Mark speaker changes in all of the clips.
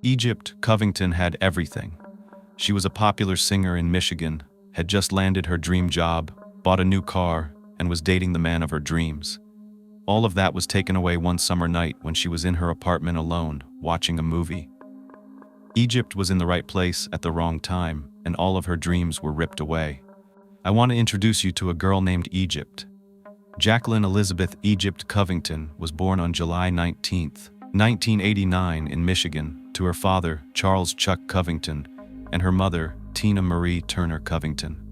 Speaker 1: Egypt, Covington had everything. She was a popular singer in Michigan, had just landed her dream job, bought a new car, and was dating the man of her dreams. All of that was taken away one summer night when she was in her apartment alone, watching a movie. Egypt was in the right place at the wrong time, and all of her dreams were ripped away. I want to introduce you to a girl named Egypt. Jacqueline Elizabeth Egypt Covington was born on July 19, 1989 in Michigan, to her father, Charles Chuck Covington, and her mother, Tina Marie Turner Covington.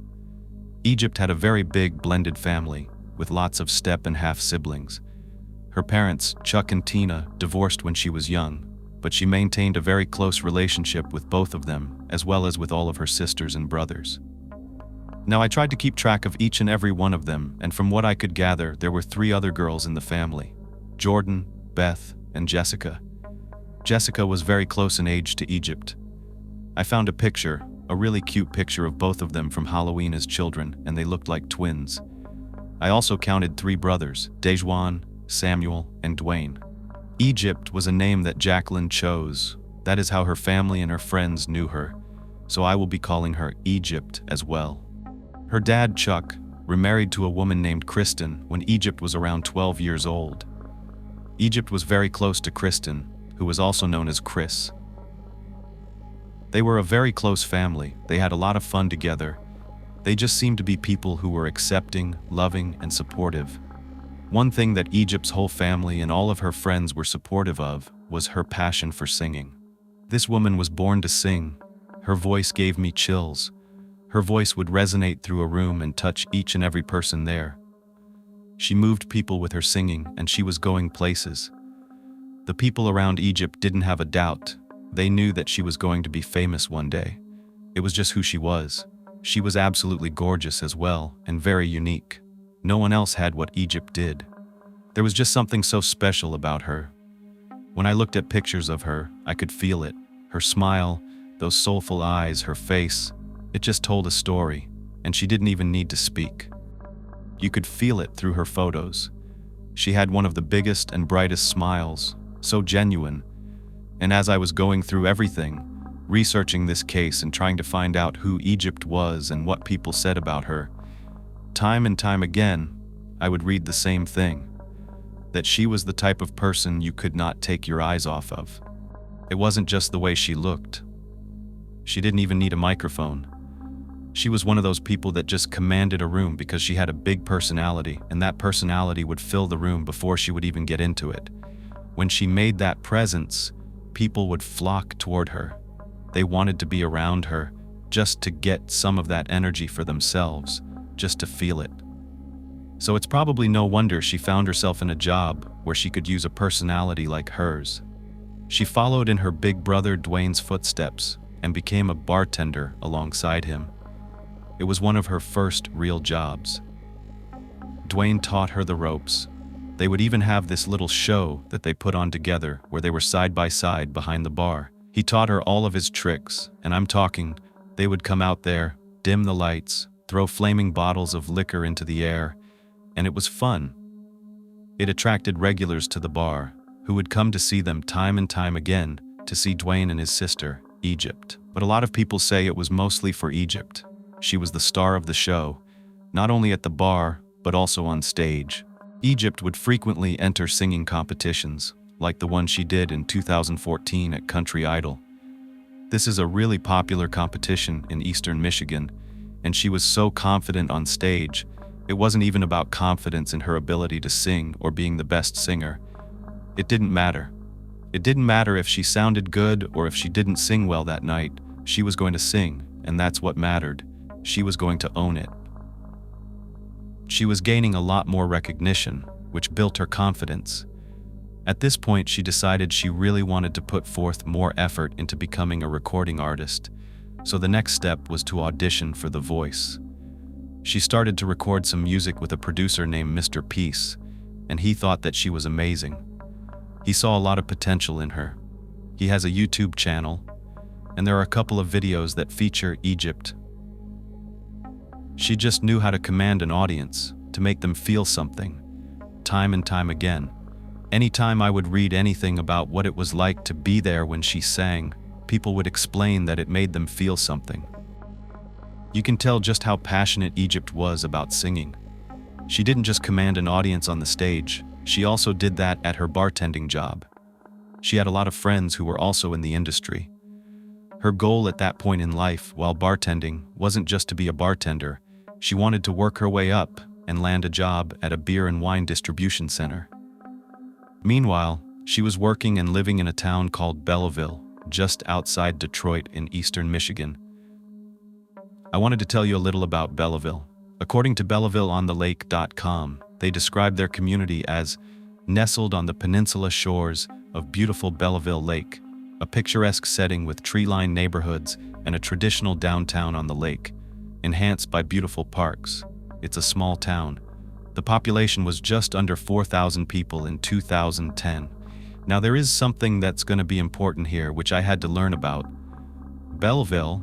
Speaker 1: Egypt had a very big blended family, with lots of step and half siblings. Her parents, Chuck and Tina, divorced when she was young, but she maintained a very close relationship with both of them, as well as with all of her sisters and brothers. Now, I tried to keep track of each and every one of them, and from what I could gather, there were 3 other girls in the family: Jordan, Beth, and Jessica. Jessica was very close in age to Egypt. I found a picture, a really cute picture of both of them from Halloween as children, and they looked like twins. I also counted 3 brothers: Dejuan, Samuel, and Dwayne. Egypt was a name that Jacqueline chose. That is how her family and her friends knew her, so I will be calling her Egypt as well. Her dad, Chuck, remarried to a woman named Kristen when Egypt was around 12 years old. Egypt was very close to Kristen, who was also known as Chris. They were a very close family. They had a lot of fun together. They just seemed to be people who were accepting, loving, and supportive. One thing that Egypt's whole family and all of her friends were supportive of was her passion for singing. This woman was born to sing. Her voice gave me chills. Her voice would resonate through a room and touch each and every person there. She moved people with her singing, and she was going places. The people around Egypt didn't have a doubt. They knew that she was going to be famous one day. It was just who she was. She was absolutely gorgeous as well, and very unique. No one else had what Egypt did. There was just something so special about her. When I looked at pictures of her, I could feel it. Her smile, those soulful eyes, her face. It just told a story, and she didn't even need to speak. You could feel it through her photos. She had one of the biggest and brightest smiles, so genuine. And as I was going through everything, researching this case and trying to find out who Egypt was and what people said about her, time and time again, I would read the same thing: that she was the type of person you could not take your eyes off of. It wasn't just the way she looked. She didn't even need a microphone. She was one of those people that just commanded a room because she had a big personality, and that personality would fill the room before she would even get into it. When she made that presence, people would flock toward her. They wanted to be around her, just to get some of that energy for themselves, just to feel it. So it's probably no wonder she found herself in a job where she could use a personality like hers. She followed in her big brother Dwayne's footsteps and became a bartender alongside him. It was one of her first real jobs. Dwayne taught her the ropes. They would even have this little show that they put on together where they were side by side behind the bar. He taught her all of his tricks, and I'm talking, they would come out there, dim the lights, throw flaming bottles of liquor into the air, and it was fun. It attracted regulars to the bar, who would come to see them time and time again, to see Dwayne and his sister, Egypt. But a lot of people say it was mostly for Egypt. She was the star of the show, not only at the bar, but also on stage. Egypt would frequently enter singing competitions, like the one she did in 2014 at Country Idol. This is a really popular competition in Eastern Michigan, and she was so confident on stage. It wasn't even about confidence in her ability to sing or being the best singer. It didn't matter. It didn't matter if she sounded good or if she didn't sing well that night. She was going to sing, and that's what mattered. She was going to own it. She was gaining a lot more recognition, which built her confidence. At this point, she decided she really wanted to put forth more effort into becoming a recording artist, so the next step was to audition for The Voice. She started to record some music with a producer named Mr. Peace, and he thought that she was amazing. He saw a lot of potential in her. He has a YouTube channel, and there are a couple of videos that feature Egypt. She just knew how to command an audience, to make them feel something, time and time again. Anytime I would read anything about what it was like to be there when she sang, people would explain that it made them feel something. You can tell just how passionate Egypt was about singing. She didn't just command an audience on the stage, she also did that at her bartending job. She had a lot of friends who were also in the industry. Her goal at that point in life, while bartending, wasn't just to be a bartender. She wanted to work her way up and land a job at a beer and wine distribution center. Meanwhile, she was working and living in a town called Belleville, just outside Detroit in eastern Michigan. I wanted to tell you a little about Belleville. According to BellevilleOnTheLake.com, they describe their community as nestled on the peninsula shores of beautiful Belleville Lake, a picturesque setting with tree-lined neighborhoods and a traditional downtown on the lake, enhanced by beautiful parks. It's a small town. The population was just under 4,000 people in 2010. Now there is something that's going to be important here, which I had to learn about. Belleville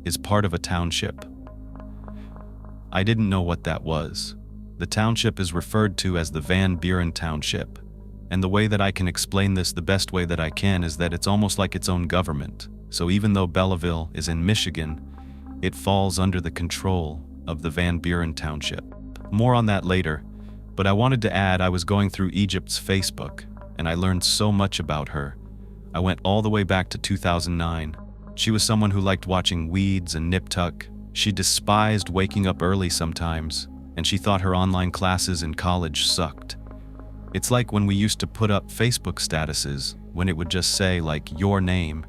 Speaker 1: is part of a township. I didn't know what that was. The township is referred to as the Van Buren Township. And the way that I can explain this the best way that I can is that it's almost like its own government. So even though Belleville is in Michigan, it falls under the control of the Van Buren Township. More on that later, but I wanted to add I was going through Egypt's Facebook, and I learned so much about her. I went all the way back to 2009. She was someone who liked watching Weeds and Nip Tuck. She despised waking up early sometimes, and she thought her online classes in college sucked. It's like when we used to put up Facebook statuses, when it would just say, like, your name,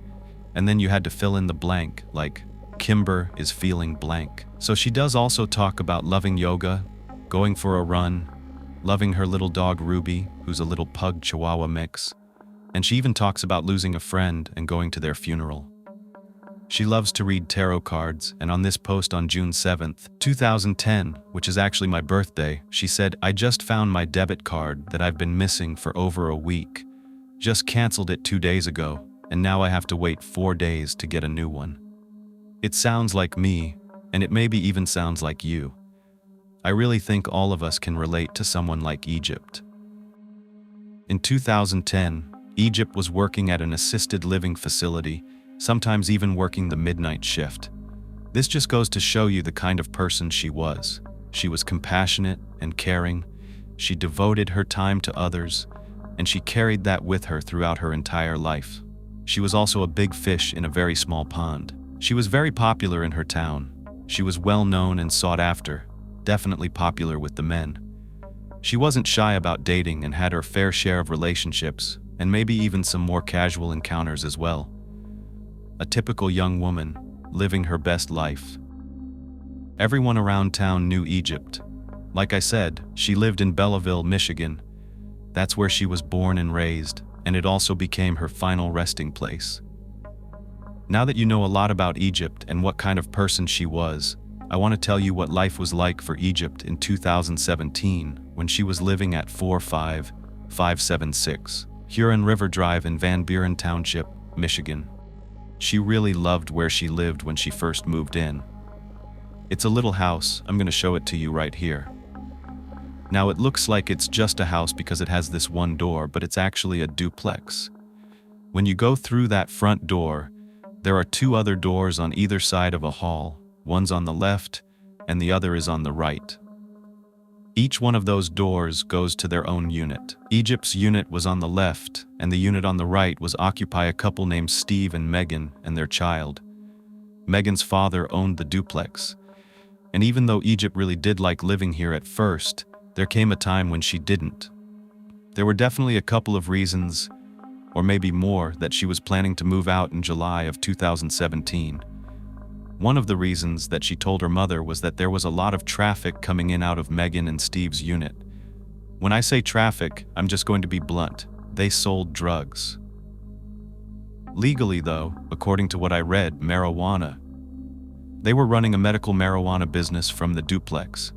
Speaker 1: and then you had to fill in the blank, like, Kimber is feeling blank. So she does also talk about loving yoga, going for a run, loving her little dog Ruby, who's a little pug chihuahua mix, and she even talks about losing a friend and going to their funeral. She loves to read tarot cards, and on this post on June 7th, 2010, which is actually my birthday, she said, "I just found my debit card that I've been missing for over a week. Just canceled it 2 days ago, and now I have to wait 4 days to get a new one." It sounds like me, and it maybe even sounds like you. I really think all of us can relate to someone like Egypt. In 2010, Egypt was working at an assisted living facility, sometimes even working the midnight shift. This just goes to show you the kind of person she was. She was compassionate and caring, she devoted her time to others, and she carried that with her throughout her entire life. She was also a big fish in a very small pond. She was very popular in her town. She was well known and sought after, definitely popular with the men. She wasn't shy about dating and had her fair share of relationships, and maybe even some more casual encounters as well. A typical young woman, living her best life. Everyone around town knew Egypt. Like I said, she lived in Belleville, Michigan. That's where she was born and raised, and it also became her final resting place. Now that you know a lot about Egypt and what kind of person she was, I want to tell you what life was like for Egypt in 2017 when she was living at 45576 Huron River Drive in Van Buren Township, Michigan. She really loved where she lived when she first moved in. It's a little house. I'm going to show it to you right here. Now it looks like it's just a house because it has this one door, but it's actually a duplex. When you go through that front door, there are 2 other doors on either side of a hall. One's on the left and the other is on the right. Each one of those doors goes to their own unit. Egypt's unit was on the left, and the unit on the right was occupied by a couple named Steve and Megan and their child. Megan's father owned the duplex. And even though Egypt really did like living here at first, there came a time when she didn't. There were definitely a couple of reasons, or maybe more, that she was planning to move out in July of 2017. One of the reasons that she told her mother was that there was a lot of traffic coming in out of Megan and Steve's unit. When I say traffic, I'm just going to be blunt. They sold drugs. Legally, though, according to what I read, marijuana. They were running a medical marijuana business from the duplex.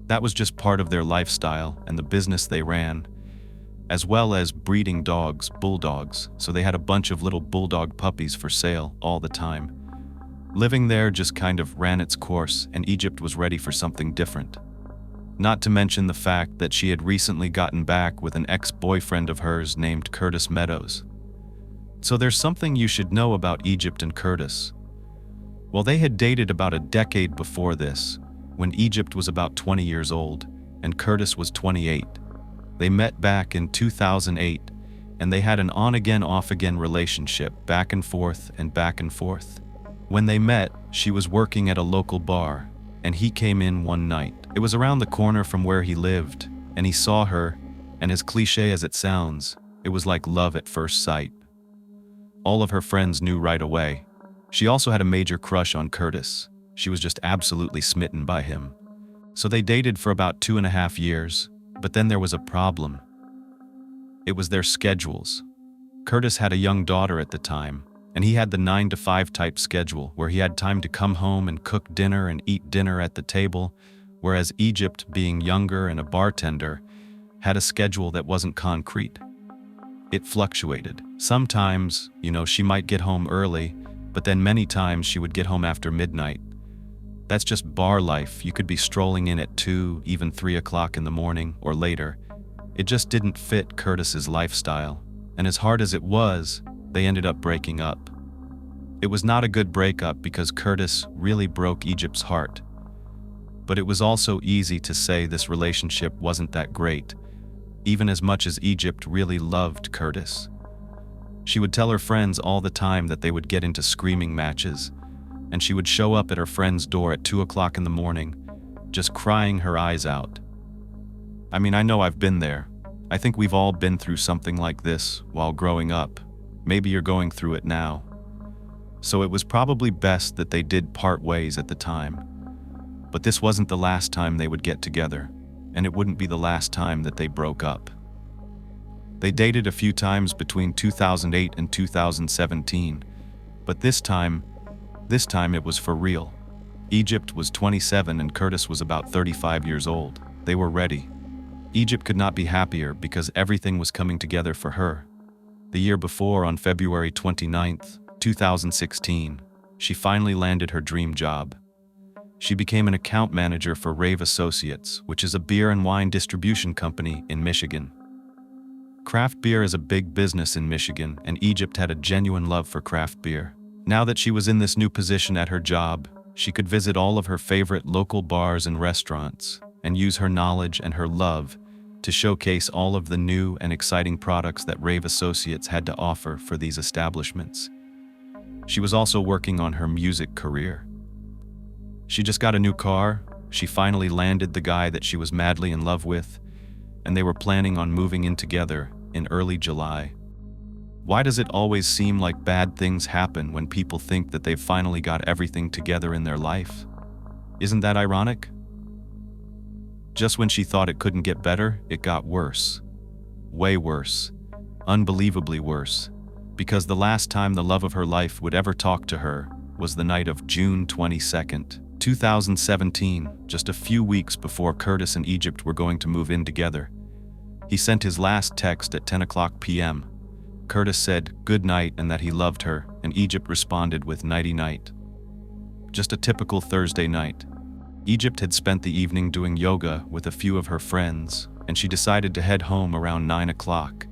Speaker 1: That was just part of their lifestyle and the business they ran, as well as breeding dogs, bulldogs, so they had a bunch of little bulldog puppies for sale all the time. Living there just kind of ran its course, and Egypt was ready for something different. not to mention the fact that she had recently gotten back with an ex-boyfriend of hers named Curtis Meadows. So there's something you should know about Egypt and Curtis. Well, they had dated about a decade before this, when Egypt was about 20 years old, and Curtis was 28. They met back in 2008, and they had an on-again, off-again relationship, back and forth and back and forth. When they met, she was working at a local bar, and he came in one night. It was around the corner from where he lived, and he saw her, and as cliché as it sounds, it was like love at first sight. All of her friends knew right away. She also had a major crush on Curtis. She was just absolutely smitten by him. So they dated for about 2.5 years, but then there was a problem. It was their schedules. Curtis had a young daughter at the time, and he had the 9-to-5 type schedule where he had time to come home and cook dinner and eat dinner at the table, whereas Egypt, being younger and a bartender, had a schedule that wasn't concrete. It fluctuated. Sometimes, she might get home early, but then many times she would get home after midnight. That's just bar life. You could be strolling in at 2, even 3 o'clock in the morning or later. It just didn't fit Curtis's lifestyle, and as hard as it was, they ended up breaking up. It was not a good breakup because Curtis really broke Egypt's heart. But it was also easy to say this relationship wasn't that great, even as much as Egypt really loved Curtis. She would tell her friends all the time that they would get into screaming matches, and she would show up at her friend's door at 2 o'clock in the morning, just crying her eyes out. I mean, I know I've been there. I think we've all been through something like this while growing up. Maybe you're going through it now. So it was probably best that they did part ways at the time. But this wasn't the last time they would get together, and it wouldn't be the last time that they broke up. They dated a few times between 2008 and 2017, but this time it was for real. Egypt was 27 and Curtis was about 35 years old. They were ready. Egypt could not be happier because everything was coming together for her. The year before, on February 29th, 2016, she finally landed her dream job. She became an account manager for Rave Associates, which is a beer and wine distribution company in Michigan. Craft beer is a big business in Michigan, and Egypt had a genuine love for craft beer. Now that she was in this new position at her job, she could visit all of her favorite local bars and restaurants and use her knowledge and her love to showcase all of the new and exciting products that Rave Associates had to offer for these establishments. She was also working on her music career. She just got a new car, she finally landed the guy that she was madly in love with, and they were planning on moving in together in early July. Why does it always seem like bad things happen when people think that they've finally got everything together in their life? Isn't that ironic? Just when she thought it couldn't get better, it got worse. Way worse. Unbelievably worse. Because the last time the love of her life would ever talk to her was the night of June 22nd, 2017, just a few weeks before Curtis and Egypt were going to move in together. He sent his last text at 10 o'clock p.m. Curtis said good night and that he loved her, and Egypt responded with nighty-night. Just a typical Thursday night. Egypt had spent the evening doing yoga with a few of her friends, and she decided to head home around 9 o'clock.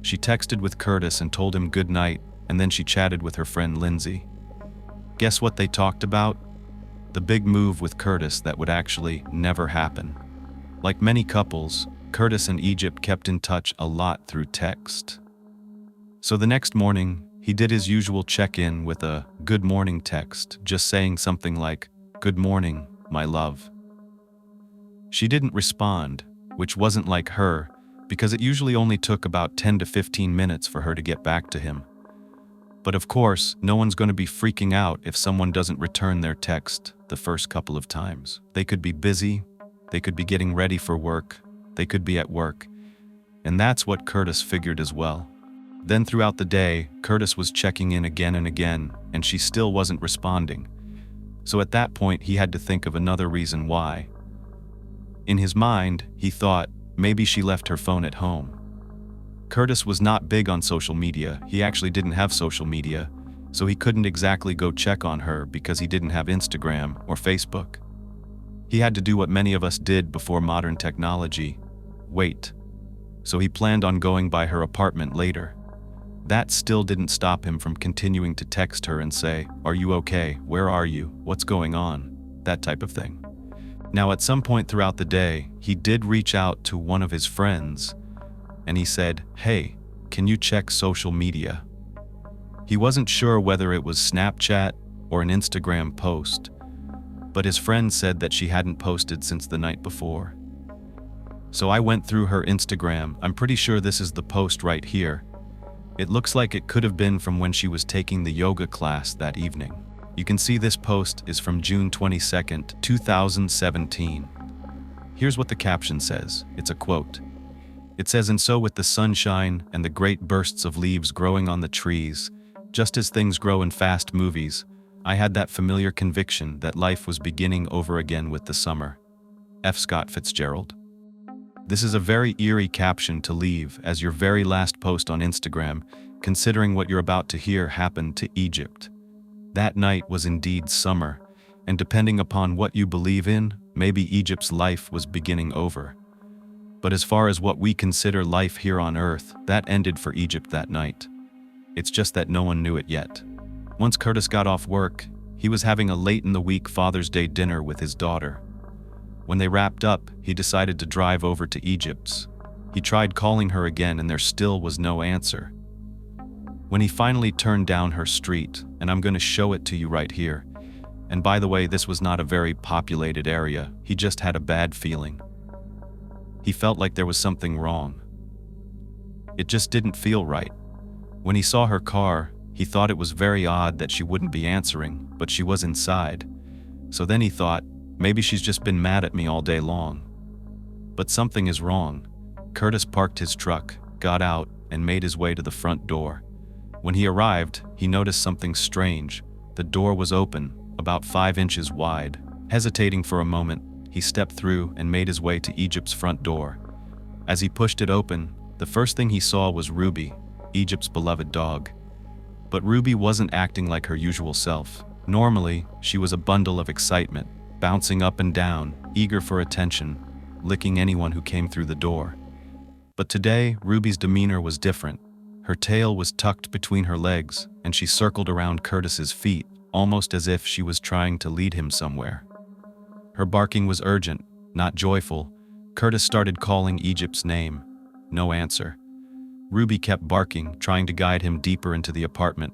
Speaker 1: She texted with Curtis and told him good night, and then she chatted with her friend Lindsay. Guess what they talked about? The big move with Curtis that would actually never happen. Like many couples, Curtis and Egypt kept in touch a lot through text. So the next morning, he did his usual check-in with a good morning text, just saying something like, "Good morning, my love." She didn't respond, which wasn't like her, because it usually only took about 10 to 15 minutes for her to get back to him. But of course, no one's going to be freaking out if someone doesn't return their text the first couple of times. They could be busy, they could be getting ready for work, they could be at work, and that's what Curtis figured as well. Then throughout the day, Curtis was checking in again and again, and she still wasn't responding. So at that point, he had to think of another reason why. In his mind, he thought, maybe she left her phone at home. Curtis was not big on social media. He actually didn't have social media, so he couldn't exactly go check on her because he didn't have Instagram or Facebook. He had to do what many of us did before modern technology: wait. So he planned on going by her apartment later. That still didn't stop him from continuing to text her and say, "Are you okay? Where are you? What's going on?" That type of thing. Now, at some point throughout the day, he did reach out to one of his friends, and he said, "Hey, can you check social media?" He wasn't sure whether it was Snapchat or an Instagram post, but his friend said that she hadn't posted since the night before. So I went through her Instagram. I'm pretty sure this is the post right here. It looks like it could have been from when she was taking the yoga class that evening. You can see this post is from June 22nd, 2017. Here's what the caption says. It's a quote. It says, "And so with the sunshine and the great bursts of leaves growing on the trees, just as things grow in fast movies, I had that familiar conviction that life was beginning over again with the summer." F. Scott Fitzgerald. This is a very eerie caption to leave as your very last post on Instagram, considering what you're about to hear happened to Egypt. That night was indeed summer, and depending upon what you believe in, maybe Egypt's life was beginning over. But as far as what we consider life here on Earth, that ended for Egypt that night. It's just that no one knew it yet. Once Curtis got off work, he was having a late-in-the-week Father's Day dinner with his daughter. When they wrapped up, he decided to drive over to Egypt's. He tried calling her again and there still was no answer. When he finally turned down her street, and I'm going to show it to you right here, and by the way, this was not a very populated area, he just had a bad feeling. He felt like there was something wrong. It just didn't feel right. When he saw her car, he thought it was very odd that she wouldn't be answering, but she was inside. So then he thought, maybe she's just been mad at me all day long. But something is wrong. Curtis parked his truck, got out, and made his way to the front door. When he arrived, he noticed something strange. The door was open, about 5 inches wide. Hesitating for a moment, he stepped through and made his way to Egypt's front door. As he pushed it open, the first thing he saw was Ruby, Egypt's beloved dog. But Ruby wasn't acting like her usual self. Normally, she was a bundle of excitement, bouncing up and down, eager for attention, licking anyone who came through the door. But today, Ruby's demeanor was different. Her tail was tucked between her legs, and she circled around Curtis's feet, almost as if she was trying to lead him somewhere. Her barking was urgent, not joyful. Curtis started calling Egypt's name. No answer. Ruby kept barking, trying to guide him deeper into the apartment.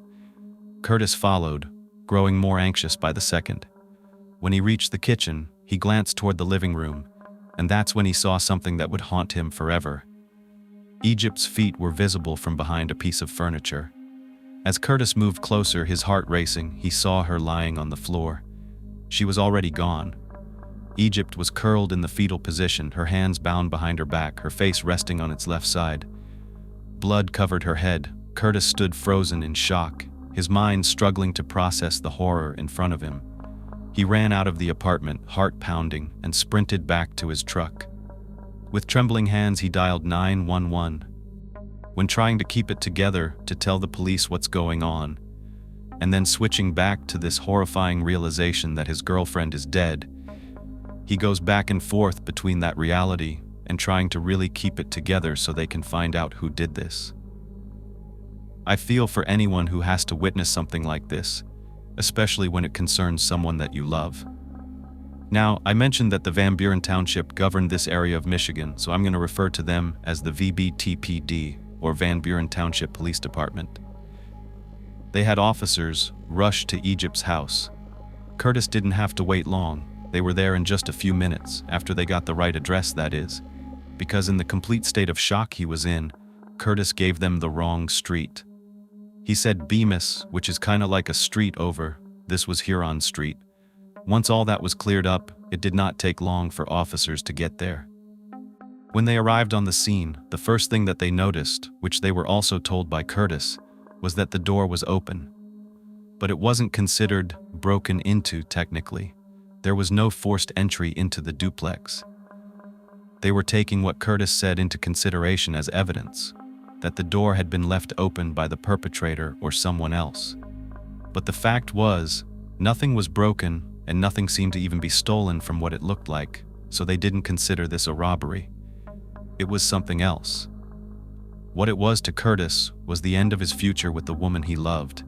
Speaker 1: Curtis followed, growing more anxious by the second. When he reached the kitchen, he glanced toward the living room, and that's when he saw something that would haunt him forever. Egypt's feet were visible from behind a piece of furniture. As Curtis moved closer, his heart racing, he saw her lying on the floor. She was already gone. Egypt was curled in the fetal position, her hands bound behind her back, her face resting on its left side. Blood covered her head. Curtis stood frozen in shock, his mind struggling to process the horror in front of him. He ran out of the apartment, heart pounding, and sprinted back to his truck. With trembling hands, he dialed 911. When trying to keep it together to tell the police what's going on, and then switching back to this horrifying realization that his girlfriend is dead, he goes back and forth between that reality and trying to really keep it together so they can find out who did this. I feel for anyone who has to witness something like this, especially when it concerns someone that you love. Now, I mentioned that the Van Buren Township governed this area of Michigan, so I'm going to refer to them as the VBTPD, or Van Buren Township Police Department. They had officers rush to Egypt's house. Curtis didn't have to wait long. They were there in just a few minutes, after they got the right address, that is, because in the complete state of shock he was in, Curtis gave them the wrong street. He said Bemis, which is kind of like a street over. This was Huron Street. Once all that was cleared up, it did not take long for officers to get there. When they arrived on the scene, the first thing that they noticed, which they were also told by Curtis, was that the door was open. But it wasn't considered broken into technically. There was no forced entry into the duplex. They were taking what Curtis said into consideration as evidence, that the door had been left open by the perpetrator or someone else. But the fact was, nothing was broken and nothing seemed to even be stolen from what it looked like, so they didn't consider this a robbery. It was something else. What it was to Curtis was the end of his future with the woman he loved.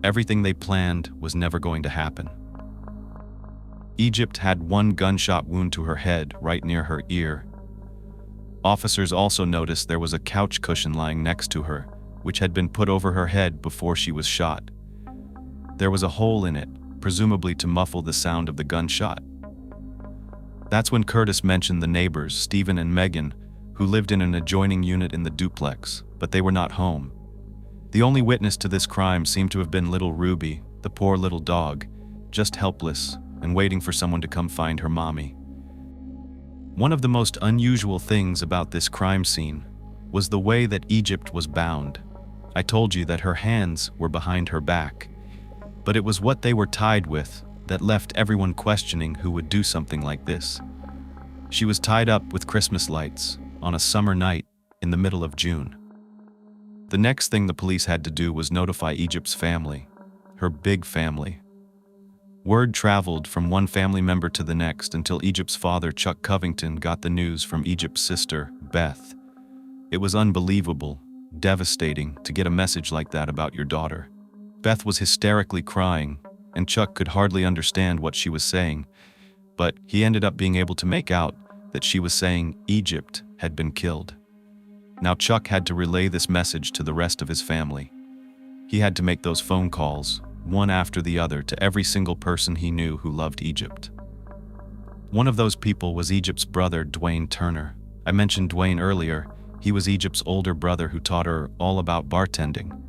Speaker 1: Everything they planned was never going to happen. Egypt had one gunshot wound to her head right near her ear. Officers also noticed there was a couch cushion lying next to her, which had been put over her head before she was shot. There was a hole in it, presumably to muffle the sound of the gunshot. That's when Curtis mentioned the neighbors, Stephen and Megan, who lived in an adjoining unit in the duplex, but they were not home. The only witness to this crime seemed to have been little Ruby, the poor little dog, just helpless and waiting for someone to come find her mommy. One of the most unusual things about this crime scene was the way that Egypt was bound. I told you that her hands were behind her back, but it was what they were tied with that left everyone questioning who would do something like this. She was tied up with Christmas lights on a summer night in the middle of June. The next thing the police had to do was notify Egypt's family, her big family. Word traveled from one family member to the next until Egypt's father, Chuck Covington, got the news from Egypt's sister, Beth. It was unbelievable, devastating to get a message like that about your daughter. Beth was hysterically crying, and Chuck could hardly understand what she was saying, but he ended up being able to make out that she was saying Egypt had been killed. Now Chuck had to relay this message to the rest of his family. He had to make those phone calls, one after the other, to every single person he knew who loved Egypt. One of those people was Egypt's brother, Dwayne Turner. I mentioned Dwayne earlier. He was Egypt's older brother who taught her all about bartending.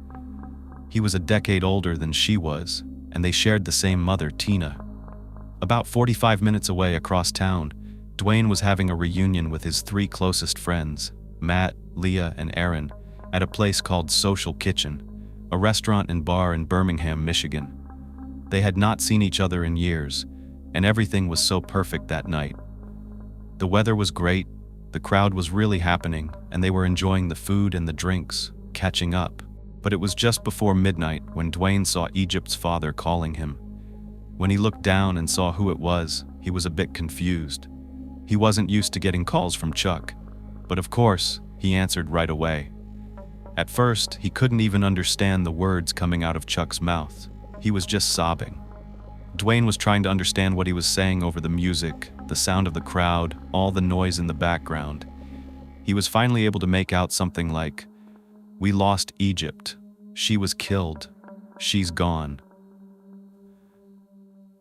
Speaker 1: He was a decade older than she was, and they shared the same mother, Tina. About 45 minutes away across town, Dwayne was having a reunion with his three closest friends, Matt, Leah, and Aaron, at a place called Social Kitchen, a restaurant and bar in Birmingham, Michigan. They had not seen each other in years, and everything was so perfect that night. The weather was great, the crowd was really happening, and they were enjoying the food and the drinks, catching up. But it was just before midnight when Dwayne saw Egypt's father calling him. When he looked down and saw who it was, he was a bit confused. He wasn't used to getting calls from Chuck, but of course, he answered right away. At first, he couldn't even understand the words coming out of Chuck's mouth. He was just sobbing. Dwayne was trying to understand what he was saying over the music, the sound of the crowd, all the noise in the background. He was finally able to make out something like, "We lost Egypt. She was killed. She's gone."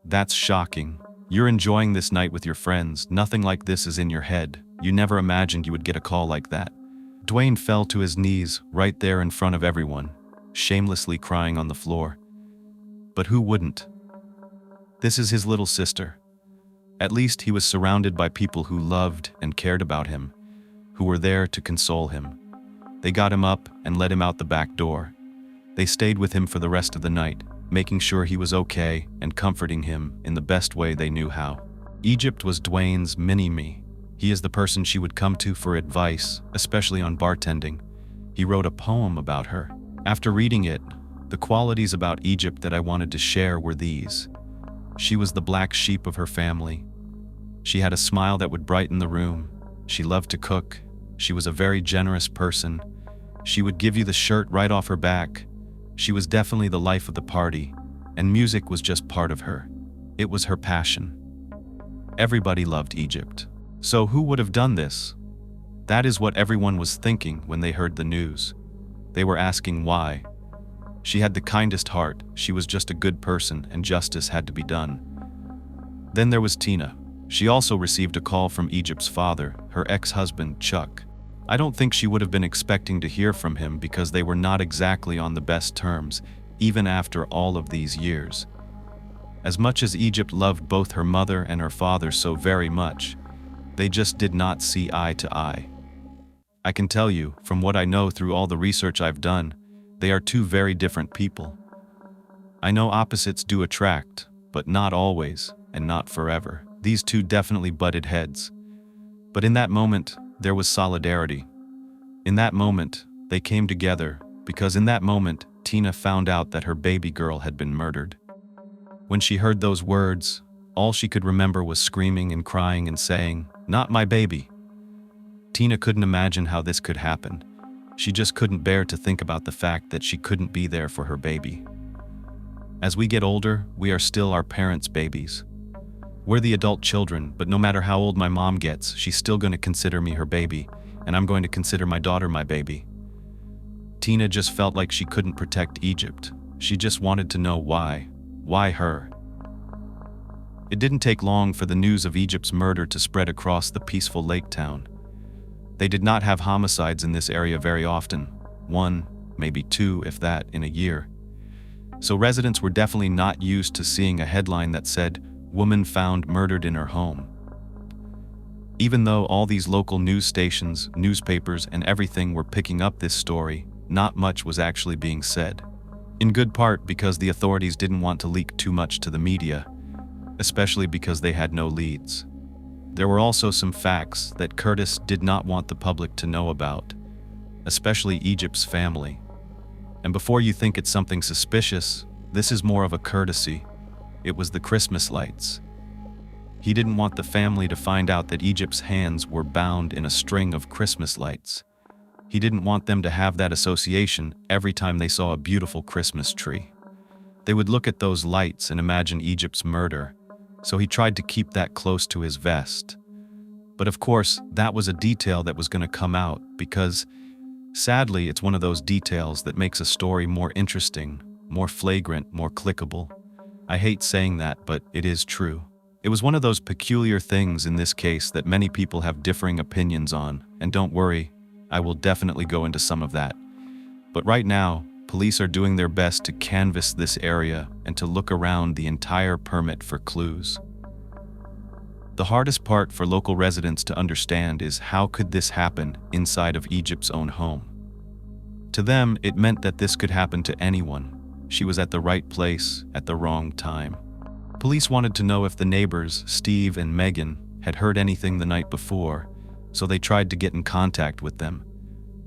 Speaker 1: That's shocking. You're enjoying this night with your friends. Nothing like this is in your head. You never imagined you would get a call like that. Dwayne fell to his knees right there in front of everyone, shamelessly crying on the floor. But who wouldn't? This is his little sister. At least he was surrounded by people who loved and cared about him, who were there to console him. They got him up and let him out the back door. They stayed with him for the rest of the night, making sure he was okay and comforting him in the best way they knew how. Egypt was Dwayne's mini-me. He is the person she would come to for advice, especially on bartending. He wrote a poem about her. After reading it, the qualities about Egypt that I wanted to share were these. She was the black sheep of her family. She had a smile that would brighten the room. She loved to cook. She was a very generous person. She would give you the shirt right off her back. She was definitely the life of the party, and music was just part of her. It was her passion. Everybody loved Egypt. So who would have done this? That is what everyone was thinking when they heard the news. They were asking why. She had the kindest heart, she was just a good person, and justice had to be done. Then there was Tina. She also received a call from Egypt's father, her ex-husband, Chuck. I don't think she would have been expecting to hear from him because they were not exactly on the best terms, even after all of these years. As much as Egypt loved both her mother and her father so very much, they just did not see eye to eye. I can tell you, from what I know through all the research I've done, they are two very different people. I know opposites do attract, but not always, and not forever. These two definitely butted heads. But in that moment, there was solidarity. In that moment, they came together, because in that moment, Tina found out that her baby girl had been murdered. When she heard those words, All she could remember was screaming and crying and saying, "Not my baby." Tina couldn't imagine how this could happen. She just couldn't bear to think about the fact that she couldn't be there for her baby. As we get older, we are still our parents' babies. We're the adult children, but no matter how old my mom gets, she's still going to consider me her baby, and I'm going to consider my daughter my baby. Tina just felt like she couldn't protect Egypt. She just wanted to know why. Why her? It didn't take long for the news of Egypt's murder to spread across the peaceful lake town. They did not have homicides in this area very often. One, maybe two, if that, in a year. So residents were definitely not used to seeing a headline that said, "Woman found murdered in her home." Even though all these local news stations, newspapers, and everything were picking up this story, not much was actually being said. In good part because the authorities didn't want to leak too much to the media, especially because they had no leads. There were also some facts that Curtis did not want the public to know about, especially Egypt's family. And before you think it's something suspicious, this is more of a courtesy. It was the Christmas lights. He didn't want the family to find out that Egypt's hands were bound in a string of Christmas lights. He didn't want them to have that association every time they saw a beautiful Christmas tree. They would look at those lights and imagine Egypt's murder, so he tried to keep that close to his vest. But of course, that was a detail that was going to come out because, sadly, it's one of those details that makes a story more interesting, more flagrant, more clickable. I hate saying that, but it is true. It was one of those peculiar things in this case that many people have differing opinions on, and don't worry, I will definitely go into some of that. But right now, police are doing their best to canvass this area and to look around the entire permit for clues. The hardest part for local residents to understand is how could this happen inside of Egypt's own home? To them, it meant that this could happen to anyone. She was at the right place at the wrong time. Police wanted to know if the neighbors, Steve and Megan, had heard anything the night before, so they tried to get in contact with them.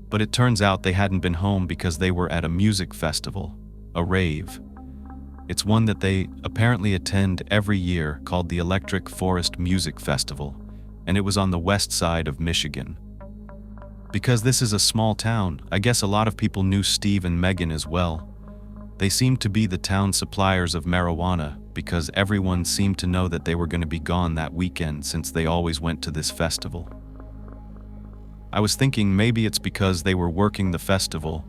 Speaker 1: But it turns out they hadn't been home because they were at a music festival, a rave. It's one that they apparently attend every year called the Electric Forest Music Festival, and it was on the west side of Michigan. Because this is a small town, I guess a lot of people knew Steve and Megan as well. They seemed to be the town suppliers of marijuana because everyone seemed to know that they were going to be gone that weekend since they always went to this festival. I was thinking maybe it's because they were working the festival,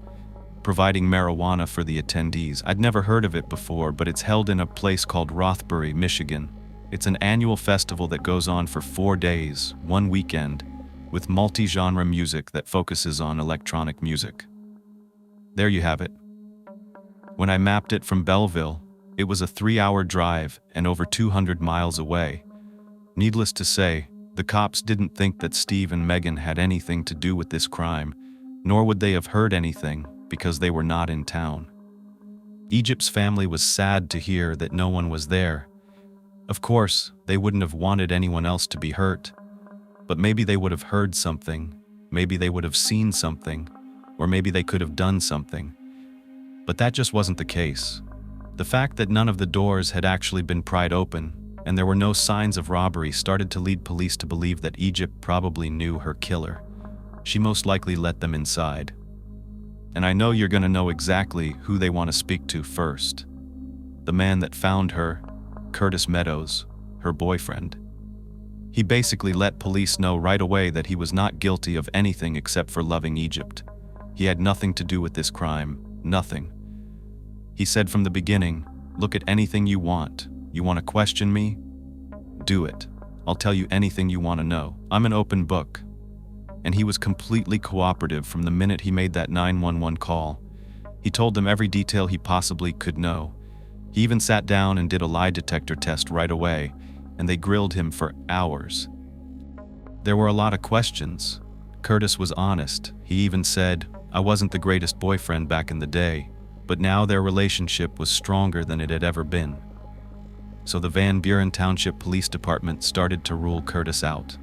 Speaker 1: providing marijuana for the attendees. I'd never heard of it before, but it's held in a place called Rothbury, Michigan. It's an annual festival that goes on for 4 days, one weekend, with multi-genre music that focuses on electronic music. There you have it. When I mapped it from Belleville, it was a 3-hour drive and over 200 miles away. Needless to say, the cops didn't think that Steve and Megan had anything to do with this crime, nor would they have heard anything because they were not in town. Egypt's family was sad to hear that no one was there. Of course, they wouldn't have wanted anyone else to be hurt, but maybe they would have heard something, maybe they would have seen something, or maybe they could have done something. But that just wasn't the case. The fact that none of the doors had actually been pried open, and there were no signs of robbery started to lead police to believe that Egypt probably knew her killer. She most likely let them inside. And I know you're going to know exactly who they want to speak to first. The man that found her, Curtis Meadows, her boyfriend. He basically let police know right away that he was not guilty of anything except for loving Egypt. He had nothing to do with this crime, nothing. He said from the beginning, "Look at anything you want. You want to question me? Do it. I'll tell you anything you want to know. I'm an open book." And he was completely cooperative from the minute he made that 911 call. He told them every detail he possibly could know. He even sat down and did a lie detector test right away, and they grilled him for hours. There were a lot of questions. Curtis was honest. He even said, "I wasn't the greatest boyfriend back in the day, but now their relationship was stronger than it had ever been." So the Van Buren Township Police Department started to rule Curtis out.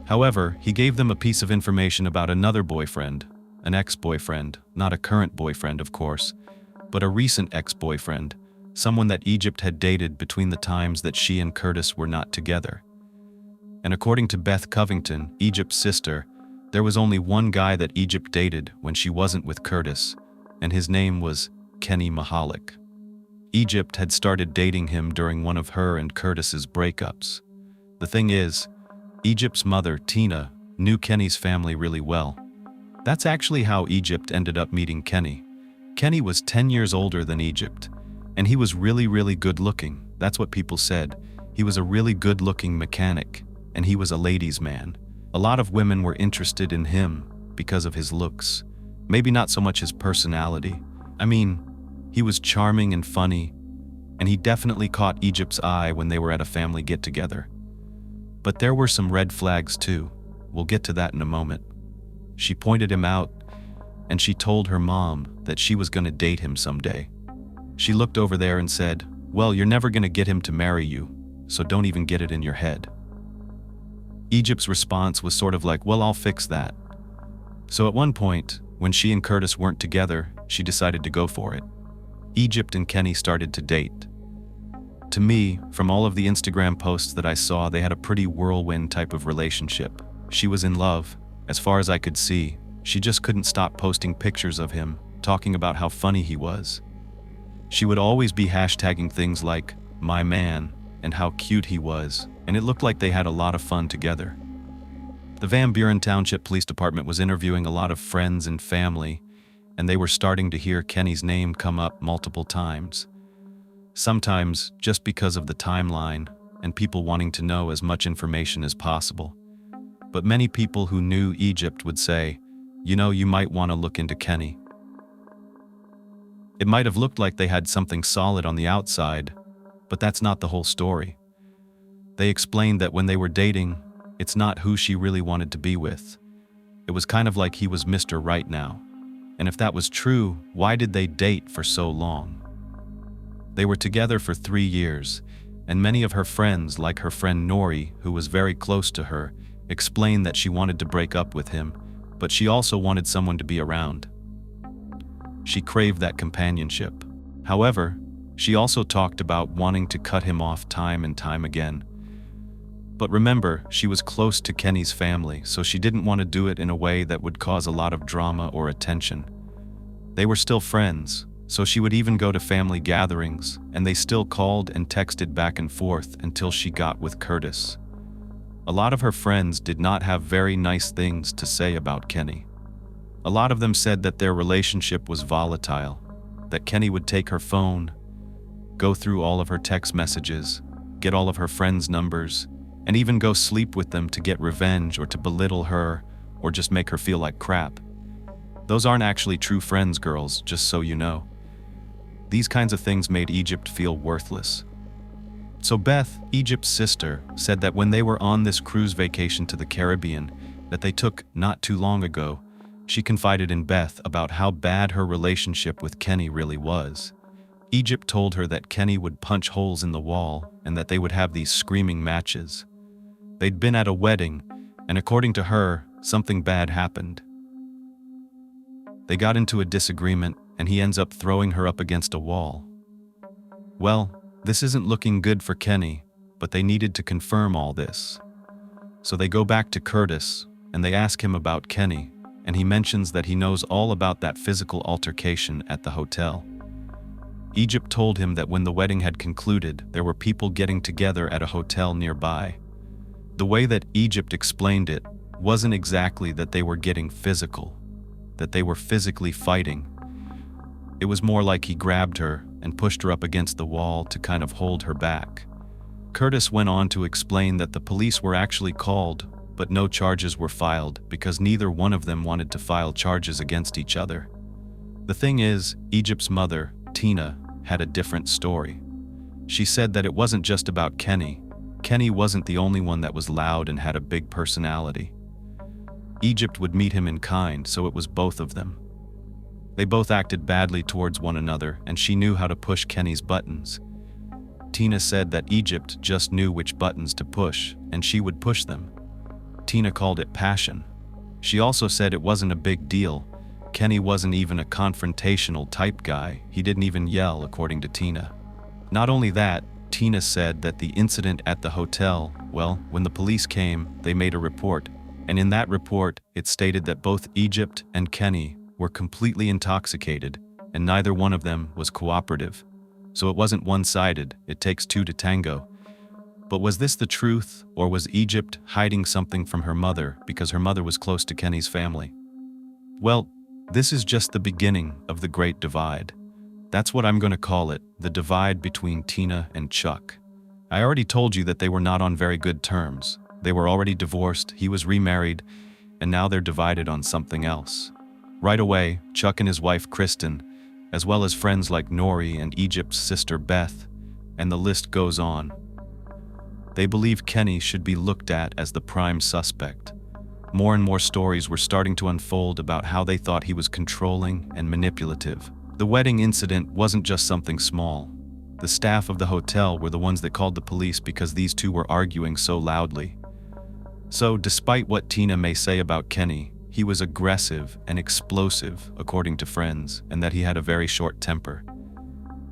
Speaker 1: However, he gave them a piece of information about another boyfriend, an ex-boyfriend, not a current boyfriend of course, but a recent ex-boyfriend, someone that Egypt had dated between the times that she and Curtis were not together. And according to Beth Covington, Egypt's sister, there was only one guy that Egypt dated when she wasn't with Curtis, and his name was Kenny Mahalik. Egypt had started dating him during one of her and Curtis's breakups. The thing is, Egypt's mother, Tina, knew Kenny's family really well. That's actually how Egypt ended up meeting Kenny. Kenny was 10 years older than Egypt, and he was really good looking. That's what people said. He was a really good looking mechanic, and he was a ladies' man. A lot of women were interested in him because of his looks. Maybe not so much his personality. I mean, he was charming and funny, and he definitely caught Egypt's eye when they were at a family get-together. But there were some red flags too. We'll get to that in a moment. She pointed him out, and she told her mom that she was gonna date him someday. She looked over there and said, "Well, you're never gonna get him to marry you, so don't even get it in your head." Egypt's response was sort of like, "Well, I'll fix that." So at one point, when she and Curtis weren't together, she decided to go for it. Egypt and Kenny started to date. To me, from all of the Instagram posts that I saw, they had a pretty whirlwind type of relationship. She was in love, as far as I could see. She just couldn't stop posting pictures of him, talking about how funny he was. She would always be hashtagging things like, "my man," and how cute he was, and it looked like they had a lot of fun together. The Van Buren Township Police Department was interviewing a lot of friends and family, and they were starting to hear Kenny's name come up multiple times. Sometimes just because of the timeline and people wanting to know as much information as possible. But many people who knew Egypt would say, "You know, you might want to look into Kenny." It might have looked like they had something solid on the outside, but that's not the whole story. They explained that when they were dating, it's not who she really wanted to be with. It was kind of like he was Mr. Right Now. And if that was true, why did they date for so long? They were together for 3 years, and many of her friends, like her friend Nori, who was very close to her, explained that she wanted to break up with him, but she also wanted someone to be around. She craved that companionship. However, she also talked about wanting to cut him off time and time again. But remember, she was close to Kenny's family, so she didn't want to do it in a way that would cause a lot of drama or attention. They were still friends, so she would even go to family gatherings, and they still called and texted back and forth until she got with Curtis. A lot of her friends did not have very nice things to say about Kenny. A lot of them said that their relationship was volatile, that Kenny would take her phone, go through all of her text messages, get all of her friends' numbers, and even go sleep with them to get revenge or to belittle her or just make her feel like crap. Those aren't actually true friends, girls, just so you know. These kinds of things made Egypt feel worthless. So Beth, Egypt's sister, said that when they were on this cruise vacation to the Caribbean that they took not too long ago, she confided in Beth about how bad her relationship with Kenny really was. Egypt told her that Kenny would punch holes in the wall and that they would have these screaming matches. They'd been at a wedding, and according to her, something bad happened. They got into a disagreement, and he ends up throwing her up against a wall. Well, this isn't looking good for Kenny, but they needed to confirm all this. So they go back to Curtis, and they ask him about Kenny, and he mentions that he knows all about that physical altercation at the hotel. Egypt told him that when the wedding had concluded, there were people getting together at a hotel nearby. The way that Egypt explained it wasn't exactly that they were getting physical, that they were physically fighting. It was more like he grabbed her and pushed her up against the wall to kind of hold her back. Curtis went on to explain that the police were actually called, but no charges were filed because neither one of them wanted to file charges against each other. The thing is, Egypt's mother, Tina, had a different story. She said that it wasn't just about Kenny. Kenny wasn't the only one that was loud and had a big personality. Egypt would meet him in kind, so it was both of them. They both acted badly towards one another, and she knew how to push Kenny's buttons. Tina said that Egypt just knew which buttons to push, and she would push them. Tina called it passion. She also said it wasn't a big deal. Kenny wasn't even a confrontational type guy. He didn't even yell, according to Tina. Not only that, Tina said that the incident at the hotel, well, when the police came, they made a report, and in that report, it stated that both Egypt and Kenny were completely intoxicated, and neither one of them was cooperative. So it wasn't one-sided, it takes two to tango. But was this the truth, or was Egypt hiding something from her mother because her mother was close to Kenny's family? Well, this is just the beginning of the Great Divide. That's what I'm going to call it, the divide between Tina and Chuck. I already told you that they were not on very good terms. They were already divorced, he was remarried, and now they're divided on something else. Right away, Chuck and his wife Kristen, as well as friends like Nori and Egypt's sister Beth, and the list goes on. They believe Kenny should be looked at as the prime suspect. More and more stories were starting to unfold about how they thought he was controlling and manipulative. The wedding incident wasn't just something small. The staff of the hotel were the ones that called the police because these two were arguing so loudly. So, despite what Tina may say about Kenny, he was aggressive and explosive, according to friends, and that he had a very short temper.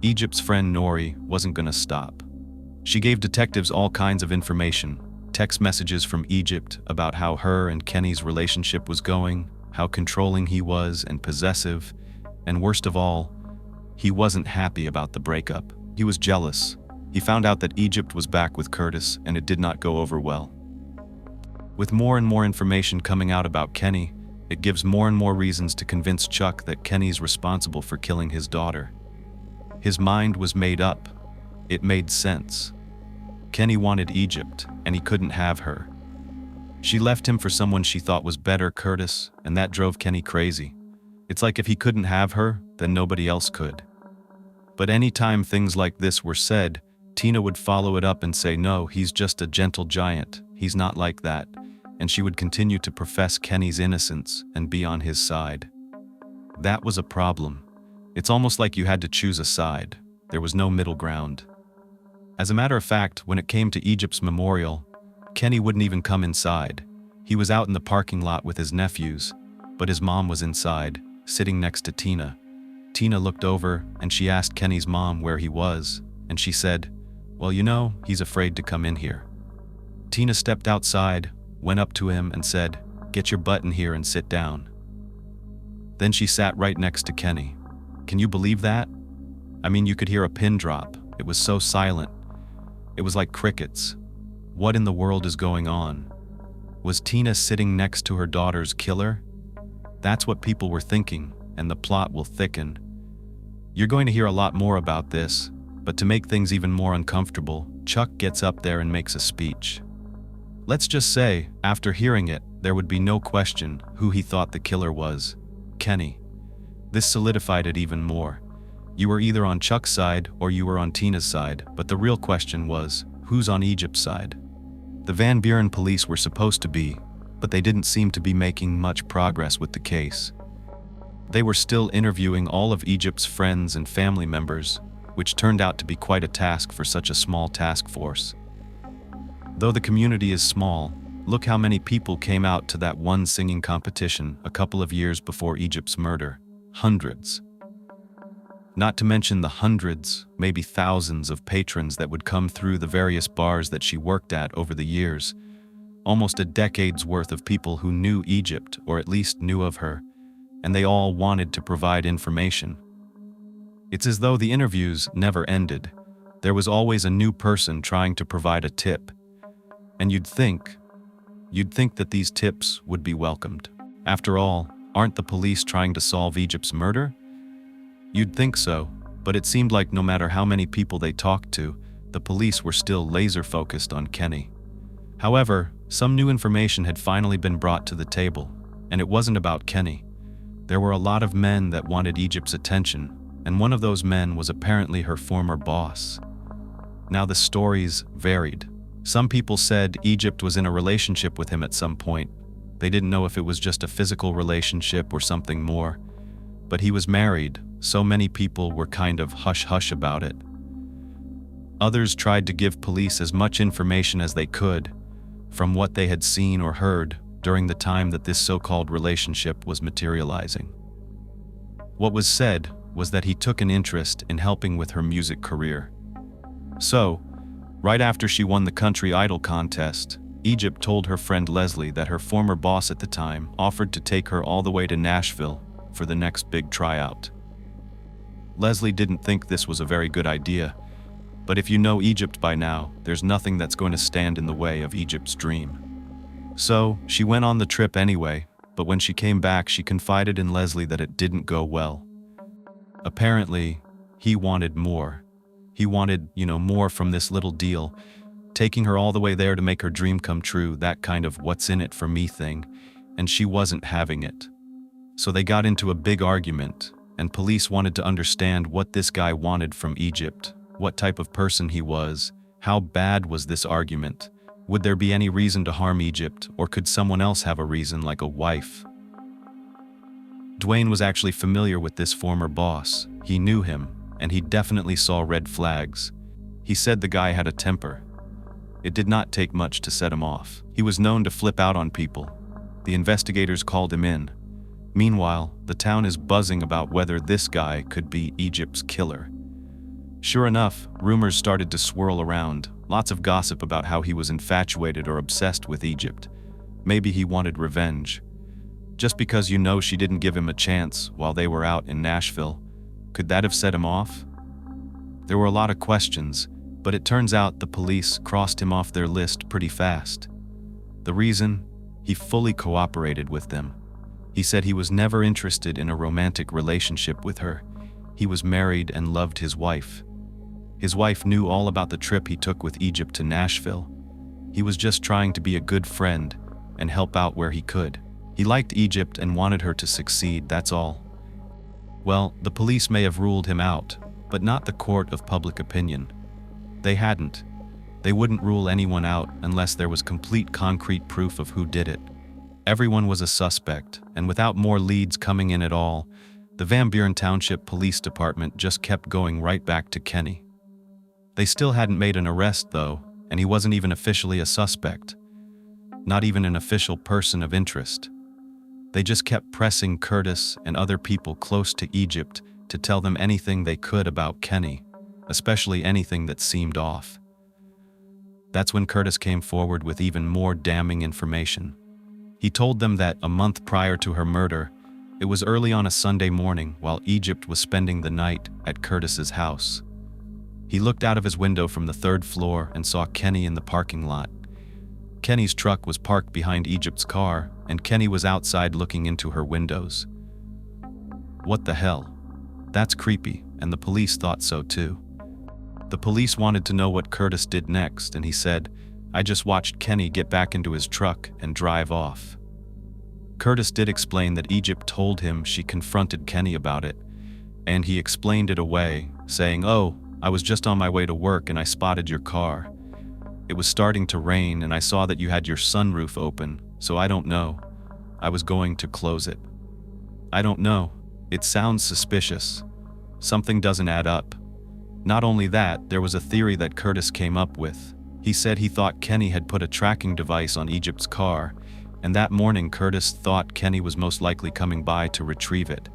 Speaker 1: Egypt's friend Nori wasn't gonna stop. She gave detectives all kinds of information, text messages from Egypt about how her and Kenny's relationship was going, how controlling he was and possessive, and worst of all, he wasn't happy about the breakup. He was jealous. He found out that Egypt was back with Curtis, and it did not go over well. With more and more information coming out about Kenny, it gives more and more reasons to convince Chuck that Kenny's responsible for killing his daughter. His mind was made up. It made sense. Kenny wanted Egypt, and he couldn't have her. She left him for someone she thought was better, Curtis, and that drove Kenny crazy. It's like if he couldn't have her, then nobody else could. But anytime things like this were said, Tina would follow it up and say, no, he's just a gentle giant, he's not like that, and she would continue to profess Kenny's innocence and be on his side. That was a problem. It's almost like you had to choose a side. There was no middle ground. As a matter of fact, when it came to Egypt's memorial, Kenny wouldn't even come inside. He was out in the parking lot with his nephews, but his mom was inside, sitting next to Tina. Tina looked over and she asked Kenny's mom where he was, and she said, well, you know, he's afraid to come in here. Tina stepped outside, went up to him and said, get your butt in here and sit down. Then she sat right next to Kenny. Can you believe that? I mean, you could hear a pin drop. It was so silent. It was like crickets. What in the world is going on? Was Tina sitting next to her daughter's killer? That's what people were thinking, and the plot will thicken. You're going to hear a lot more about this, but to make things even more uncomfortable, Chuck gets up there and makes a speech. Let's just say, after hearing it, there would be no question who he thought the killer was: Kenny. This solidified it even more. You were either on Chuck's side or you were on Tina's side, but the real question was, who's on Egypt's side? The Van Buren police were supposed to be, but they didn't seem to be making much progress with the case. They were still interviewing all of Egypt's friends and family members, which turned out to be quite a task for such a small task force. Though the community is small, look how many people came out to that one singing competition a couple of years before Egypt's murder. Hundreds. Not to mention the hundreds, maybe thousands of patrons that would come through the various bars that she worked at over the years. Almost a decade's worth of people who knew Egypt, or at least knew of her, and they all wanted to provide information. It's as though the interviews never ended. There was always a new person trying to provide a tip. And you'd think that these tips would be welcomed. After all, aren't the police trying to solve Egypt's murder? You'd think so, but it seemed like no matter how many people they talked to, the police were still laser-focused on Kenny. However, some new information had finally been brought to the table, and it wasn't about Kenny. There were a lot of men that wanted Egypt's attention, and one of those men was apparently her former boss. Now the stories varied. Some people said Egypt was in a relationship with him at some point. They didn't know if it was just a physical relationship or something more. But he was married, so many people were kind of hush-hush about it. Others tried to give police as much information as they could from what they had seen or heard during the time that this so-called relationship was materializing. What was said was that he took an interest in helping with her music career. So, right after she won the Country Idol contest, Egypt told her friend Leslie that her former boss at the time offered to take her all the way to Nashville for the next big tryout. Leslie didn't think this was a very good idea, but if you know Egypt by now, there's nothing that's going to stand in the way of Egypt's dream. So, she went on the trip anyway, but when she came back, she confided in Leslie that it didn't go well. Apparently, he wanted more. He wanted, more from this little deal, taking her all the way there to make her dream come true, that kind of what's in it for me thing, and she wasn't having it. So they got into a big argument, and police wanted to understand what this guy wanted from Egypt, what type of person he was, how bad was this argument, would there be any reason to harm Egypt, or could someone else have a reason like a wife? Dwayne was actually familiar with this former boss. He knew him, and he definitely saw red flags. He said the guy had a temper. It did not take much to set him off. He was known to flip out on people. The investigators called him in. Meanwhile, the town is buzzing about whether this guy could be Egypt's killer. Sure enough, rumors started to swirl around, lots of gossip about how he was infatuated or obsessed with Egypt. Maybe he wanted revenge. Just because she didn't give him a chance while they were out in Nashville, could that have set him off? There were a lot of questions, but it turns out the police crossed him off their list pretty fast. The reason? He fully cooperated with them. He said he was never interested in a romantic relationship with her. He was married and loved his wife. His wife knew all about the trip he took with Egypt to Nashville. He was just trying to be a good friend and help out where he could. He liked Egypt and wanted her to succeed, that's all. Well, the police may have ruled him out, but not the court of public opinion. They hadn't. They wouldn't rule anyone out unless there was complete concrete proof of who did it. Everyone was a suspect, and without more leads coming in at all, the Van Buren Township Police Department just kept going right back to Kenny. They still hadn't made an arrest, though, and he wasn't even officially a suspect. Not even an official person of interest. They just kept pressing Curtis and other people close to Egypt to tell them anything they could about Kenny, especially anything that seemed off. That's when Curtis came forward with even more damning information. He told them that a month prior to her murder, it was early on a Sunday morning while Egypt was spending the night at Curtis's house. He looked out of his window from the third floor and saw Kenny in the parking lot. Kenny's truck was parked behind Egypt's car, and Kenny was outside looking into her windows. What the hell? That's creepy, and the police thought so too. The police wanted to know what Curtis did next, and he said, "I just watched Kenny get back into his truck and drive off." Curtis did explain that Egypt told him she confronted Kenny about it, and he explained it away, saying, "Oh, I was just on my way to work and I spotted your car. It was starting to rain and I saw that you had your sunroof open, so I don't know. I was going to close it. I don't know. It sounds suspicious. Something doesn't add up." Not only that, there was a theory that Curtis came up with. He said he thought Kenny had put a tracking device on Egypt's car, and that morning Curtis thought Kenny was most likely coming by to retrieve it.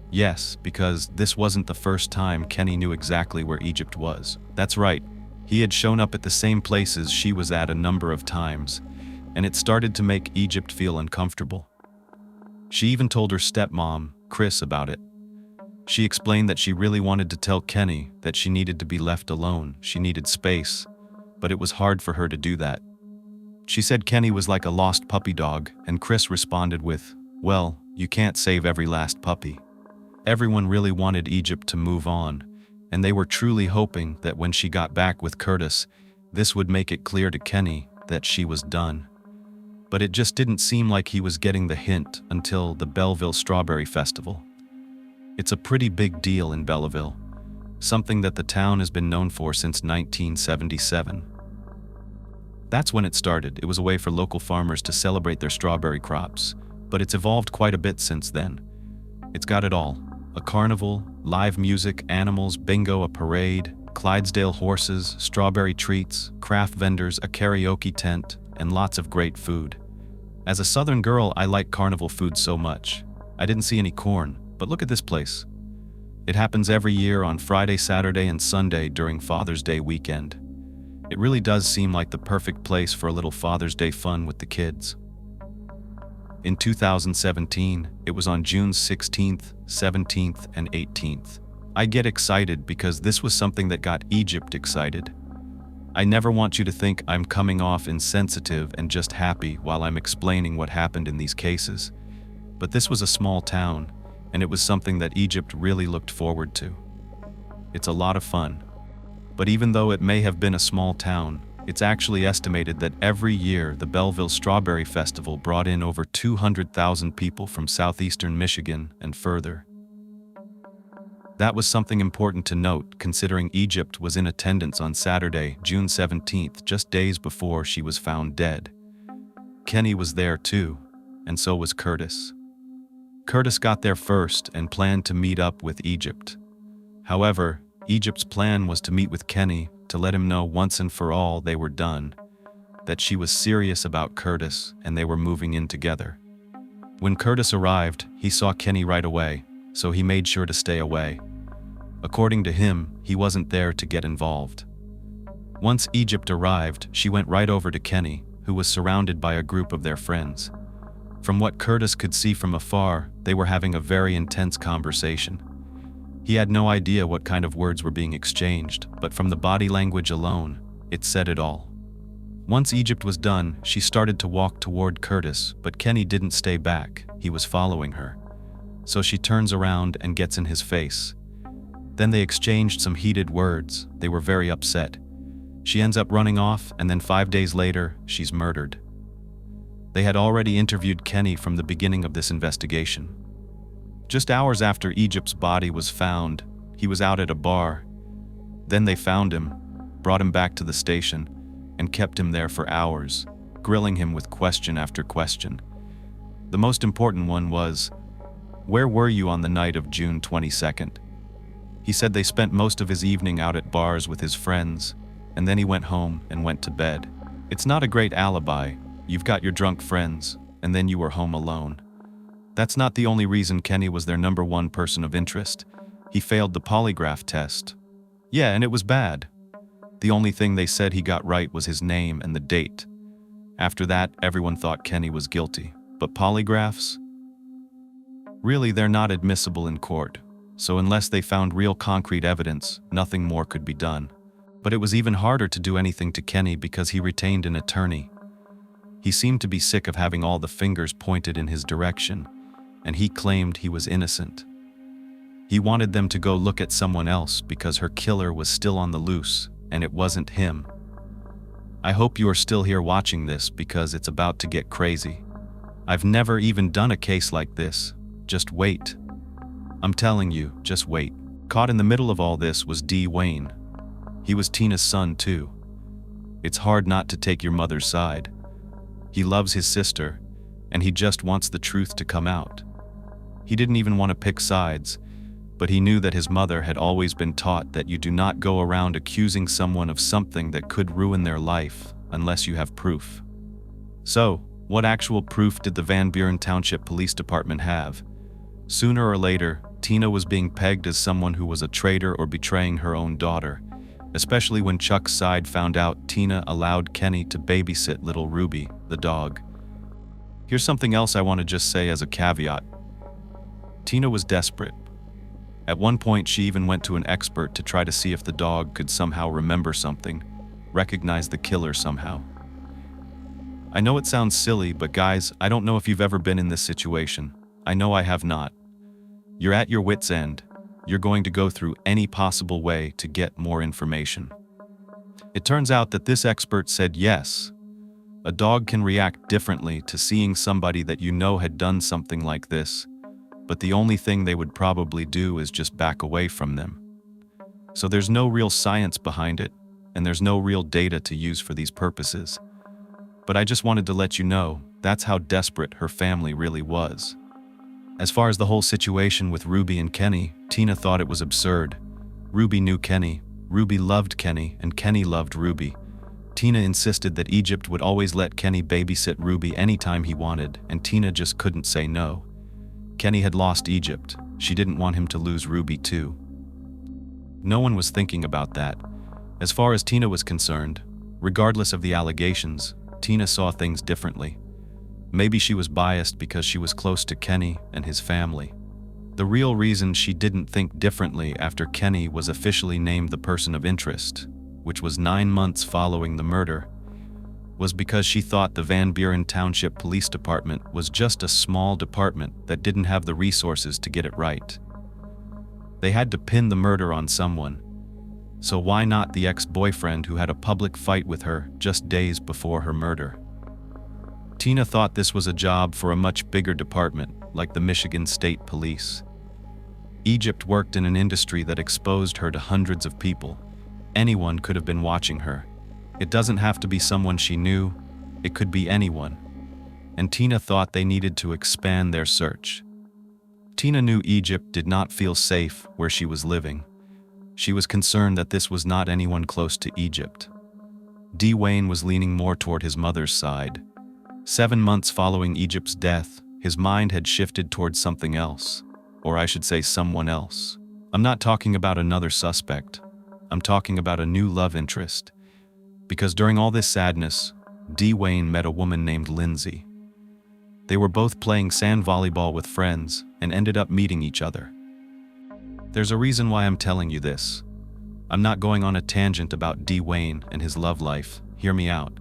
Speaker 1: Yes, because this wasn't the first time Kenny knew exactly where Egypt was. That's right, he had shown up at the same places she was at a number of times, and it started to make Egypt feel uncomfortable. She even told her stepmom, Chris, about it. She explained that she really wanted to tell Kenny that she needed to be left alone, she needed space, but it was hard for her to do that. She said Kenny was like a lost puppy dog, and Chris responded with, "Well, you can't save every last puppy." Everyone really wanted Egypt to move on, and they were truly hoping that when she got back with Curtis, this would make it clear to Kenny that she was done. But it just didn't seem like he was getting the hint until the Belleville Strawberry Festival. It's a pretty big deal in Belleville, something that the town has been known for since 1977. That's when it started. It was a way for local farmers to celebrate their strawberry crops, but it's evolved quite a bit since then. It's got it all. A carnival, live music, animals, bingo, a parade, Clydesdale horses, strawberry treats, craft vendors, a karaoke tent, and lots of great food. As a southern girl, I like carnival food so much. I didn't see any corn, but look at this place. It happens every year on Friday, Saturday, and Sunday during Father's Day weekend. It really does seem like the perfect place for a little Father's Day fun with the kids. In 2017, it was on June 16th, 17th, and 18th. I get excited because this was something that got Egypt excited. I never want you to think I'm coming off insensitive and just happy while I'm explaining what happened in these cases. But this was a small town, and it was something that Egypt really looked forward to. It's a lot of fun. But even though it may have been a small town, it's actually estimated that every year the Belleville Strawberry Festival brought in over 200,000 people from southeastern Michigan and further. That was something important to note, considering Egypt was in attendance on Saturday, June 17th, just days before she was found dead. Kenny was there too, and so was Curtis. Curtis got there first and planned to meet up with Egypt. However, Egypt's plan was to meet with Kenny to let him know once and for all they were done, that she was serious about Curtis and they were moving in together. When Curtis arrived, he saw Kenny right away, so he made sure to stay away. According to him, he wasn't there to get involved. Once Egypt arrived, she went right over to Kenny, who was surrounded by a group of their friends. From what Curtis could see from afar, they were having a very intense conversation. He had no idea what kind of words were being exchanged, but from the body language alone, it said it all. Once Egypt was done, she started to walk toward Curtis, but Kenny didn't stay back. He was following her. So she turns around and gets in his face. Then they exchanged some heated words. They were very upset. She ends up running off, and then 5 days later, she's murdered. They had already interviewed Kenny from the beginning of this investigation. Just hours after Egypt's body was found, he was out at a bar. Then they found him, brought him back to the station, and kept him there for hours, grilling him with question after question. The most important one was, "Where were you on the night of June 22nd? He said they spent most of his evening out at bars with his friends, and then he went home and went to bed. It's not a great alibi. You've got your drunk friends, and then you were home alone. That's not the only reason Kenny was their number one person of interest. He failed the polygraph test. Yeah, and it was bad. The only thing they said he got right was his name and the date. After that, everyone thought Kenny was guilty. But polygraphs? Really, they're not admissible in court. So unless they found real concrete evidence, nothing more could be done. But it was even harder to do anything to Kenny because he retained an attorney. He seemed to be sick of having all the fingers pointed in his direction, and he claimed he was innocent. He wanted them to go look at someone else because her killer was still on the loose, and it wasn't him. I hope you are still here watching this because it's about to get crazy. I've never even done a case like this. Just wait. I'm telling you, just wait. Caught in the middle of all this was D. Wayne. He was Tina's son too. It's hard not to take your mother's side. He loves his sister, and he just wants the truth to come out. He didn't even want to pick sides, but he knew that his mother had always been taught that you do not go around accusing someone of something that could ruin their life unless you have proof. So, what actual proof did the Van Buren Township Police Department have? Sooner or later, Tina was being pegged as someone who was a traitor or betraying her own daughter, especially when Chuck's side found out Tina allowed Kenny to babysit little Ruby, the dog. Here's something else I want to just say as a caveat. Tina was desperate. At one point, she even went to an expert to try to see if the dog could somehow remember something, recognize the killer somehow. I know it sounds silly, but guys, I don't know if you've ever been in this situation. I know I have not. You're at your wit's end. You're going to go through any possible way to get more information. It turns out that this expert said yes. A dog can react differently to seeing somebody that you know had done something like this, but the only thing they would probably do is just back away from them. So there's no real science behind it, and there's no real data to use for these purposes. But I just wanted to let you know, that's how desperate her family really was. As far as the whole situation with Ruby and Kenny, Tina thought it was absurd. Ruby knew Kenny, Ruby loved Kenny, and Kenny loved Ruby. Tina insisted that Egypt would always let Kenny babysit Ruby anytime he wanted, and Tina just couldn't say no. Kenny had lost Egypt. She didn't want him to lose Ruby too. No one was thinking about that. As far as Tina was concerned, regardless of the allegations, Tina saw things differently. Maybe she was biased because she was close to Kenny and his family. The real reason she didn't think differently after Kenny was officially named the person of interest, which was 9 months following the murder, was because she thought the Van Buren Township Police Department was just a small department that didn't have the resources to get it right. They had to pin the murder on someone. So why not the ex-boyfriend who had a public fight with her just days before her murder? Tina thought this was a job for a much bigger department, like the Michigan State Police. Egypt worked in an industry that exposed her to hundreds of people. Anyone could have been watching her. It doesn't have to be someone she knew, it could be anyone. And Tina thought they needed to expand their search. Tina knew Egypt did not feel safe where she was living. She was concerned that this was not anyone close to Egypt. D. Wayne was leaning more toward his mother's side. 7 months following Egypt's death, his mind had shifted towards something else. Or I should say someone else. I'm not talking about another suspect. I'm talking about a new love interest. Because during all this sadness, D. Wayne met a woman named Lindsay. They were both playing sand volleyball with friends and ended up meeting each other. There's a reason why I'm telling you this. I'm not going on a tangent about D. Wayne and his love life. Hear me out.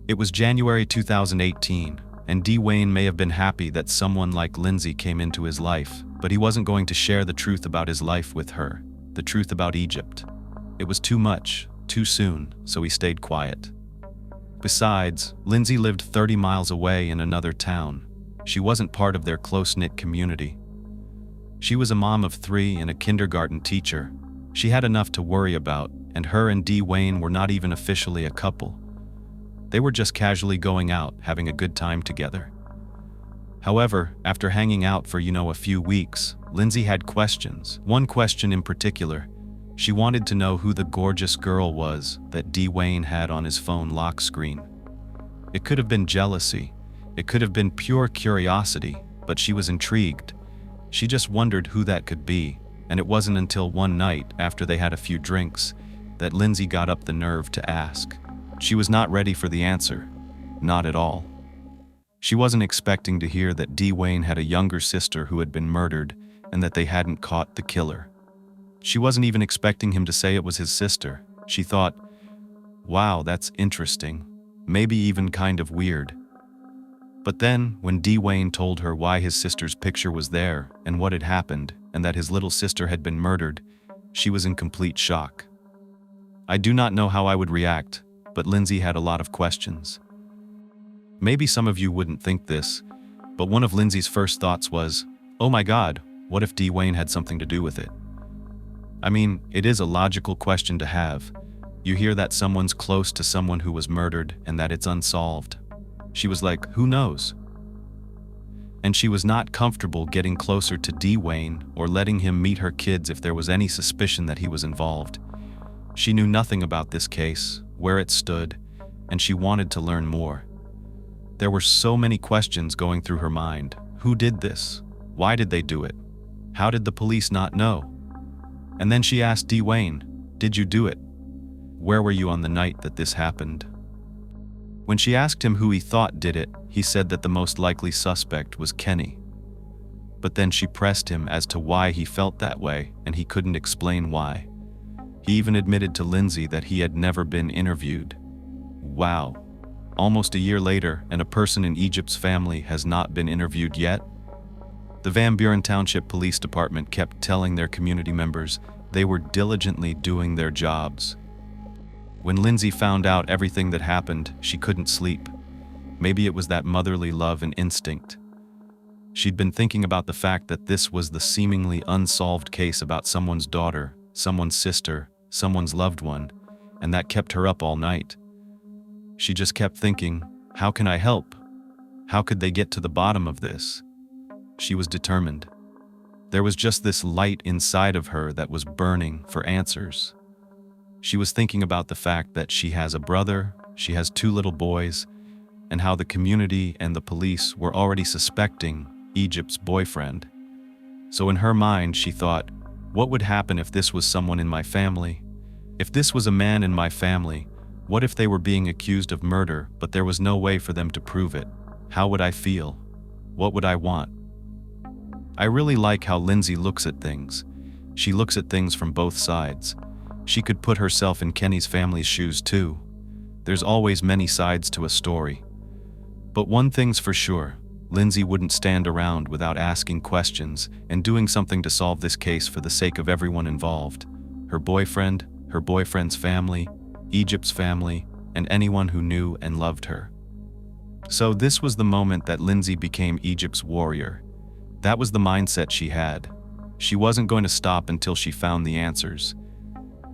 Speaker 1: It was January 2018, and D. Wayne may have been happy that someone like Lindsay came into his life, but he wasn't going to share the truth about his life with her, the truth about Egypt. It was too much, too soon, so he stayed quiet. Besides, Lindsay lived 30 miles away in another town. She wasn't part of their close-knit community. She was a mom of 3 and a kindergarten teacher. She had enough to worry about, and her and D. Wayne were not even officially a couple. They were just casually going out, having a good time together. However, after hanging out for, a few weeks, Lindsay had questions. One question in particular. She wanted to know who the gorgeous girl was that D. Wayne had on his phone lock screen. It could have been jealousy. It could have been pure curiosity, but she was intrigued. She just wondered who that could be, and it wasn't until one night, after they had a few drinks, that Lindsay got up the nerve to ask. She was not ready for the answer. Not at all. She wasn't expecting to hear that D. Wayne had a younger sister who had been murdered and that they hadn't caught the killer. She wasn't even expecting him to say it was his sister. She thought, wow, that's interesting. Maybe even kind of weird. But then, when D. Wayne told her why his sister's picture was there and what had happened and that his little sister had been murdered, she was in complete shock. I do not know how I would react, but Lindsay had a lot of questions. Maybe some of you wouldn't think this, but one of Lindsay's first thoughts was, oh my God, what if D. Wayne had something to do with it? I mean, it is a logical question to have. You hear that someone's close to someone who was murdered and that it's unsolved. She was like, who knows? And she was not comfortable getting closer to D. Wayne or letting him meet her kids if there was any suspicion that he was involved. She knew nothing about this case, where it stood, and she wanted to learn more. There were so many questions going through her mind. Who did this? Why did they do it? How did the police not know? And then she asked D. Wayne, did you do it? Where were you on the night that this happened? When she asked him who he thought did it, he said that the most likely suspect was Kenny. But then she pressed him as to why he felt that way, and he couldn't explain why. He even admitted to Lindsay that he had never been interviewed. Wow. Almost a year later, and a person in Egypt's family has not been interviewed yet? The Van Buren Township Police Department kept telling their community members they were diligently doing their jobs. When Lindsay found out everything that happened, she couldn't sleep. Maybe it was that motherly love and instinct. She'd been thinking about the fact that this was the seemingly unsolved case about someone's daughter, someone's sister, someone's loved one, and that kept her up all night. She just kept thinking, how can I help? How could they get to the bottom of this? She was determined. There was just this light inside of her that was burning for answers. She was thinking about the fact that she has a brother, she has 2 little boys, and how the community and the police were already suspecting Egypt's boyfriend. So in her mind, she thought, what would happen if this was someone in my family? If this was a man in my family, what if they were being accused of murder, but there was no way for them to prove it? How would I feel? What would I want? I really like how Lindsay looks at things. She looks at things from both sides. She could put herself in Kenny's family's shoes too. There's always many sides to a story. But one thing's for sure, Lindsay wouldn't stand around without asking questions and doing something to solve this case for the sake of everyone involved. Her boyfriend, her boyfriend's family, Egypt's family, and anyone who knew and loved her. So this was the moment that Lindsay became Egypt's warrior. That was the mindset she had. She wasn't going to stop until she found the answers.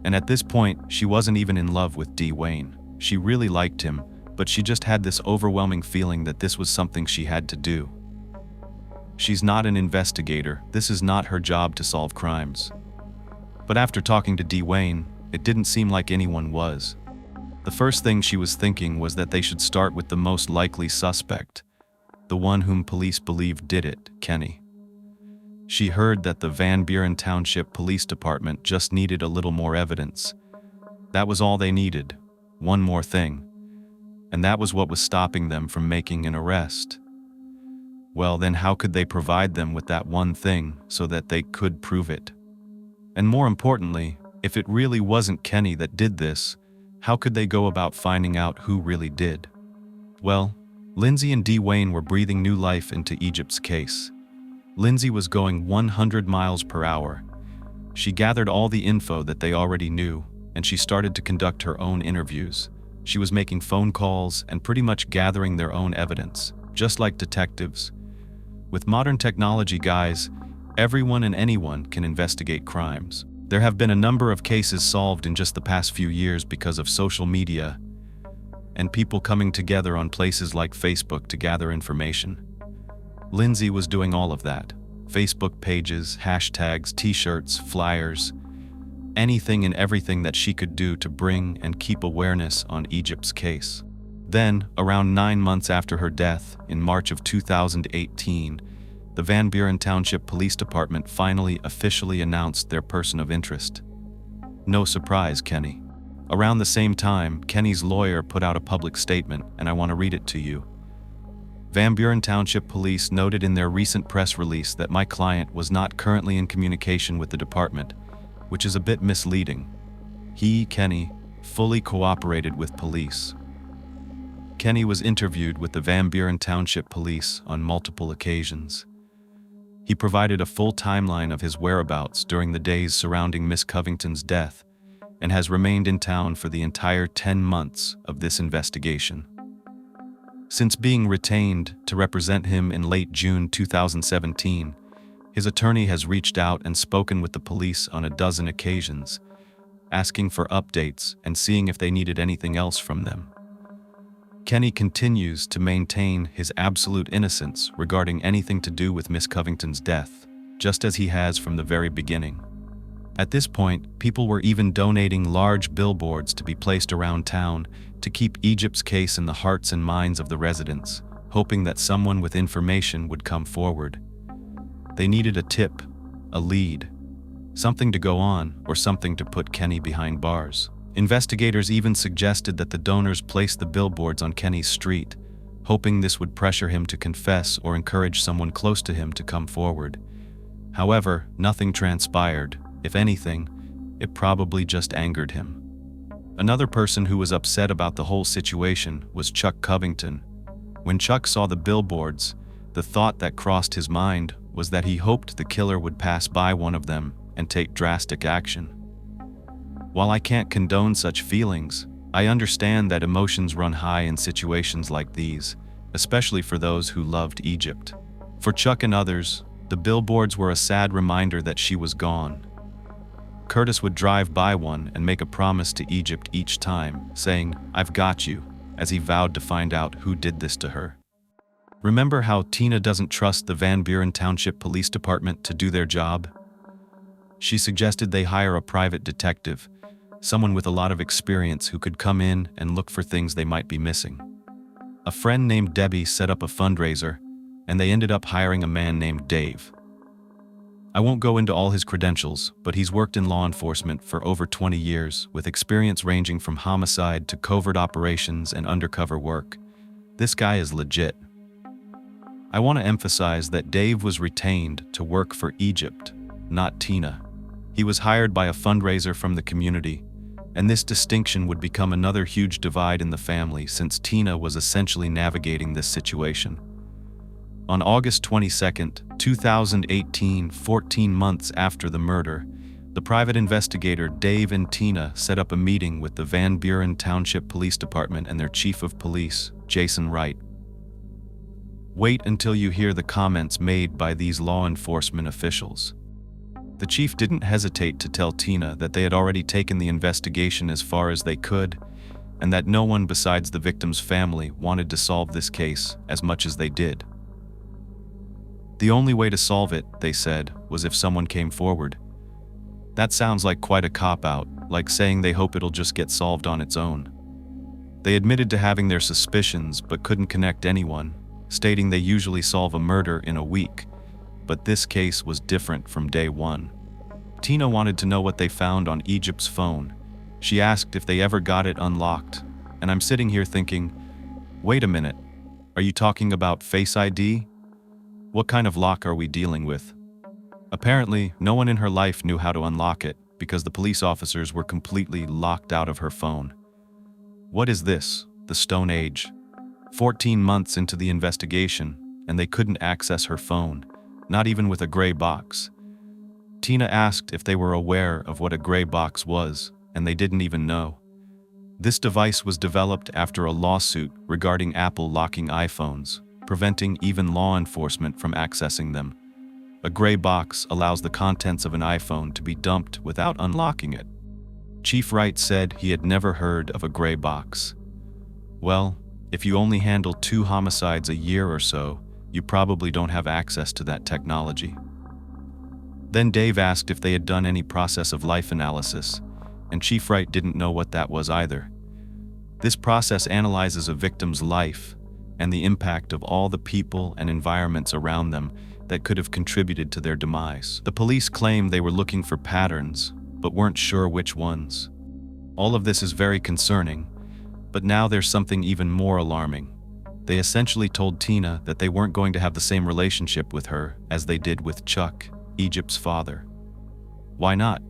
Speaker 1: And at this point, she wasn't even in love with D. Wayne. She really liked him, but she just had this overwhelming feeling that this was something she had to do. She's not an investigator. This is not her job to solve crimes. But after talking to D. Wayne, it didn't seem like anyone was. The first thing she was thinking was that they should start with the most likely suspect, the one whom police believed did it, Kenny. She heard that the Van Buren Township Police Department just needed a little more evidence. That was all they needed, one more thing. And that was what was stopping them from making an arrest. Well, then how could they provide them with that one thing so that they could prove it? And more importantly, if it really wasn't Kenny that did this, how could they go about finding out who really did? Well, Lindsay and D. Wayne were breathing new life into Egypt's case. Lindsay was going 100 miles per hour. She gathered all the info that they already knew, and she started to conduct her own interviews. She was making phone calls and pretty much gathering their own evidence, just like detectives. With modern technology, guys, everyone and anyone can investigate crimes. There have been a number of cases solved in just the past few years because of social media and people coming together on places like Facebook to gather information. Lindsay was doing all of that. Facebook pages, hashtags, t-shirts, flyers, anything and everything that she could do to bring and keep awareness on Egypt's case. Then, around 9 months after her death, in March of 2018, the Van Buren Township Police Department finally officially announced their person of interest. No surprise, Kenny. Around the same time, Kenny's lawyer put out a public statement, and I want to read it to you. Van Buren Township Police noted in their recent press release that my client was not currently in communication with the department, which is a bit misleading. He, Kenny, fully cooperated with police. Kenny was interviewed with the Van Buren Township Police on multiple occasions. He provided a full timeline of his whereabouts during the days surrounding Miss Covington's death and has remained in town for the entire 10 months of this investigation. Since being retained to represent him in late June 2017, his attorney has reached out and spoken with the police on a dozen occasions, asking for updates and seeing if they needed anything else from them. Kenny continues to maintain his absolute innocence regarding anything to do with Miss Covington's death, just as he has from the very beginning. At this point, people were even donating large billboards to be placed around town to keep Egypt's case in the hearts and minds of the residents, hoping that someone with information would come forward. They needed a tip, a lead, something to go on, or something to put Kenny behind bars. Investigators even suggested that the donors place the billboards on Kenny's street, hoping this would pressure him to confess or encourage someone close to him to come forward. However, nothing transpired. If anything, it probably just angered him. Another person who was upset about the whole situation was Chuck Covington. When Chuck saw the billboards, the thought that crossed his mind was that he hoped the killer would pass by one of them and take drastic action. While I can't condone such feelings, I understand that emotions run high in situations like these, especially for those who loved Egypt. For Chuck and others, the billboards were a sad reminder that she was gone. Curtis would drive by one and make a promise to Egypt each time, saying, "I've got you," as he vowed to find out who did this to her. Remember how Tina doesn't trust the Van Buren Township Police Department to do their job? She suggested they hire a private detective, someone with a lot of experience who could come in and look for things they might be missing. A friend named Debbie set up a fundraiser, and they ended up hiring a man named Dave. I won't go into all his credentials, but he's worked in law enforcement for over 20 years, with experience ranging from homicide to covert operations and undercover work. This guy is legit. I want to emphasize that Dave was retained to work for Egypt, not Tina. He was hired by a fundraiser from the community, and this distinction would become another huge divide in the family since Tina was essentially navigating this situation. On August 22, 2018, 14 months after the murder, the private investigator Dave and Tina set up a meeting with the Van Buren Township Police Department and their chief of police, Jason Wright. Wait until you hear the comments made by these law enforcement officials. The chief didn't hesitate to tell Tina that they had already taken the investigation as far as they could, and that no one besides the victim's family wanted to solve this case as much as they did. The only way to solve it, they said, was if someone came forward. That sounds like quite a cop-out, like saying they hope it'll just get solved on its own. They admitted to having their suspicions but couldn't connect anyone, stating they usually solve a murder in a week, but this case was different from day one. Tina wanted to know what they found on Egypt's phone. She asked if they ever got it unlocked, and I'm sitting here thinking, wait a minute, are you talking about Face ID? What kind of lock are we dealing with? Apparently, no one in her life knew how to unlock it because the police officers were completely locked out of her phone. What is this, the Stone Age? 14 months into the investigation, and they couldn't access her phone, not even with a gray box. Tina asked if they were aware of what a gray box was, and they didn't even know. This device was developed after a lawsuit regarding Apple locking iPhones, preventing even law enforcement from accessing them. A gray box allows the contents of an iPhone to be dumped without unlocking it. Chief Wright said he had never heard of a gray box. Well, if you only handle 2 homicides a year or so, you probably don't have access to that technology. Then Dave asked if they had done any process of life analysis, and Chief Wright didn't know what that was either. This process analyzes a victim's life and the impact of all the people and environments around them that could have contributed to their demise. The police claimed they were looking for patterns, but weren't sure which ones. All of this is very concerning, but now there's something even more alarming. They essentially told Tina that they weren't going to have the same relationship with her as they did with Chuck, Egypt's father. Why not?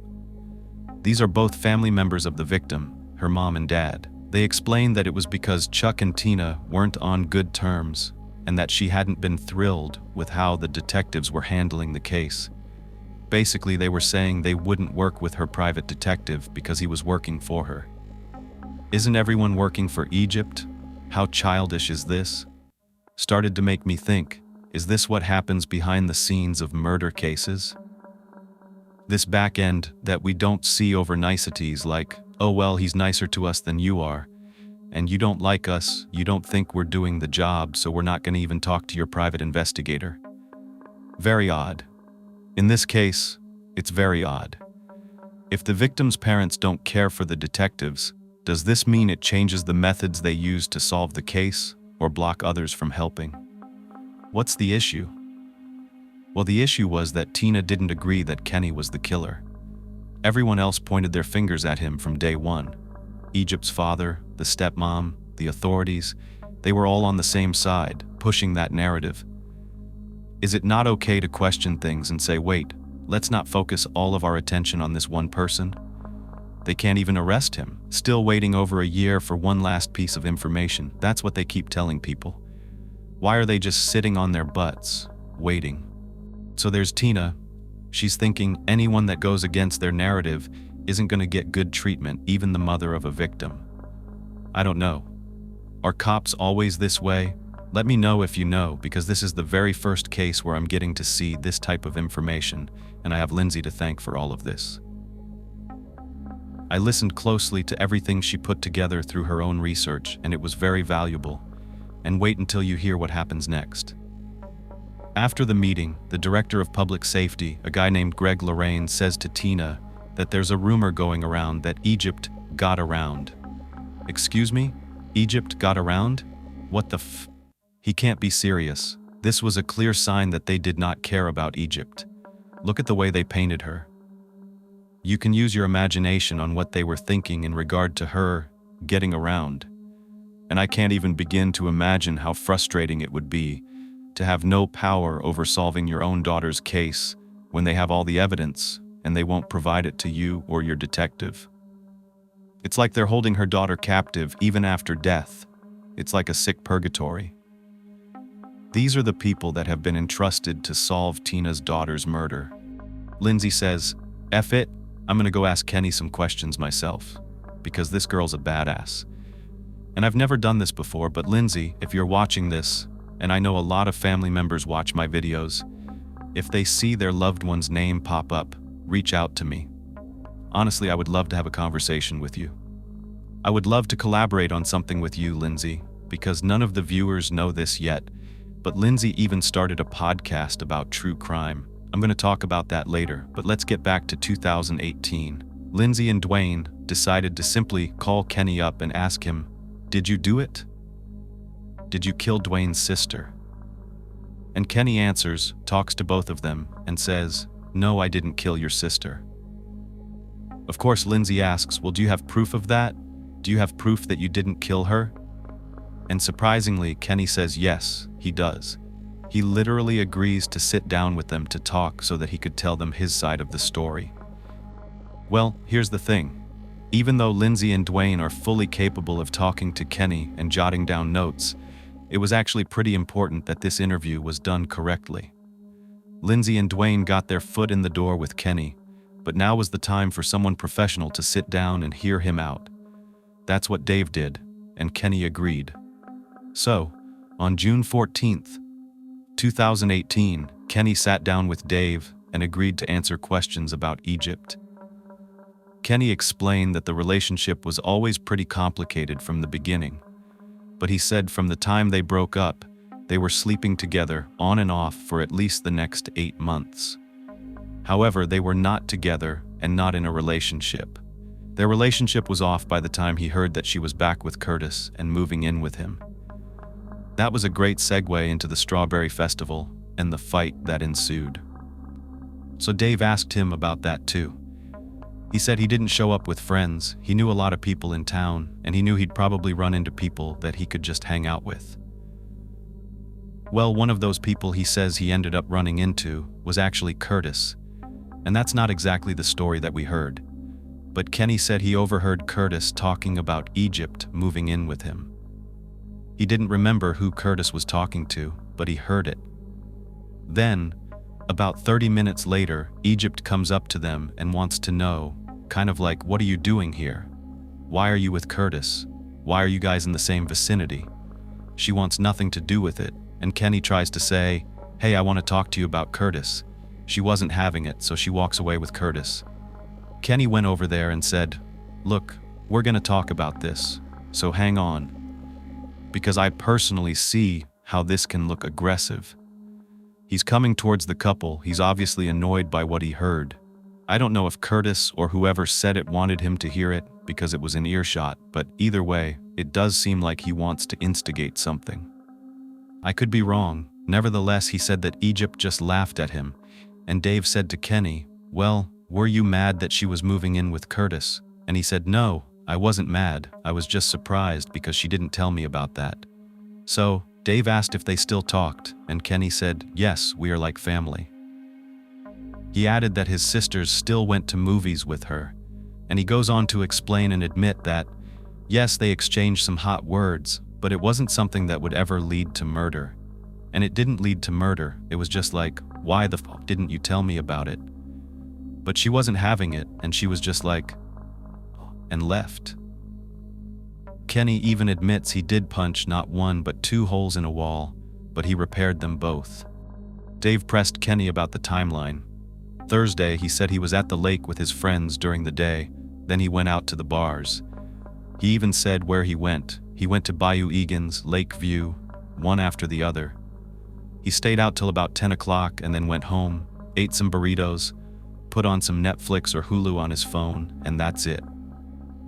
Speaker 1: These are both family members of the victim, her mom and dad. They explained that it was because Chuck and Tina weren't on good terms and that she hadn't been thrilled with how the detectives were handling the case. Basically, they were saying they wouldn't work with her private detective because he was working for her. Isn't everyone working for Egypt? How childish is this? Started to make me think, is this what happens behind the scenes of murder cases? This back end that we don't see over niceties like, oh well, he's nicer to us than you are, and you don't like us, you don't think we're doing the job, so we're not going to even talk to your private investigator. Very odd. In this case, it's very odd. If the victim's parents don't care for the detectives, does this mean it changes the methods they use to solve the case or block others from helping? What's the issue? Well, the issue was that Tina didn't agree that Kenny was the killer. Everyone else pointed their fingers at him from day one. Egypt's father, the stepmom, the authorities, they were all on the same side, pushing that narrative. Is it not okay to question things and say, wait, let's not focus all of our attention on this one person? They can't even arrest him. Still waiting over a year for one last piece of information. That's what they keep telling people. Why are they just sitting on their butts, waiting? So there's Tina. She's thinking anyone that goes against their narrative isn't going to get good treatment, even the mother of a victim. I don't know. Are cops always this way? Let me know if you know, because this is the very first case where I'm getting to see this type of information, and I have Lindsay to thank for all of this. I listened closely to everything she put together through her own research, and it was very valuable. And wait until you hear what happens next. After the meeting, the director of public safety, a guy named Greg Lorraine, says to Tina that there's a rumor going around that Egypt got around. Excuse me? Egypt got around? What the f? He can't be serious. This was a clear sign that they did not care about Egypt. Look at the way they painted her. You can use your imagination on what they were thinking in regard to her getting around. And I can't even begin to imagine how frustrating it would be to have no power over solving your own daughter's case when they have all the evidence and they won't provide it to you or your detective. It's like they're holding her daughter captive even after death. It's like a sick purgatory. These are the people that have been entrusted to solve Tina's daughter's murder. Lindsay says, "F it, I'm gonna go ask Kenny some questions myself, because this girl's a badass." And I've never done this before, but Lindsay, if you're watching this, and I know a lot of family members watch my videos, if they see their loved one's name pop up, reach out to me. Honestly, I would love to have a conversation with you. I would love to collaborate on something with you, Lindsay, because none of the viewers know this yet, but Lindsay even started a podcast about true crime. I'm going to talk about that later, but let's get back to 2018. Lindsay and Dwayne decided to simply call Kenny up and ask him, "Did you do it? Did you kill Dwayne's sister?" And Kenny answers, talks to both of them, and says, "No, I didn't kill your sister." Of course, Lindsay asks, "Well, do you have proof of that? Do you have proof that you didn't kill her?" And surprisingly, Kenny says yes, he does. He literally agrees to sit down with them to talk so that he could tell them his side of the story. Well, here's the thing. Even though Lindsay and Dwayne are fully capable of talking to Kenny and jotting down notes, it was actually pretty important that this interview was done correctly. Lindsay and Dwayne got their foot in the door with Kenny, but now was the time for someone professional to sit down and hear him out. That's what Dave did, and Kenny agreed. So, on June 14th, 2018, Kenny sat down with Dave and agreed to answer questions about Egypt. Kenny explained that the relationship was always pretty complicated from the beginning, but he said from the time they broke up, they were sleeping together on and off for at least the next 8 months. However, they were not together and not in a relationship. Their relationship was off by the time he heard that she was back with Curtis and moving in with him. That was a great segue into the Strawberry Festival and the fight that ensued. So Dave asked him about that too. He said he didn't show up with friends, he knew a lot of people in town, and he knew he'd probably run into people that he could just hang out with. Well, one of those people he says he ended up running into was actually Curtis, and that's not exactly the story that we heard. But Kenny said he overheard Curtis talking about Egypt moving in with him. He didn't remember who Curtis was talking to, but he heard it. Then, about 30 minutes later, Egypt comes up to them and wants to know, kind of like, "What are you doing here? Why are you with Curtis? Why are you guys in the same vicinity?" She wants nothing to do with it, and Kenny tries to say, "Hey, I want to talk to you about Curtis." She wasn't having it, so she walks away with Curtis. Kenny went over there and said, "Look, we're going to talk about this, so hang on. Because I personally see how this can look aggressive." He's coming towards the couple. He's obviously annoyed by what he heard. I don't know if Curtis or whoever said it wanted him to hear it because it was in earshot, but either way, it does seem like he wants to instigate something. I could be wrong. Nevertheless, he said that Egypt just laughed at him, and Dave said to Kenny, "Well, were you mad that she was moving in with Curtis?" And he said, "No, I wasn't mad. I was just surprised because she didn't tell me about that." So, Dave asked if they still talked, and Kenny said, "Yes, we are like family." He added that his sisters still went to movies with her, and he goes on to explain and admit that, yes, they exchanged some hot words, but it wasn't something that would ever lead to murder. And it didn't lead to murder, it was just like, "Why the f*** didn't you tell me about it?" But she wasn't having it, and she was just like, and left. Kenny even admits he did punch not one but 2 holes in a wall, but he repaired them both. Dave pressed Kenny about the timeline. Thursday, he said he was at the lake with his friends during the day, then he went out to the bars. He even said where he went. He went to Bayou Egan's, Lakeview, one after the other. He stayed out till about 10 o'clock and then went home, ate some burritos, put on some Netflix or Hulu on his phone, and that's it.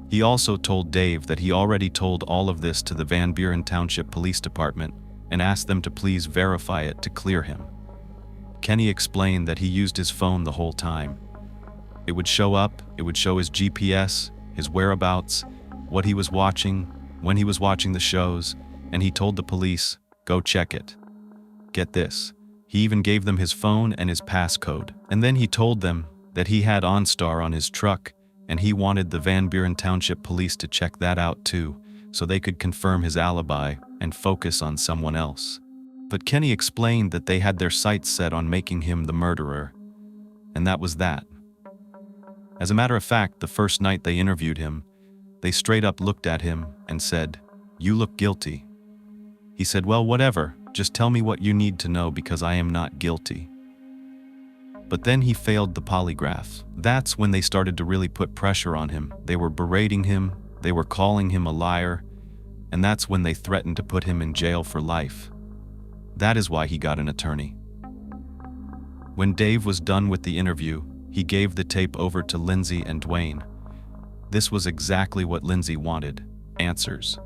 Speaker 1: He also told Dave that he already told all of this to the Van Buren Township Police Department, and asked them to please verify it to clear him. Kenny explained that he used his phone the whole time. It would show up, it would show his GPS, his whereabouts, what he was watching, when he was watching the shows, and he told the police, "Go check it." Get this, he even gave them his phone and his passcode, and then he told them that he had OnStar on his truck, and he wanted the Van Buren Township Police to check that out too, so they could confirm his alibi and focus on someone else. But Kenny explained that they had their sights set on making him the murderer, and that was that. As a matter of fact, the first night they interviewed him, they straight up looked at him and said, "You look guilty." He said, "Well, whatever, just tell me what you need to know because I am not guilty." But then he failed the polygraph. That's when they started to really put pressure on him. They were berating him, they were calling him a liar, and that's when they threatened to put him in jail for life. That is why he got an attorney. When Dave was done with the interview, he gave the tape over to Lindsay and Dwayne. This was exactly what Lindsay wanted, answers.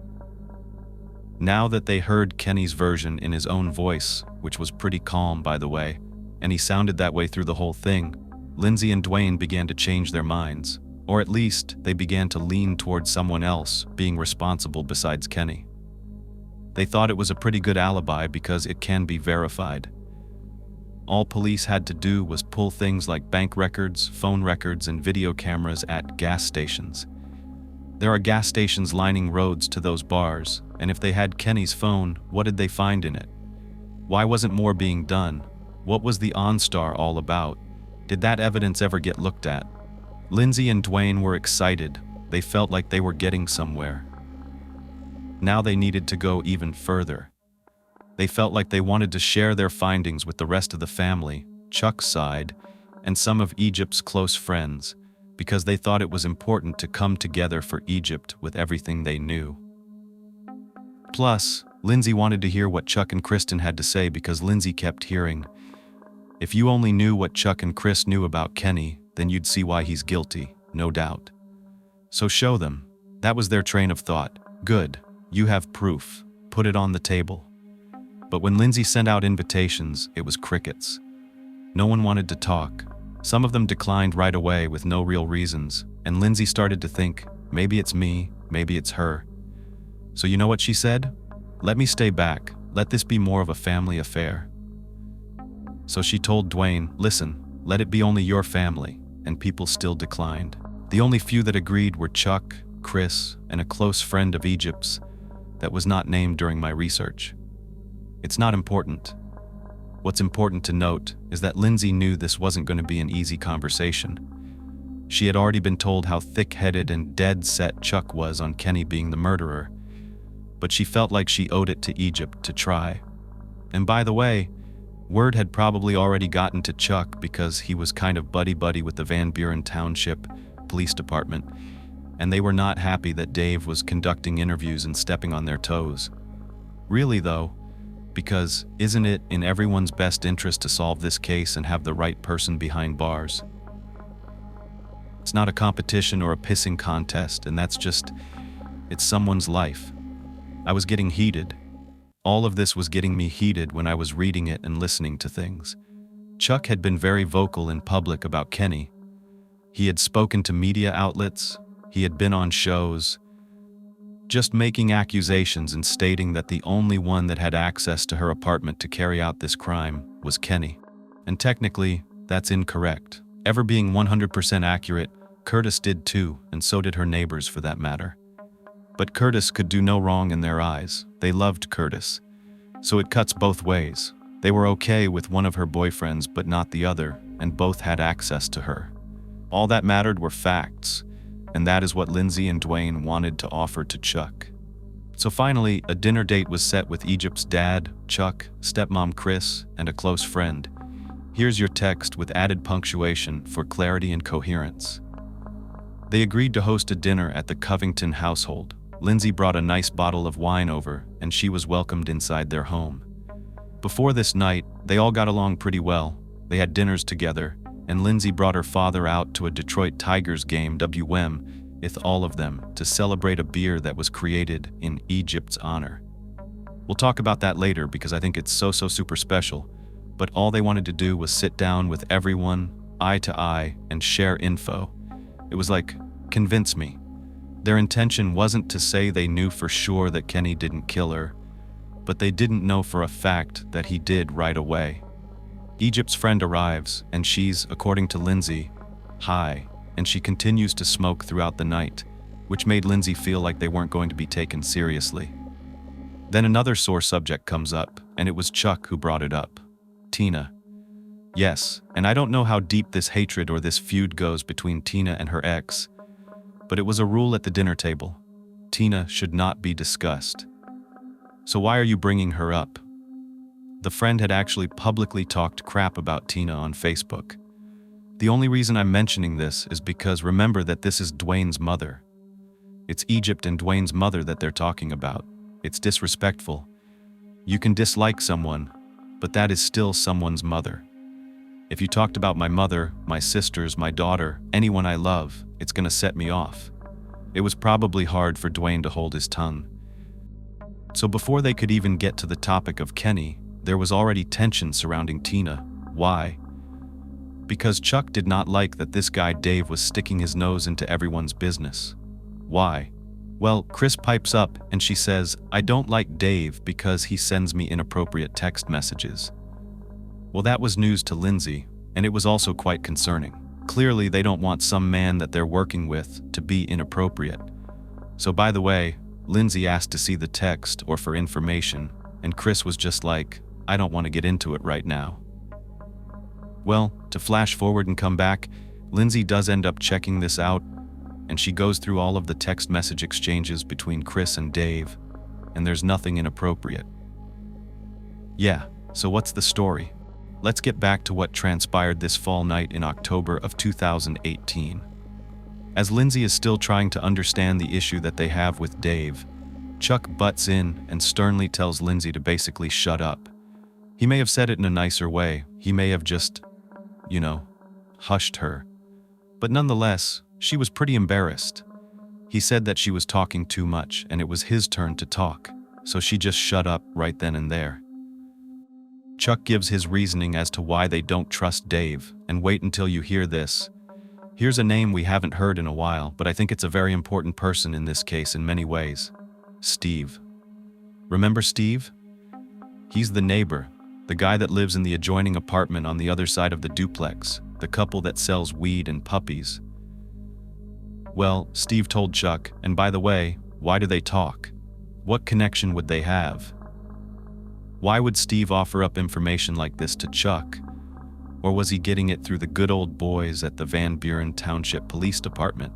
Speaker 1: Now that they heard Kenny's version in his own voice, which was pretty calm by the way, and he sounded that way through the whole thing, Lindsay and Dwayne began to change their minds, or at least they began to lean towards someone else being responsible besides Kenny. They thought it was a pretty good alibi because it can be verified. All police had to do was pull things like bank records, phone records, and video cameras at gas stations. There are gas stations lining roads to those bars, and if they had Kenny's phone, what did they find in it? Why wasn't more being done? What was the OnStar all about? Did that evidence ever get looked at? Lindsay and Dwayne were excited. They felt like they were getting somewhere. Now they needed to go even further. They felt like they wanted to share their findings with the rest of the family, Chuck's side, and some of Egypt's close friends, because they thought it was important to come together for Egypt with everything they knew. Plus, Lindsay wanted to hear what Chuck and Kristen had to say because Lindsay kept hearing, "If you only knew what Chuck and Chris knew about Kenny, then you'd see why he's guilty, no doubt. So show them." That was their train of thought. Good, you have proof. Put it on the table. But when Lindsay sent out invitations, it was crickets. No one wanted to talk. Some of them declined right away with no real reasons, and Lindsay started to think, maybe it's me, maybe it's her. So you know what she said? "Let me stay back. Let this be more of a family affair." So she told Dwayne, "Listen, let it be only your family," and people still declined. The only few that agreed were Chuck, Chris, and a close friend of Egypt's that was not named during my research. It's not important. What's important to note is that Lindsay knew this wasn't going to be an easy conversation. She had already been told how thick-headed and dead set Chuck was on Kenny being the murderer, but she felt like she owed it to Egypt to try. And by the way, word had probably already gotten to Chuck because he was kind of buddy-buddy with the Van Buren Township Police Department, and they were not happy that Dave was conducting interviews and stepping on their toes. Really though, because isn't it in everyone's best interest to solve this case and have the right person behind bars? It's not a competition or a pissing contest, and it's someone's life. I was getting heated. All of this was getting me heated when I was reading it and listening to things. Chuck had been very vocal in public about Kenny. He had spoken to media outlets, he had been on shows, just making accusations and stating that the only one that had access to her apartment to carry out this crime was Kenny. And technically, that's incorrect. Ever being 100% accurate, Curtis did too, and so did her neighbors for that matter. But Curtis could do no wrong in their eyes. They loved Curtis. So it cuts both ways. They were okay with one of her boyfriends but not the other, and both had access to her. All that mattered were facts, and that is what Lindsay and Dwayne wanted to offer to Chuck. So finally, a dinner date was set with Egypt's dad, Chuck, stepmom Chris, and a close friend. Here's your text with added punctuation for clarity and coherence. They agreed to host a dinner at the Covington household. Lindsay brought a nice bottle of wine over, and she was welcomed inside their home. Before this night, they all got along pretty well. They had dinners together, and Lindsay brought her father out to a Detroit Tigers game with all of them to celebrate a beer that was created in Egypt's honor. We'll talk about that later because I think it's so super special. But all they wanted to do was sit down with everyone, eye to eye, and share info. It was like, convince me. Their intention wasn't to say they knew for sure that Kenny didn't kill her, but they didn't know for a fact that he did right away. Egypt's friend arrives, and she's, according to Lindsay, high, and she continues to smoke throughout the night, which made Lindsay feel like they weren't going to be taken seriously. Then another sore subject comes up, and it was Chuck who brought it up. Tina. Yes, and I don't know how deep this hatred or this feud goes between Tina and her ex, but it was a rule at the dinner table. Tina should not be discussed. So why are you bringing her up? The friend had actually publicly talked crap about Tina on Facebook. The only reason I'm mentioning this is because remember that this is Dwayne's mother. It's Egypt and Dwayne's mother that they're talking about. It's disrespectful. You can dislike someone, but that is still someone's mother. If you talked about my mother, my sisters, my daughter, anyone I love, it's gonna set me off. It was probably hard for Dwayne to hold his tongue. So before they could even get to the topic of Kenny, there was already tension surrounding Tina. Why? Because Chuck did not like that this guy Dave was sticking his nose into everyone's business. Why? Well, Chris pipes up and she says, I don't like Dave because he sends me inappropriate text messages. Well, that was news to Lindsay, and it was also quite concerning. Clearly, they don't want some man that they're working with to be inappropriate. So by the way, Lindsay asked to see the text or for information, and Chris was just like, I don't want to get into it right now. Well, to flash forward and come back, Lindsay does end up checking this out, and she goes through all of the text message exchanges between Chris and Dave, and there's nothing inappropriate. Yeah, so what's the story? Let's get back to what transpired this fall night in October of 2018. As Lindsay is still trying to understand the issue that they have with Dave, Chuck butts in and sternly tells Lindsay to basically shut up. He may have said it in a nicer way, he may have just, hushed her. But nonetheless, she was pretty embarrassed. He said that she was talking too much and it was his turn to talk, so she just shut up right then and there. Chuck gives his reasoning as to why they don't trust Dave, and wait until you hear this. Here's a name we haven't heard in a while, but I think it's a very important person in this case in many ways. Steve. Remember Steve? He's the neighbor, the guy that lives in the adjoining apartment on the other side of the duplex, the couple that sells weed and puppies. Well, Steve told Chuck, and by the way, why do they talk? What connection would they have? Why would Steve offer up information like this to Chuck? Or was he getting it through the good old boys at the Van Buren Township Police Department?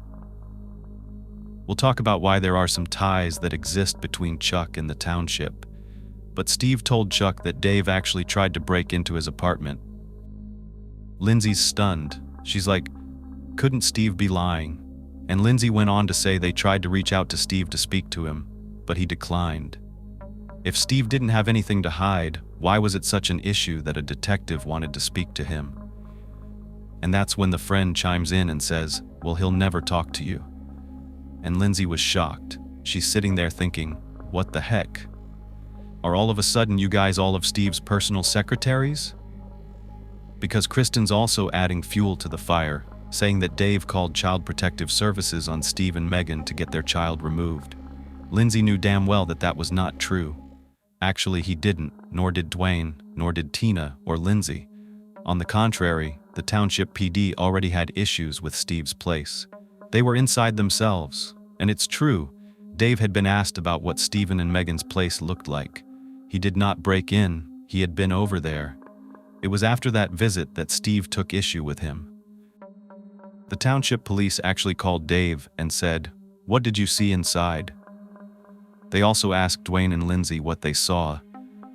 Speaker 1: We'll talk about why there are some ties that exist between Chuck and the township. But Steve told Chuck that Dave actually tried to break into his apartment. Lindsay's stunned. She's like, couldn't Steve be lying? And Lindsay went on to say they tried to reach out to Steve to speak to him, but he declined. If Steve didn't have anything to hide, why was it such an issue that a detective wanted to speak to him? And that's when the friend chimes in and says, well, he'll never talk to you. And Lindsay was shocked. She's sitting there thinking, what the heck? Are all of a sudden you guys all of Steve's personal secretaries? Because Kristen's also adding fuel to the fire, saying that Dave called Child Protective Services on Steve and Megan to get their child removed. Lindsay knew damn well that that was not true. Actually, he didn't, nor did Dwayne, nor did Tina or Lindsay. On the contrary, the Township PD already had issues with Steve's place. They were inside themselves, and it's true, Dave had been asked about what Stephen and Megan's place looked like. He did not break in, he had been over there. It was after that visit that Steve took issue with him. The Township police actually called Dave and said, what did you see inside? They also asked Dwayne and Lindsay what they saw,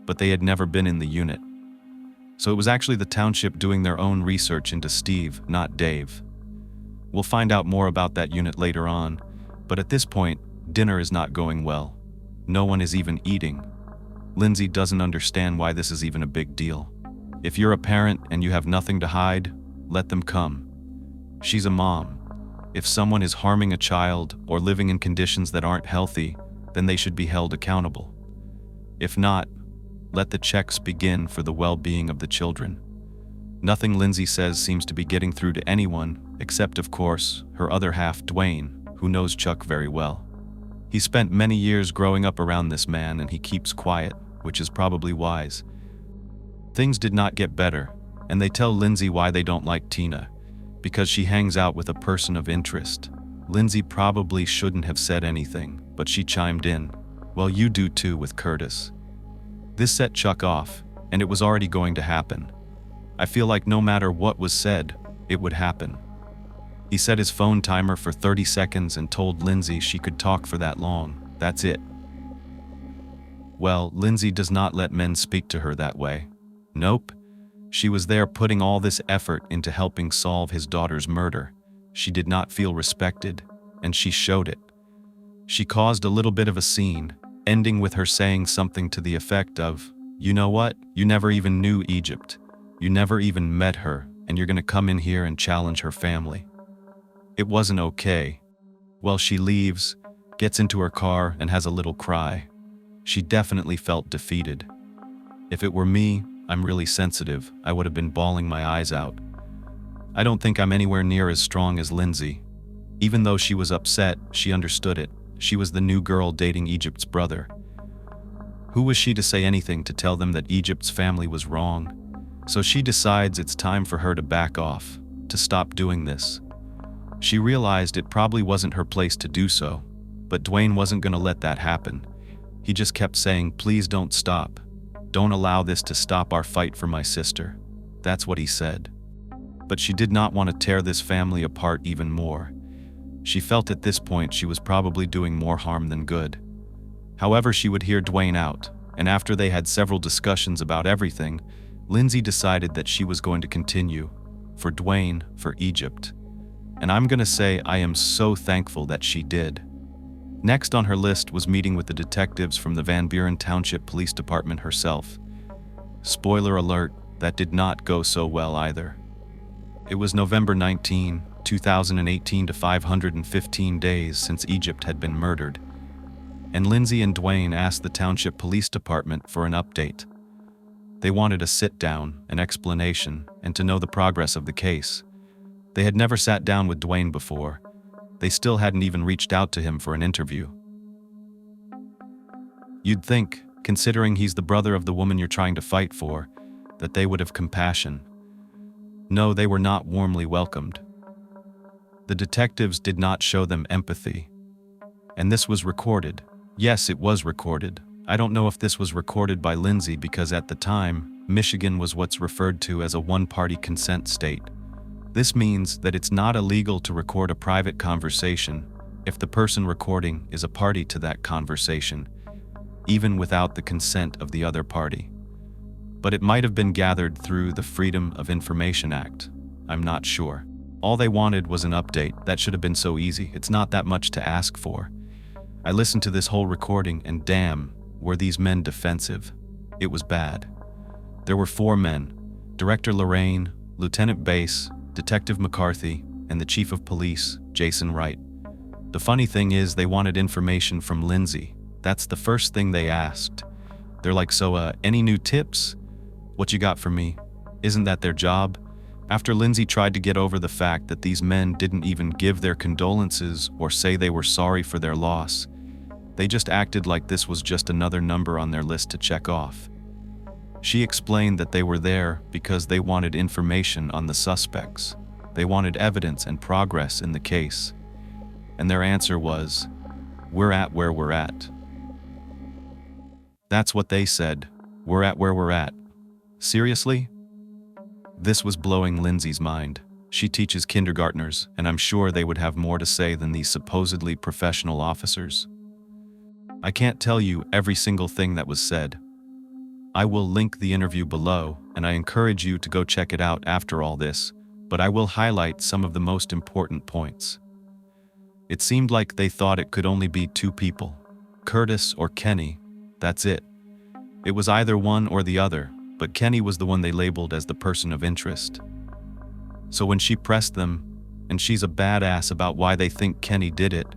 Speaker 1: but they had never been in the unit. So it was actually the Township doing their own research into Steve, not Dave. We'll find out more about that unit later on, but at this point, dinner is not going well. No one is even eating. Lindsay doesn't understand why this is even a big deal. If you're a parent and you have nothing to hide, let them come. She's a mom. If someone is harming a child or living in conditions that aren't healthy, then they should be held accountable. If not, let the checks begin for the well-being of the children. Nothing Lindsay says seems to be getting through to anyone, except of course, her other half, Dwayne, who knows Chuck very well. He spent many years growing up around this man and he keeps quiet, which is probably wise. Things did not get better, and they tell Lindsay why they don't like Tina, because she hangs out with a person of interest. Lindsay probably shouldn't have said anything, but she chimed in, "Well, you do too with Curtis." This set Chuck off, and it was already going to happen. I feel like no matter what was said, it would happen. He set his phone timer for 30 seconds and told Lindsay she could talk for that long. That's it. Well, Lindsay does not let men speak to her that way. Nope. She was there putting all this effort into helping solve his daughter's murder. She did not feel respected, and she showed it. She caused a little bit of a scene, ending with her saying something to the effect of, "You know what? You never even knew Egypt. You never even met her, and you're gonna come in here and challenge her family." It wasn't okay. Well, she leaves, gets into her car, and has a little cry. She definitely felt defeated. If it were me, I'm really sensitive, I would have been bawling my eyes out. I don't think I'm anywhere near as strong as Lindsay. Even though she was upset, she understood it. She was the new girl dating Egypt's brother. Who was she to say anything to tell them that Egypt's family was wrong? So she decides it's time for her to back off, to stop doing this. She realized it probably wasn't her place to do so, but Dwayne wasn't going to let that happen. He just kept saying, "Please don't stop. Don't allow this to stop our fight for my sister." That's what he said. But she did not want to tear this family apart even more. She felt at this point she was probably doing more harm than good. However, she would hear Dwayne out, and after they had several discussions about everything, Lindsay decided that she was going to continue. For Dwayne, for Egypt. And I'm gonna say I am so thankful that she did. Next on her list was meeting with the detectives from the Van Buren Township Police Department herself. Spoiler alert, that did not go so well either. It was November 19, 2018 to 515 days since Egypt had been murdered. And Lindsay and Dwayne asked the Township Police Department for an update. They wanted a sit-down, an explanation, and to know the progress of the case. They had never sat down with Dwayne before. They still hadn't even reached out to him for an interview. You'd think, considering he's the brother of the woman you're trying to fight for, that they would have compassion. No, they were not warmly welcomed. The detectives did not show them empathy. And this was recorded. Yes, it was recorded. I don't know if this was recorded by Lindsay because at the time, Michigan was what's referred to as a one-party consent state. This means that it's not illegal to record a private conversation if the person recording is a party to that conversation, even without the consent of the other party. But it might have been gathered through the Freedom of Information Act. I'm not sure. All they wanted was an update. That should have been so easy. It's not that much to ask for. I listened to this whole recording and damn, were these men defensive. It was bad. There were 4 men, Director Lorraine, Lieutenant Bass, Detective McCarthy, and the Chief of Police, Jason Wright. The funny thing is they wanted information from Lindsay. That's the first thing they asked. They're like, so any new tips? What you got for me? Isn't that their job? After Lindsay tried to get over the fact that these men didn't even give their condolences or say they were sorry for their loss, they just acted like this was just another number on their list to check off. She explained that they were there because they wanted information on the suspects. They wanted evidence and progress in the case. And their answer was, "We're at where we're at." That's what they said. We're at where we're at. Seriously? This was blowing Lindsay's mind. She teaches kindergartners, and I'm sure they would have more to say than these supposedly professional officers. I can't tell you every single thing that was said. I will link the interview below, and I encourage you to go check it out after all this, but I will highlight some of the most important points. It seemed like they thought it could only be 2 people, Curtis or Kenny. That's it. It was either one or the other, but Kenny was the one they labeled as the person of interest. So when she pressed them, and she's a badass about why they think Kenny did it,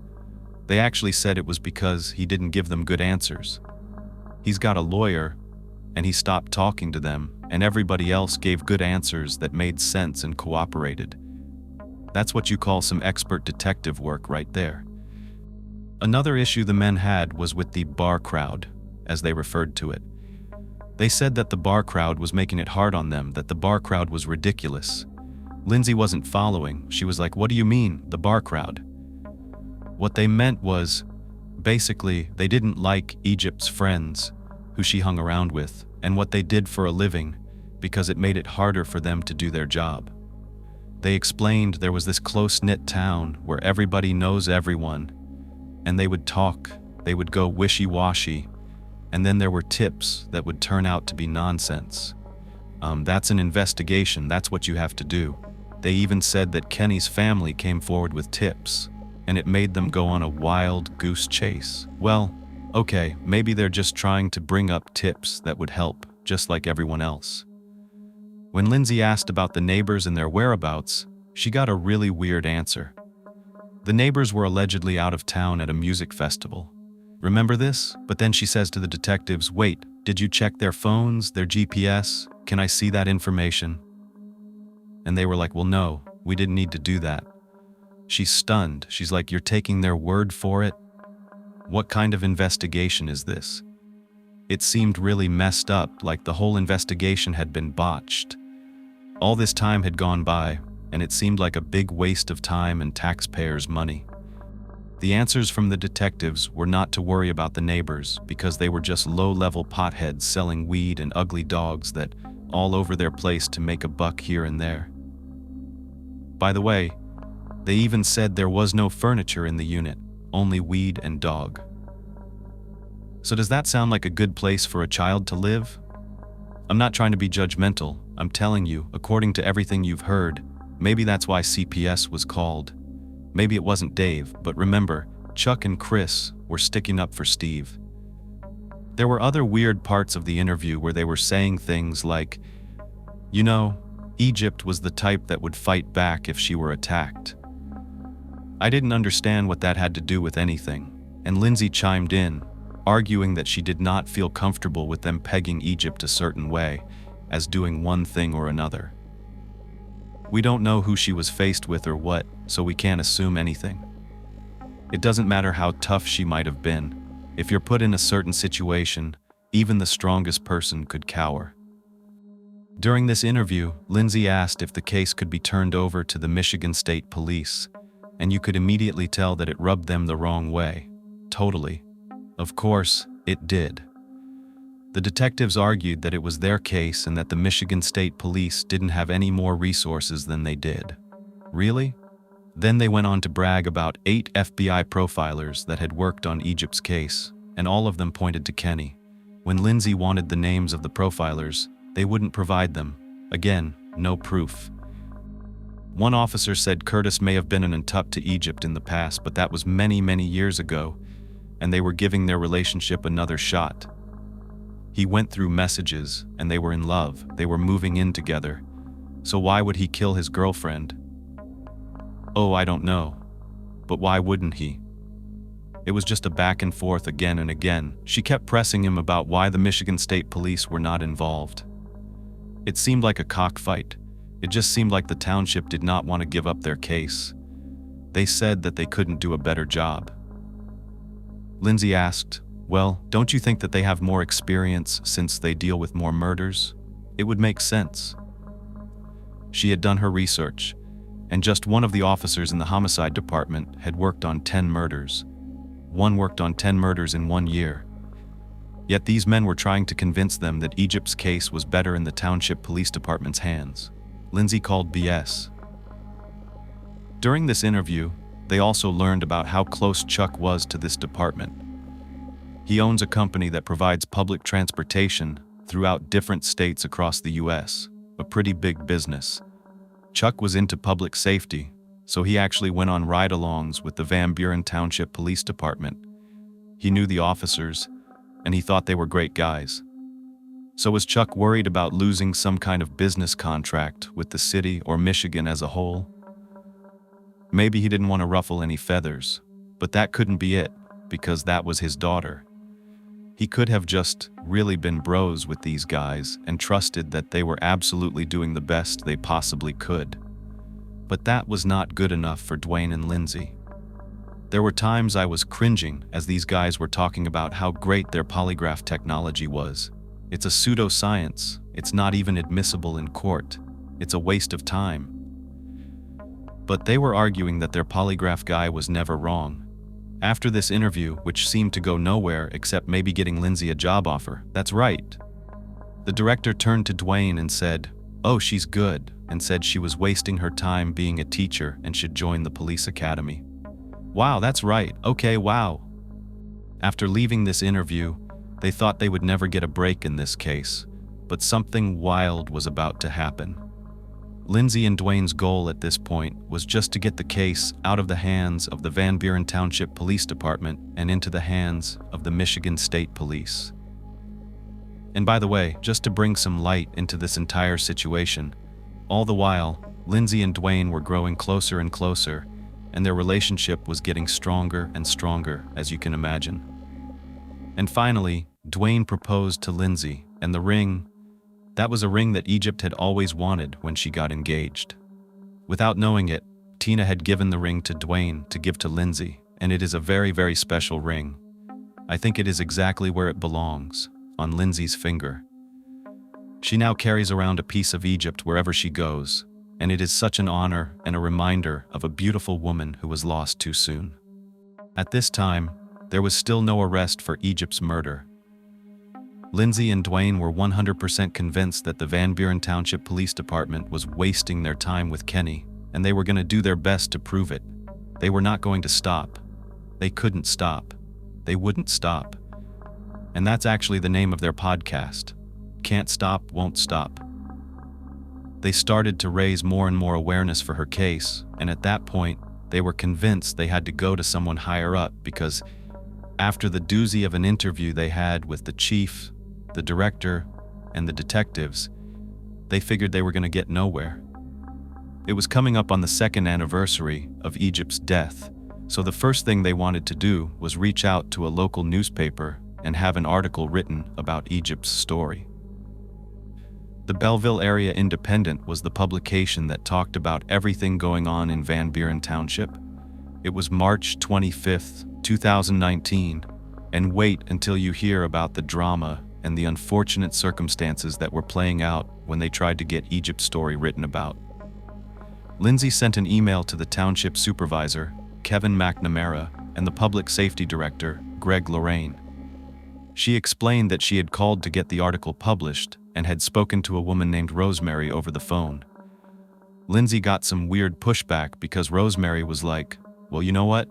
Speaker 1: they actually said it was because he didn't give them good answers. He's got a lawyer, and he stopped talking to them, and everybody else gave good answers that made sense and cooperated. That's what you call some expert detective work right there. Another issue the men had was with the bar crowd, as they referred to it. They said that the bar crowd was making it hard on them, that the bar crowd was ridiculous. Lindsay wasn't following. She was like, "What do you mean, the bar crowd?" What they meant was, basically, they didn't like Egypt's friends, who she hung around with, and what they did for a living, because it made it harder for them to do their job. They explained there was this close-knit town where everybody knows everyone, and they would talk, they would go wishy-washy, and then there were tips that would turn out to be nonsense. That's an investigation, that's what you have to do. They even said that Kenny's family came forward with tips, and it made them go on a wild goose chase. Well, okay, maybe they're just trying to bring up tips that would help, just like everyone else. When Lindsay asked about the neighbors and their whereabouts, she got a really weird answer. The neighbors were allegedly out of town at a music festival. Remember this? But then she says to the detectives, "Wait, did you check their phones, their GPS? Can I see that information?" And they were like, "Well, no, we didn't need to do that." She's stunned. She's like, "You're taking their word for it? What kind of investigation is this?" It seemed really messed up, like the whole investigation had been botched. All this time had gone by, and it seemed like a big waste of time and taxpayers' money. The answers from the detectives were not to worry about the neighbors because they were just low-level potheads selling weed and ugly dogs that all over their place to make a buck here and there. By the way, they even said there was no furniture in the unit, only weed and dog. So does that sound like a good place for a child to live? I'm not trying to be judgmental. I'm telling you, according to everything you've heard, maybe that's why CPS was called. Maybe it wasn't Dave, but remember, Chuck and Chris were sticking up for Steve. There were other weird parts of the interview where they were saying things like, "You know, Egypt was the type that would fight back if she were attacked." I didn't understand what that had to do with anything, and Lindsay chimed in, arguing that she did not feel comfortable with them pegging Egypt a certain way, as doing one thing or another. We don't know who she was faced with or what, so we can't assume anything. It doesn't matter how tough she might have been. If you're put in a certain situation, even the strongest person could cower. During this interview, Lindsay asked if the case could be turned over to the Michigan State Police, and you could immediately tell that it rubbed them the wrong way. Totally. Of course, it did. The detectives argued that it was their case and that the Michigan State Police didn't have any more resources than they did. Really? Then they went on to brag about 8 FBI profilers that had worked on Egypt's case, and all of them pointed to Kenny. When Lindsay wanted the names of the profilers, they wouldn't provide them. Again, no proof. One officer said Curtis may have been an entup to Egypt in the past, but that was many, many years ago, and they were giving their relationship another shot. He went through messages, and they were in love. They were moving in together. So why would he kill his girlfriend? Oh, I don't know. But why wouldn't he? It was just a back and forth again and again. She kept pressing him about why the Michigan State Police were not involved. It seemed like a cockfight. It just seemed like the township did not want to give up their case. They said that they couldn't do a better job. Lindsay asked, "Well, don't you think that they have more experience since they deal with more murders? It would make sense." She had done her research, and just one of the officers in the homicide department had worked on 10 murders. One worked on 10 murders in 1 year. Yet these men were trying to convince them that Egypt's case was better in the township police department's hands. Lindsay called BS. During this interview, they also learned about how close Chuck was to this department. He owns a company that provides public transportation throughout different states across the US, a pretty big business. Chuck was into public safety, so he actually went on ride-alongs with the Van Buren Township Police Department. He knew the officers, and he thought they were great guys. So was Chuck worried about losing some kind of business contract with the city or Michigan as a whole? Maybe he didn't want to ruffle any feathers, but that couldn't be it, because that was his daughter. He could have just really been bros with these guys and trusted that they were absolutely doing the best they possibly could. But that was not good enough for Dwayne and Lindsay. There were times I was cringing as these guys were talking about how great their polygraph technology was. It's a pseudoscience. It's not even admissible in court. It's a waste of time. But they were arguing that their polygraph guy was never wrong. After this interview, which seemed to go nowhere except maybe getting Lindsay a job offer, that's right. The director turned to Dwayne and said, "Oh, she's good," and said she was wasting her time being a teacher and should join the police academy. Wow, that's right. Okay, wow. After leaving this interview, they thought they would never get a break in this case, but something wild was about to happen. Lindsay and Dwayne's goal at this point was just to get the case out of the hands of the Van Buren Township Police Department and into the hands of the Michigan State Police. And by the way, just to bring some light into this entire situation, all the while, Lindsay and Dwayne were growing closer and closer, and their relationship was getting stronger and stronger, as you can imagine. And finally, Dwayne proposed to Lindsay, and the ring, that was a ring that Egypt had always wanted when she got engaged. Without knowing it, Tina had given the ring to Dwayne to give to Lindsay, and it is a very, very special ring. I think it is exactly where it belongs, on Lindsay's finger. She now carries around a piece of Egypt wherever she goes, and it is such an honor and a reminder of a beautiful woman who was lost too soon. At this time, there was still no arrest for Egypt's murder. Lindsay and Dwayne were 100% convinced that the Van Buren Township Police Department was wasting their time with Kenny, and they were going to do their best to prove it. They were not going to stop. They couldn't stop. They wouldn't stop. And that's actually the name of their podcast. Can't Stop, Won't Stop. They started to raise more and more awareness for her case, and at that point, they were convinced they had to go to someone higher up because after the doozy of an interview they had with the chief, the director, and the detectives, they figured they were going to get nowhere. It was coming up on the second anniversary of Egypt's death, so the first thing they wanted to do was reach out to a local newspaper and have an article written about Egypt's story. The Belleville Area Independent was the publication that talked about everything going on in Van Buren Township. It was March 25th, 2019, and wait until you hear about the drama and the unfortunate circumstances that were playing out when they tried to get Egypt's story written about. Lindsay sent an email to the township supervisor, Kevin McNamara, and the public safety director, Greg Lorraine. She explained that she had called to get the article published and had spoken to a woman named Rosemary over the phone. Lindsay got some weird pushback because Rosemary was like, "Well, you know what?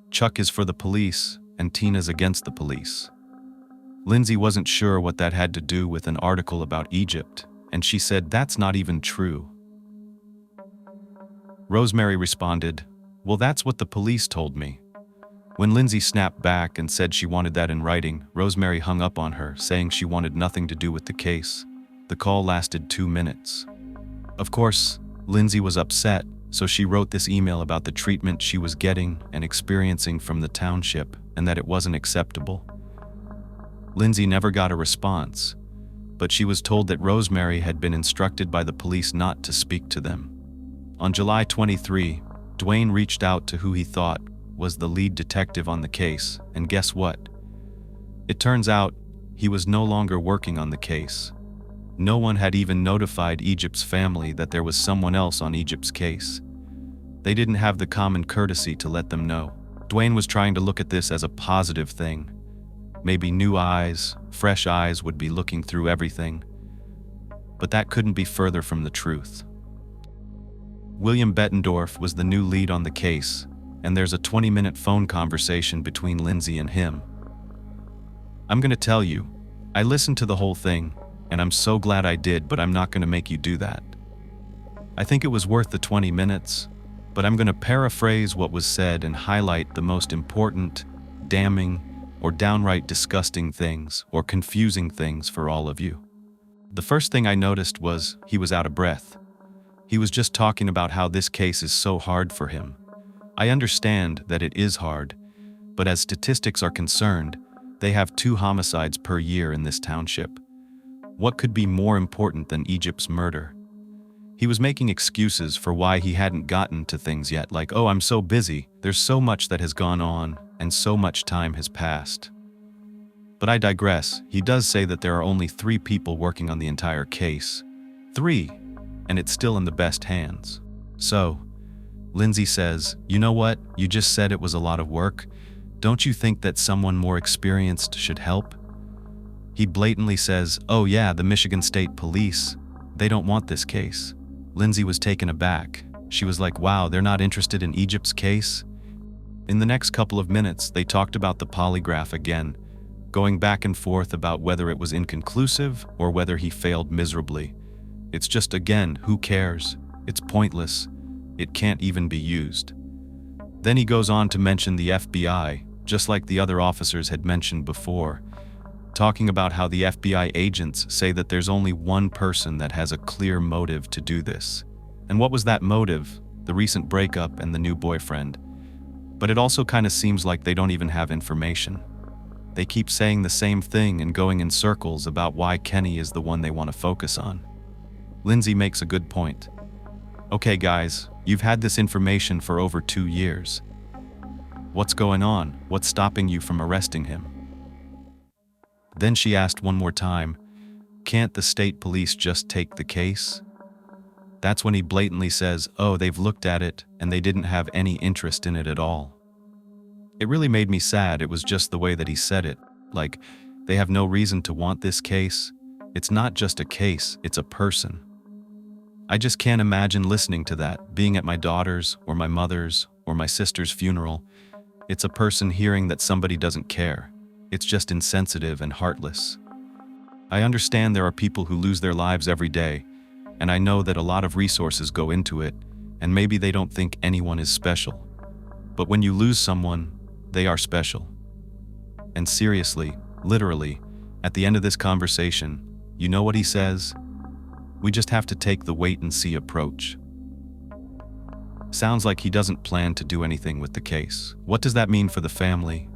Speaker 1: Chuck is for the police and Tina's against the police." Lindsay wasn't sure what that had to do with an article about Egypt, and she said that's not even true. Rosemary responded, "Well, that's what the police told me." When Lindsay snapped back and said she wanted that in writing, Rosemary hung up on her, saying she wanted nothing to do with the case. The call lasted 2 minutes. Of course, Lindsay was upset, so she wrote this email about the treatment she was getting and experiencing from the township and that it wasn't acceptable. Lindsay never got a response, but she was told that Rosemary had been instructed by the police not to speak to them. On July 23, Dwayne reached out to who he thought was the lead detective on the case, and guess what? It turns out he was no longer working on the case. No one had even notified Egypt's family that there was someone else on Egypt's case. They didn't have the common courtesy to let them know. Dwayne was trying to look at this as a positive thing. Maybe new eyes, fresh eyes would be looking through everything. But that couldn't be further from the truth. William Bettendorf was the new lead on the case, and there's a 20-minute phone conversation between Lindsay and him. I'm going to tell you, I listened to the whole thing, and I'm so glad I did, but I'm not going to make you do that. I think it was worth the 20 minutes, but I'm going to paraphrase what was said and highlight the most important, damning, or downright disgusting things or confusing things for all of you. The first thing I noticed was he was out of breath. He was just talking about how this case is so hard for him. I understand that it is hard, but as statistics are concerned, They have 2 homicides per year in this township. What could be more important than Egypt's murder? He was making excuses for why he hadn't gotten to things yet, like, oh, I'm so busy, there's so much that has gone on, and so much time has passed. But I digress. He does say that there are only 3 people working on the entire case. 3, and it's still in the best hands. So, Lindsay says, you know what, you just said it was a lot of work. Don't you think that someone more experienced should help? He blatantly says, oh yeah, the Michigan State Police, they don't want this case. Lindsay was taken aback. She was like, wow, they're not interested in Egypt's case? In the next couple of minutes, they talked about the polygraph again, going back and forth about whether it was inconclusive or whether he failed miserably. It's just, again, who cares? It's pointless. It can't even be used. Then he goes on to mention the FBI, just like the other officers had mentioned before, talking about how the FBI agents say that there's only one person that has a clear motive to do this. And what was that motive? The recent breakup and the new boyfriend. But it also kind of seems like they don't even have information. They keep saying the same thing and going in circles about why Kenny is the one they want to focus on. Lindsay makes a good point. Okay guys, you've had this information for over 2 years. What's going on? What's stopping you from arresting him? Then she asked one more time, can't the state police just take the case? That's when he blatantly says, oh, they've looked at it and they didn't have any interest in it at all. It really made me sad. It was just the way that he said it. Like, they have no reason to want this case. It's not just a case, it's a person. I just can't imagine listening to that, being at my daughter's or my mother's or my sister's funeral. It's a person hearing that somebody doesn't care. It's just insensitive and heartless. I understand there are people who lose their lives every day, and I know that a lot of resources go into it, and maybe they don't think anyone is special. But when you lose someone, they are special. And seriously, literally, at the end of this conversation, you know what he says? We just have to take the wait-and-see approach. Sounds like he doesn't plan to do anything with the case. What does that mean for the family?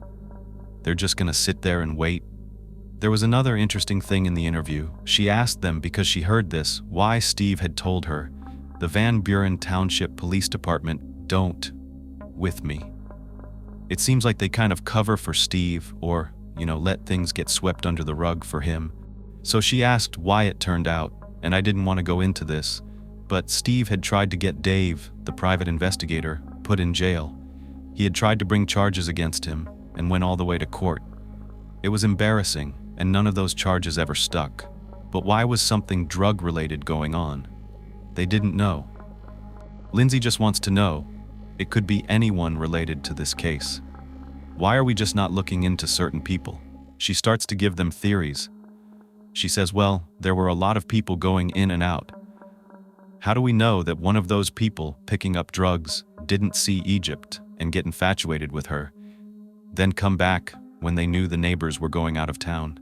Speaker 1: They're just gonna sit there and wait? There was another interesting thing in the interview. She asked them, because she heard this, why Steve had told her, the Van Buren Township Police Department don't with me. It seems like they kind of cover for Steve or, let things get swept under the rug for him. So she asked why it turned out, and I didn't want to go into this, but Steve had tried to get Dave, the private investigator, put in jail. He had tried to bring charges against him and went all the way to court. It was embarrassing, and none of those charges ever stuck. But why was something drug-related going on? They didn't know. Lindsay just wants to know. It could be anyone related to this case. Why are we just not looking into certain people? She starts to give them theories. She says, well, there were a lot of people going in and out. How do we know that one of those people picking up drugs didn't see Egypt and get infatuated with her, then come back when they knew the neighbors were going out of town?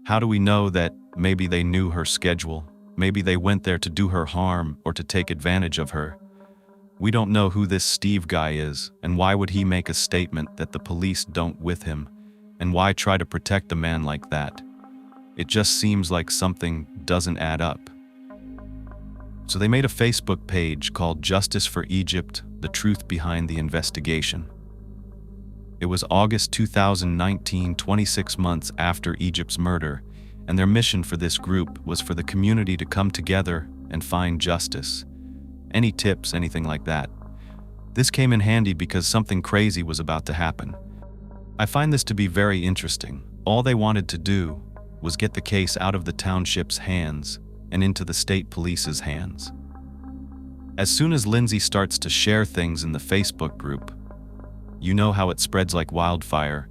Speaker 1: How do we know that maybe they knew her schedule? Maybe they went there to do her harm or to take advantage of her. We don't know who this Steve guy is, and why would he make a statement that the police don't with him? And why try to protect a man like that? It just seems like something doesn't add up. So they made a Facebook page called Justice for Egypt, The Truth Behind the Investigation. It was August 2019, 26 months after Egypt's murder, and their mission for this group was for the community to come together and find justice. Any tips, anything like that? This came in handy because something crazy was about to happen. I find this to be very interesting. All they wanted to do was get the case out of the township's hands and into the state police's hands. As soon as Lindsay starts to share things in the Facebook group, you know how it spreads like wildfire.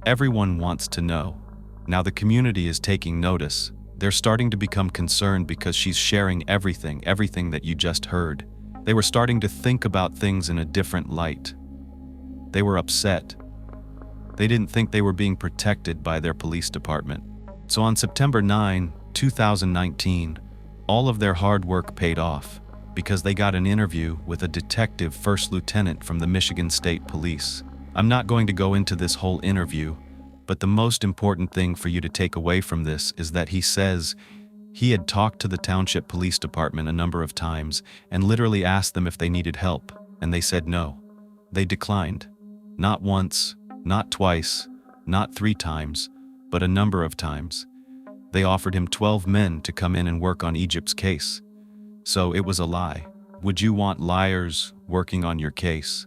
Speaker 1: Everyone wants to know. Now the community is taking notice. They're starting to become concerned because she's sharing everything that you just heard. They were starting to think about things in a different light. They were upset. They didn't think they were being protected by their police department. So on September 9, 2019, all of their hard work paid off because they got an interview with a detective first lieutenant from the Michigan State Police. I'm not going to go into this whole interview, But the most important thing for you to take away from this is that he says he had talked to the township police department a number of times and literally asked them if they needed help, and they said no. They declined. Not once, not twice, not 3 times, but a number of times. They offered him 12 men to come in and work on Egypt's case. So it was a lie. Would you want liars working on your case?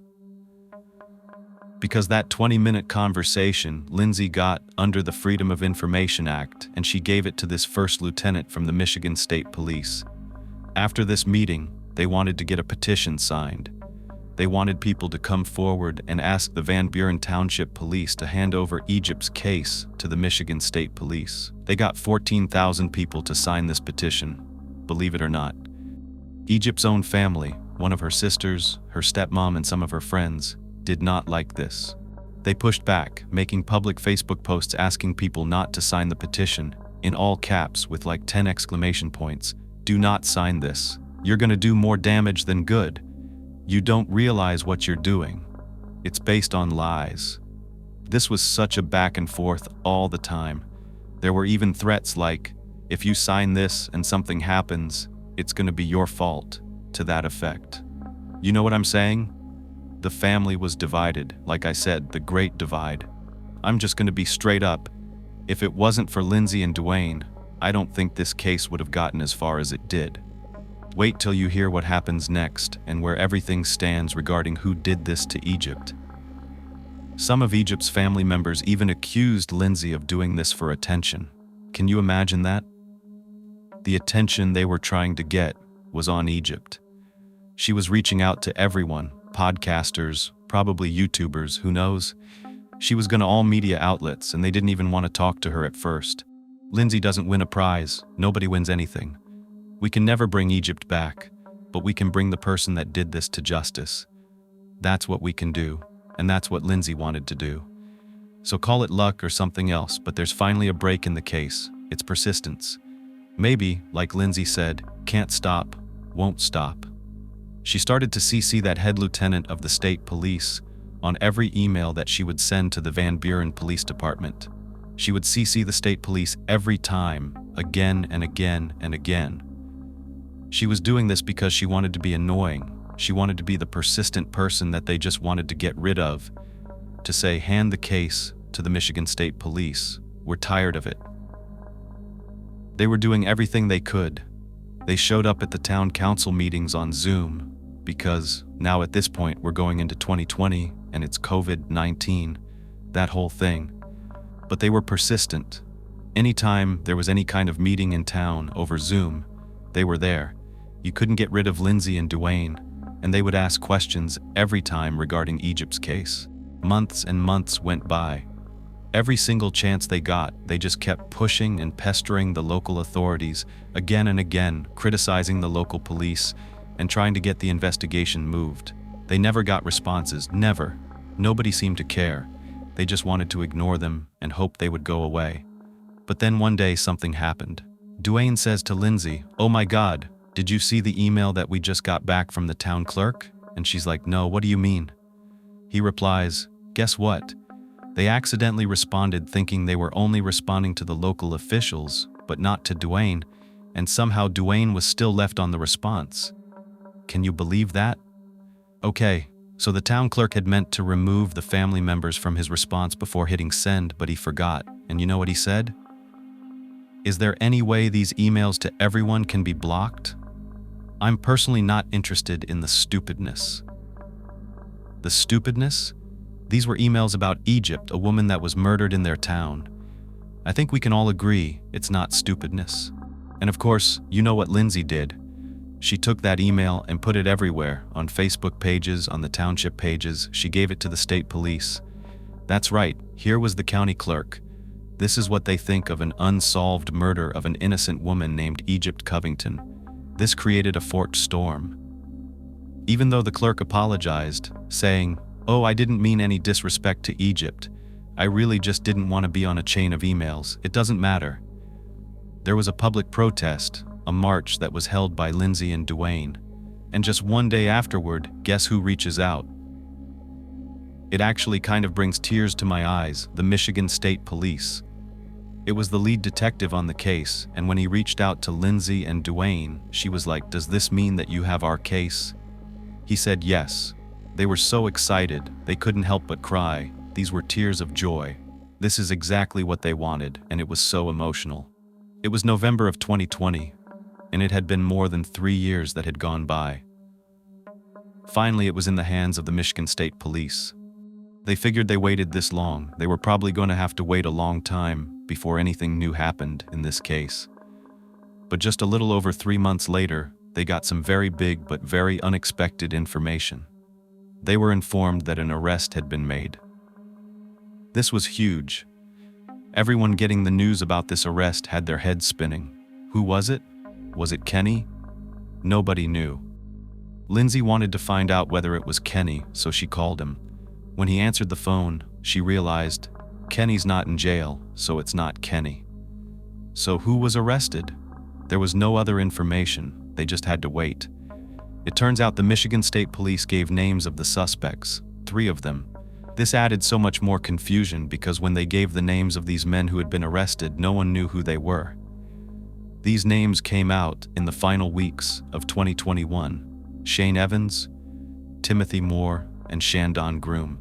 Speaker 1: Because that 20-minute conversation Lindsay got under the Freedom of Information Act, and she gave it to this first lieutenant from the Michigan State Police. After this meeting, they wanted to get a petition signed. They wanted people to come forward and ask the Van Buren Township Police to hand over Egypt's case to the Michigan State Police. They got 14,000 people to sign this petition, believe it or not. Egypt's own family, one of her sisters, her stepmom, and some of her friends, did not like this. They pushed back, making public Facebook posts asking people not to sign the petition, in all caps with like 10 exclamation points. Do not sign this. You're gonna do more damage than good. You don't realize what you're doing. It's based on lies. This was such a back and forth all the time. There were even threats like, if you sign this and something happens, it's gonna be your fault, to that effect. You know what I'm saying? The family was divided, like I said, the great divide. I'm just gonna be straight up. If it wasn't for Lindsay and Dwayne, I don't think this case would have gotten as far as it did. Wait till you hear what happens next and where everything stands regarding who did this to Egypt. Some of Egypt's family members even accused Lindsay of doing this for attention. Can you imagine that? The attention they were trying to get was on Egypt. She was reaching out to everyone, podcasters, probably YouTubers, who knows? She was going to all media outlets, and they didn't even want to talk to her at first. Lindsay doesn't win a prize. Nobody wins anything. We can never bring Egypt back, but we can bring the person that did this to justice. That's what we can do, and that's what Lindsay wanted to do. So call it luck or something else, but there's finally a break in the case. It's persistence. Maybe, like Lindsay said, can't stop, won't stop. She started to CC that head lieutenant of the state police on every email that she would send to the Van Buren Police Department. She would CC the state police every time, again and again and again. She was doing this because she wanted to be annoying. She wanted to be the persistent person that they just wanted to get rid of, to say, hand the case to the Michigan State Police. We're tired of it. They were doing everything they could. They showed up at the town council meetings on Zoom, because now at this point we're going into 2020 and it's COVID-19, that whole thing. But they were persistent. Anytime there was any kind of meeting in town over Zoom, they were there. You couldn't get rid of Lindsay and Dwayne, and they would ask questions every time regarding Egypt's case. Months and months went by. Every single chance they got, they just kept pushing and pestering the local authorities again and again, criticizing the local police and trying to get the investigation moved. They never got responses, never. Nobody seemed to care. They just wanted to ignore them and hope they would go away. But then one day something happened. Dwayne says to Lindsay, "Oh my God, did you see the email that we just got back from the town clerk?" And she's like, "No, what do you mean?" He replies, "Guess what? They accidentally responded thinking they were only responding to the local officials, but not to Dwayne, and somehow Dwayne was still left on the response." Can you believe that? Okay, so the town clerk had meant to remove the family members from his response before hitting send, but he forgot. And you know what he said? Is there any way these emails to everyone can be blocked? I'm personally not interested in the stupidness. The stupidness? These were emails about Egypt, a woman that was murdered in their town. I think we can all agree it's not stupidness. And of course, you know what Lindsay did. She took that email and put it everywhere, on Facebook pages, on the township pages. She gave it to the state police. That's right, here was the county clerk. This is what they think of an unsolved murder of an innocent woman named Egypt Covington. This created a forked storm. Even though the clerk apologized, saying, "Oh, I didn't mean any disrespect to Egypt. I really just didn't want to be on a chain of emails. It doesn't matter." There was a public protest, a march that was held by Lindsay and Dwayne. And just one day afterward, guess who reaches out? It actually kind of brings tears to my eyes, the Michigan State Police. It was the lead detective on the case, and when he reached out to Lindsay and Duane, she was like, "Does this mean that you have our case?" He said yes. They were so excited, they couldn't help but cry. These were tears of joy. This is exactly what they wanted, and it was so emotional. It was November of 2020, and it had been more than 3 years that had gone by. Finally, it was in the hands of the Michigan State Police. They figured they waited this long, they were probably going to have to wait a long time before anything new happened in this case. But just a little over 3 months later, they got some very big but very unexpected information. They were informed that an arrest had been made. This was huge. Everyone getting the news about this arrest had their heads spinning. Who was it? Was it Kenny? Nobody knew. Lindsay wanted to find out whether it was Kenny, so she called him. When he answered the phone, she realized, Kenny's not in jail, so it's not Kenny. So who was arrested? There was no other information, they just had to wait. It turns out the Michigan State Police gave names of the suspects, 3 of them. This added so much more confusion because when they gave the names of these men who had been arrested, no one knew who they were. These names came out in the final weeks of 2021. Shane Evans, Timothy Moore, and Shandon Groom.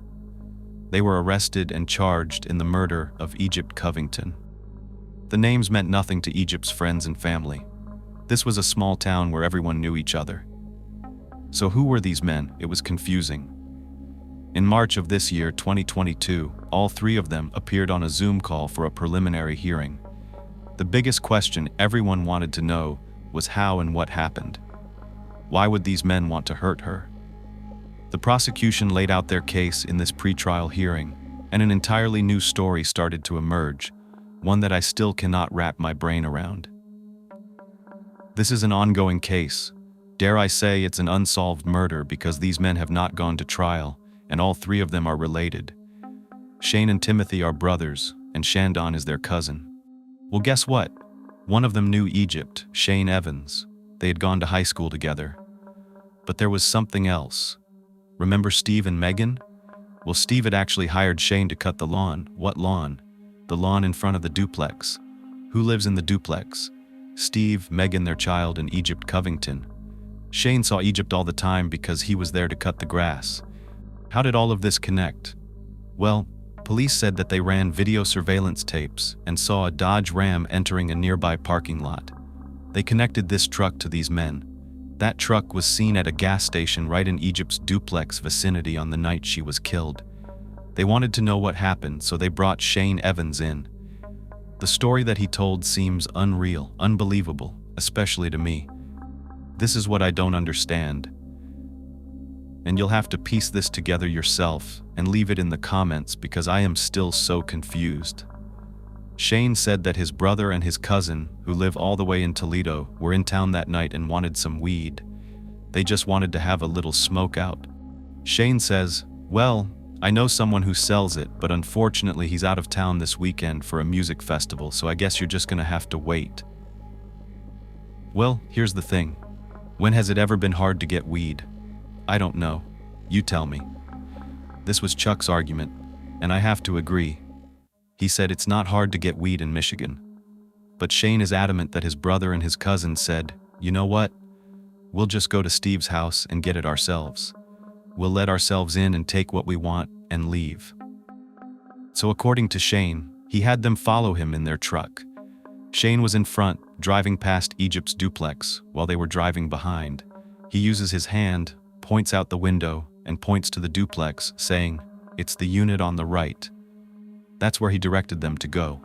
Speaker 1: They were arrested and charged in the murder of Egypt Covington. The names meant nothing to Egypt's friends and family. This was a small town where everyone knew each other. So who were these men? It was confusing. In March of this year, 2022, all 3 of them appeared on a Zoom call for a preliminary hearing. The biggest question everyone wanted to know was how and what happened. Why would these men want to hurt her? The prosecution laid out their case in this pretrial hearing, and an entirely new story started to emerge, one that I still cannot wrap my brain around. This is an ongoing case. Dare I say it's an unsolved murder because these men have not gone to trial, and all 3 of them are related. Shane and Timothy are brothers, and Shandon is their cousin. Well, guess what? One of them knew Egypt, Shane Evans. They had gone to high school together. But there was something else. Remember Steve and Megan? Well, Steve had actually hired Shane to cut the lawn. What lawn? The lawn in front of the duplex. Who lives in the duplex? Steve, Megan, their child, and Egypt Covington. Shane saw Egypt all the time because he was there to cut the grass. How did all of this connect? Well, police said that they ran video surveillance tapes and saw a Dodge Ram entering a nearby parking lot. They connected this truck to these men. That truck was seen at a gas station right in Egypt's duplex vicinity on the night she was killed. They wanted to know what happened, so they brought Shane Evans in. The story that he told seems unreal, unbelievable, especially to me. This is what I don't understand. And you'll have to piece this together yourself and leave it in the comments because I am still so confused. Shane said that his brother and his cousin, who live all the way in Toledo, were in town that night and wanted some weed. They just wanted to have a little smoke out. Shane says, "Well, I know someone who sells it, but unfortunately he's out of town this weekend for a music festival, so I guess you're just gonna have to wait." Well, here's the thing. When has it ever been hard to get weed? I don't know. You tell me. This was Chuck's argument, and I have to agree. He said it's not hard to get weed in Michigan. But Shane is adamant that his brother and his cousin said, "You know what? We'll just go to Steve's house and get it ourselves. We'll let ourselves in and take what we want and leave." So according to Shane, he had them follow him in their truck. Shane was in front, driving past Egypt's duplex, while they were driving behind. He uses his hand, points out the window, and points to the duplex, saying, "It's the unit on the right." That's where he directed them to go.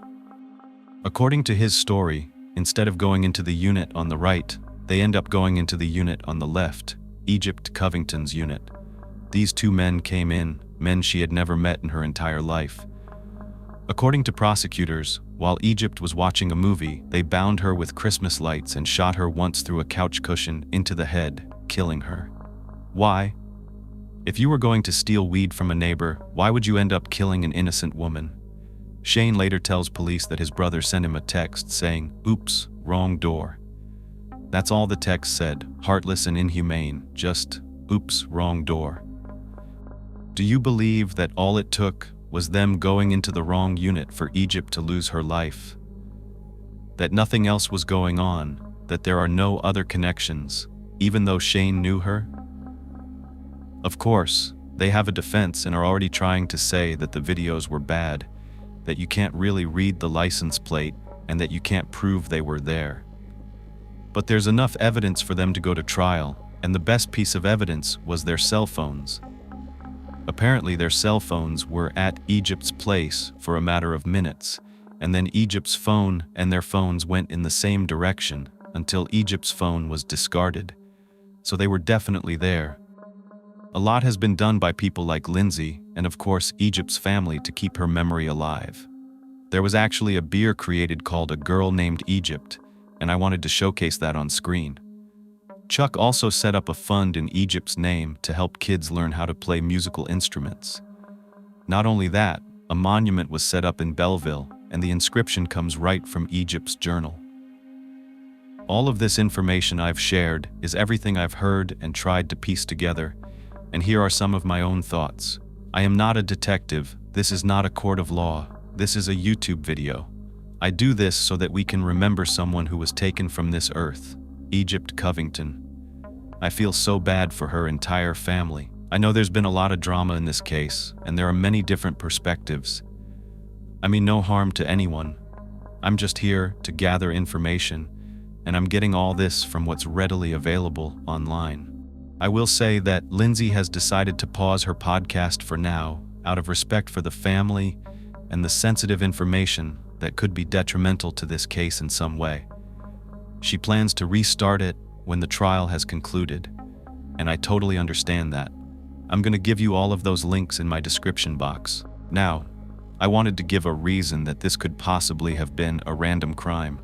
Speaker 1: According to his story, instead of going into the unit on the right, they end up going into the unit on the left, Egypt Covington's unit. These 2 men came in, men she had never met in her entire life. According to prosecutors, while Egypt was watching a movie, they bound her with Christmas lights and shot her once through a couch cushion into the head, killing her. Why? If you were going to steal weed from a neighbor, why would you end up killing an innocent woman? Shane later tells police that his brother sent him a text saying, "Oops, wrong door." That's all the text said, heartless and inhumane, just, "Oops, wrong door." Do you believe that all it took was them going into the wrong unit for Egypt to lose her life? That nothing else was going on, that there are no other connections, even though Shane knew her? Of course, they have a defense and are already trying to say that the videos were bad, that you can't really read the license plate, and that you can't prove they were there. But there's enough evidence for them to go to trial, and the best piece of evidence was their cell phones. Apparently their cell phones were at Egypt's place for a matter of minutes, and then Egypt's phone and their phones went in the same direction until Egypt's phone was discarded. So they were definitely there. A lot has been done by people like Lindsay and of course Egypt's family to keep her memory alive. There was actually a beer created called A Girl Named Egypt, and I wanted to showcase that on screen. Chuck also set up a fund in Egypt's name to help kids learn how to play musical instruments. Not only that, a monument was set up in Belleville, and the inscription comes right from Egypt's journal. All of this information I've shared is everything I've heard and tried to piece together, and here are some of my own thoughts. I am not a detective, this is not a court of law, this is a YouTube video. I do this so that we can remember someone who was taken from this earth, Egypt Covington. I feel so bad for her entire family. I know there's been a lot of drama in this case, and there are many different perspectives. I mean no harm to anyone. I'm just here to gather information, and I'm getting all this from what's readily available online. I will say that Lindsay has decided to pause her podcast for now, out of respect for the family and the sensitive information that could be detrimental to this case in some way. She plans to restart it when the trial has concluded, and I totally understand that. I'm going to give you all of those links in my description box. Now, I wanted to give a reason that this could possibly have been a random crime.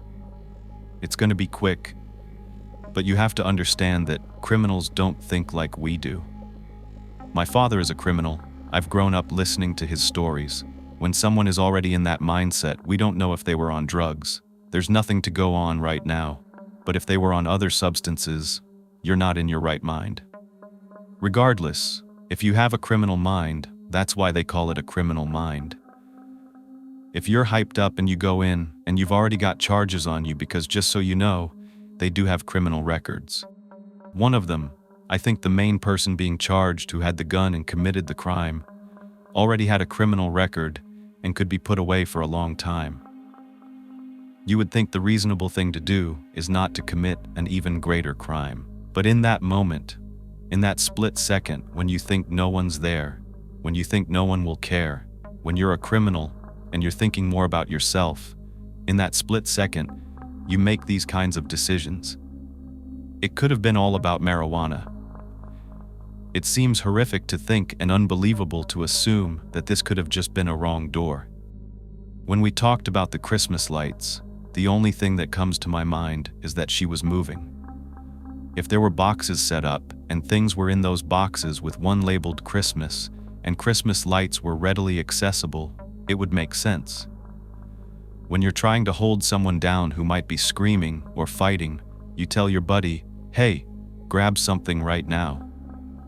Speaker 1: It's going to be quick, but you have to understand that criminals don't think like we do. My father is a criminal. I've grown up listening to his stories. When someone is already in that mindset, we don't know if they were on drugs. There's nothing to go on right now. But if they were on other substances, you're not in your right mind. Regardless, if you have a criminal mind, that's why they call it a criminal mind. If you're hyped up and you go in, and you've already got charges on you because just so you know, they do have criminal records. One of them, I think the main person being charged who had the gun and committed the crime, already had a criminal record and could be put away for a long time. You would think the reasonable thing to do is not to commit an even greater crime. But in that moment, in that split second when you think no one's there, when you think no one will care, when you're a criminal and you're thinking more about yourself, in that split second, you make these kinds of decisions. It could have been all about marijuana. It seems horrific to think and unbelievable to assume that this could have just been a wrong door. When we talked about the Christmas lights, the only thing that comes to my mind is that she was moving. If there were boxes set up and things were in those boxes with one labeled Christmas and Christmas lights were readily accessible, it would make sense. When you're trying to hold someone down who might be screaming or fighting, you tell your buddy, "Hey, grab something right now."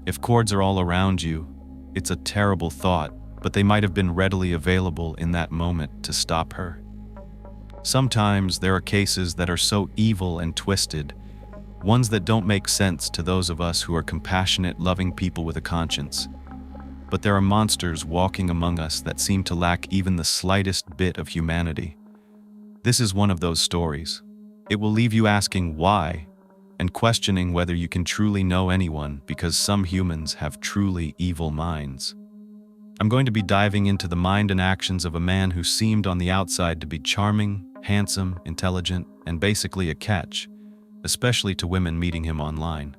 Speaker 1: If cords are all around you, it's a terrible thought, but they might have been readily available in that moment to stop her. Sometimes there are cases that are so evil and twisted, ones that don't make sense to those of us who are compassionate, loving people with a conscience. But there are monsters walking among us that seem to lack even the slightest bit of humanity. This is one of those stories. It will leave you asking why, and questioning whether you can truly know anyone because some humans have truly evil minds. I'm going to be diving into the mind and actions of a man who seemed on the outside to be charming, handsome, intelligent, and basically a catch, especially to women meeting him online.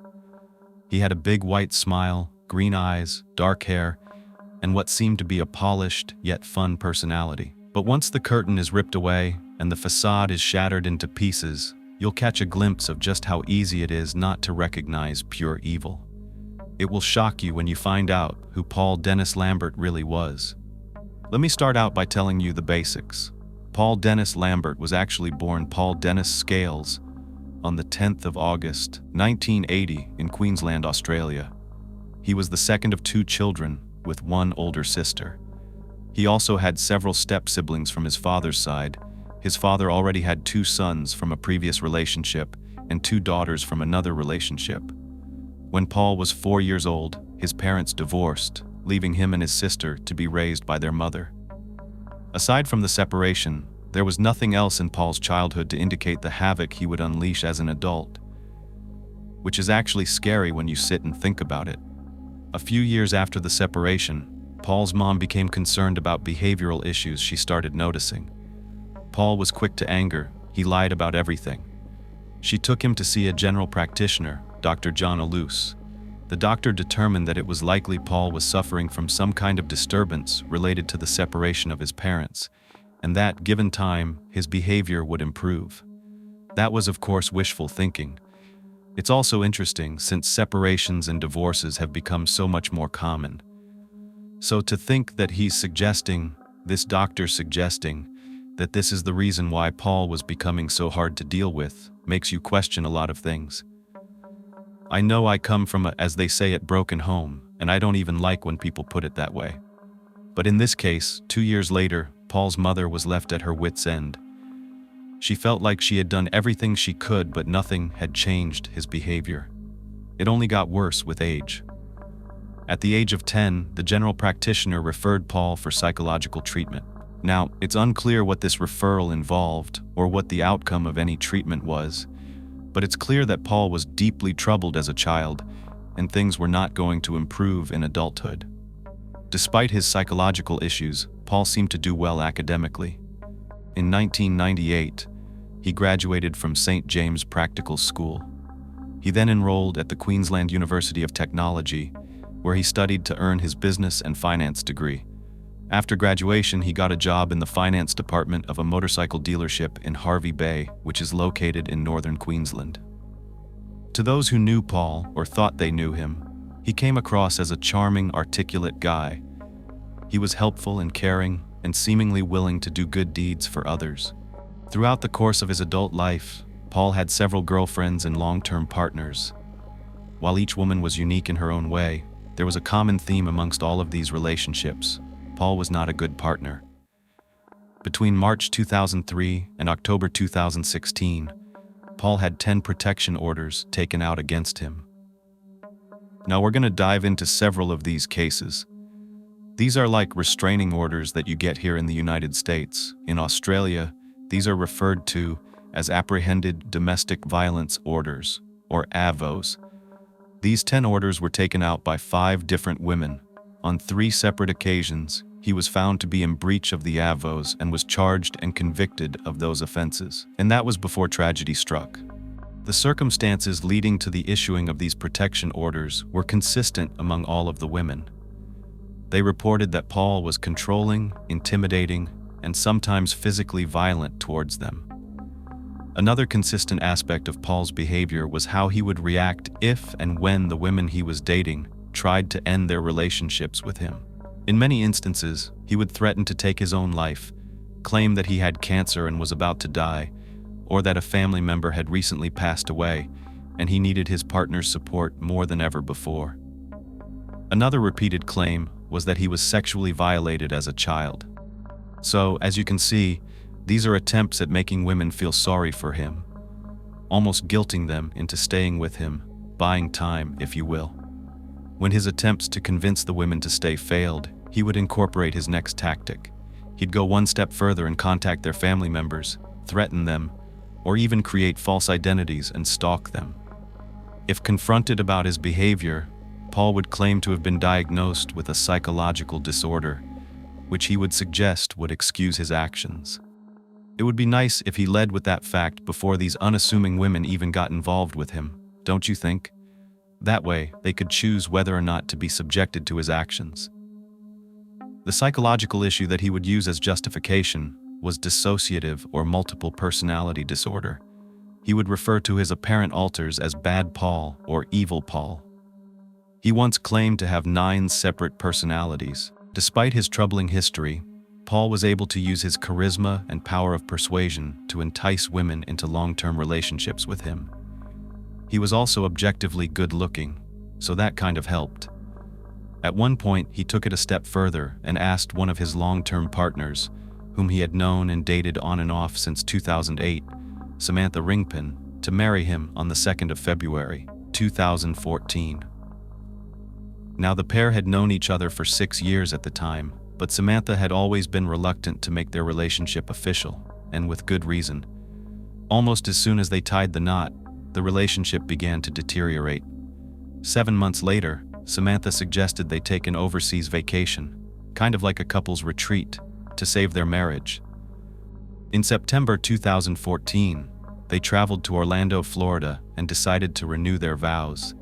Speaker 1: He had a big white smile, green eyes, dark hair, and what seemed to be a polished yet fun personality. But once the curtain is ripped away and the facade is shattered into pieces, you'll catch a glimpse of just how easy it is not to recognize pure evil. It will shock you when you find out who Paul Dennis Lambert really was. Let me start out by telling you the basics. Paul Dennis Lambert was actually born Paul Dennis Scales on the 10th of August, 1980 in Queensland, Australia. He was the second of two children, with one older sister. He also had several step-siblings from his father's side. His father already had 2 sons from a previous relationship and 2 daughters from another relationship. When Paul was 4 years old, his parents divorced, leaving him and his sister to be raised by their mother. Aside from the separation, there was nothing else in Paul's childhood to indicate the havoc he would unleash as an adult, which is actually scary when you sit and think about it. A few years after the separation, Paul's mom became concerned about behavioral issues she started noticing. Paul was quick to anger. He lied about everything. She took him to see a general practitioner, Dr. John Alous. The doctor determined that it was likely Paul was suffering from some kind of disturbance related to the separation of his parents, and that, given time, his behavior would improve. That was, of course, wishful thinking. It's also interesting since separations and divorces have become so much more common. So to think that this doctor suggesting, that this is the reason why Paul was becoming so hard to deal with, makes you question a lot of things. I know I come from a, as they say, it broken home, and I don't even like when people put it that way. But in this case, 2 years later, Paul's mother was left at her wits' end. She felt like she had done everything she could, but nothing had changed his behavior. It only got worse with age. At the age of 10, the general practitioner referred Paul for psychological treatment. Now, it's unclear what this referral involved or what the outcome of any treatment was, but it's clear that Paul was deeply troubled as a child, and things were not going to improve in adulthood. Despite his psychological issues, Paul seemed to do well academically. In 1998, he graduated from St. James Practical School. He then enrolled at the Queensland University of Technology, where he studied to earn his business and finance degree. After graduation, he got a job in the finance department of a motorcycle dealership in Hervey Bay, which is located in northern Queensland. To those who knew Paul, or thought they knew him, he came across as a charming, articulate guy. He was helpful and caring, and seemingly willing to do good deeds for others. Throughout the course of his adult life, Paul had several girlfriends and long-term partners. While each woman was unique in her own way, there was a common theme amongst all of these relationships. Paul was not a good partner. Between March 2003 and October 2016, Paul had 10 protection orders taken out against him. Now we're going to dive into several of these cases. These are like restraining orders that you get here in the United States. In Australia, these are referred to as Apprehended Domestic Violence Orders, or AVOs. These 10 orders were taken out by 5 different women. On 3 separate occasions, he was found to be in breach of the AVOs and was charged and convicted of those offenses. And that was before tragedy struck. The circumstances leading to the issuing of these protection orders were consistent among all of the women. They reported that Paul was controlling, intimidating, and sometimes physically violent towards them. Another consistent aspect of Paul's behavior was how he would react if and when the women he was dating tried to end their relationships with him. In many instances, he would threaten to take his own life, claim that he had cancer and was about to die, or that a family member had recently passed away and he needed his partner's support more than ever before. Another repeated claim was that he was sexually violated as a child. So, as you can see, these are attempts at making women feel sorry for him, almost guilting them into staying with him, buying time, if you will. When his attempts to convince the women to stay failed, he would incorporate his next tactic. He'd go one step further and contact their family members, threaten them, or even create false identities and stalk them. If confronted about his behavior, Paul would claim to have been diagnosed with a psychological disorder, which he would suggest would excuse his actions. It would be nice if he led with that fact before these unassuming women even got involved with him, don't you think? That way, they could choose whether or not to be subjected to his actions. The psychological issue that he would use as justification was dissociative or multiple personality disorder. He would refer to his apparent alters as Bad Paul or Evil Paul. He once claimed to have 9 separate personalities. Despite his troubling history, Paul was able to use his charisma and power of persuasion to entice women into long-term relationships with him. He was also objectively good-looking, so that kind of helped. At one point, he took it a step further and asked one of his long-term partners, whom he had known and dated on and off since 2008, Samantha Ringpin, to marry him on the 2nd of February, 2014. Now, the pair had known each other for 6 years at the time, but Samantha had always been reluctant to make their relationship official, and with good reason. Almost as soon as they tied the knot, the relationship began to deteriorate. 7 months later, Samantha suggested they take an overseas vacation, kind of like a couple's retreat, to save their marriage. In September 2014, they traveled to Orlando, Florida, and decided to renew their vows.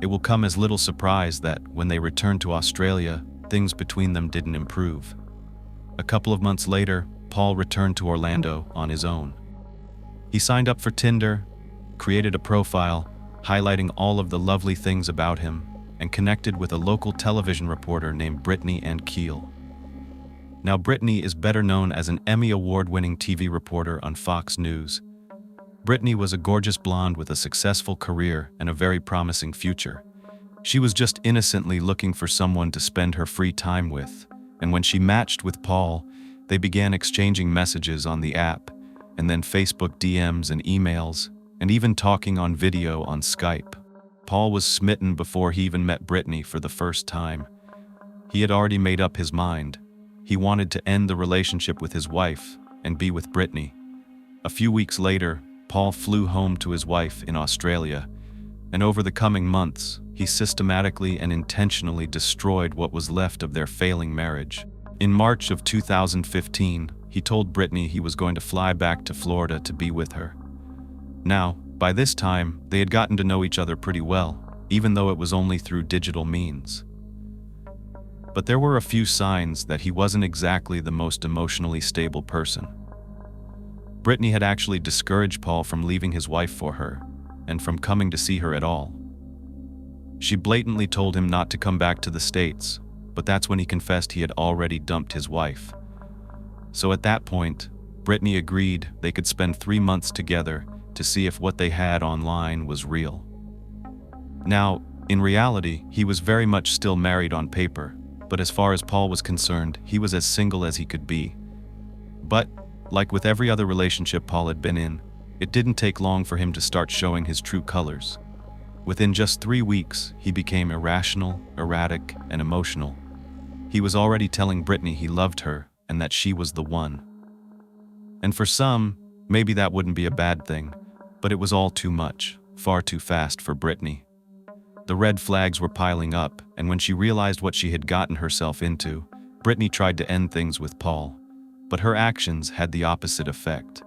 Speaker 1: It will come as little surprise that, when they returned to Australia, things between them didn't improve. A couple of months later, Paul returned to Orlando on his own. He signed up for Tinder, created a profile, highlighting all of the lovely things about him, and connected with a local television reporter named Brittany and Keel. Now, Brittany is better known as an Emmy Award-winning TV reporter on Fox News. Brittany was a gorgeous blonde with a successful career and a very promising future. She was just innocently looking for someone to spend her free time with, and when she matched with Paul, they began exchanging messages on the app, and then Facebook DMs and emails, and even talking on video on Skype. Paul was smitten before he even met Brittany for the first time. He had already made up his mind. He wanted to end the relationship with his wife and be with Brittany. A few weeks later, Paul flew home to his wife in Australia, and over the coming months, he systematically and intentionally destroyed what was left of their failing marriage. In March of 2015, he told Brittany he was going to fly back to Florida to be with her. Now, by this time, they had gotten to know each other pretty well, even though it was only through digital means. But there were a few signs that he wasn't exactly the most emotionally stable person. Brittany had actually discouraged Paul from leaving his wife for her, and from coming to see her at all. She blatantly told him not to come back to the States, but that's when he confessed he had already dumped his wife. So at that point, Brittany agreed they could spend 3 months together to see if what they had online was real. Now, in reality, he was very much still married on paper, but as far as Paul was concerned, he was as single as he could be. But, like with every other relationship Paul had been in, it didn't take long for him to start showing his true colors. Within just 3 weeks, he became irrational, erratic, and emotional. He was already telling Brittany he loved her and that she was the one. And for some, maybe that wouldn't be a bad thing, but it was all too much, far too fast for Brittany. The red flags were piling up, and when she realized what she had gotten herself into, Brittany tried to end things with Paul. But her actions had the opposite effect.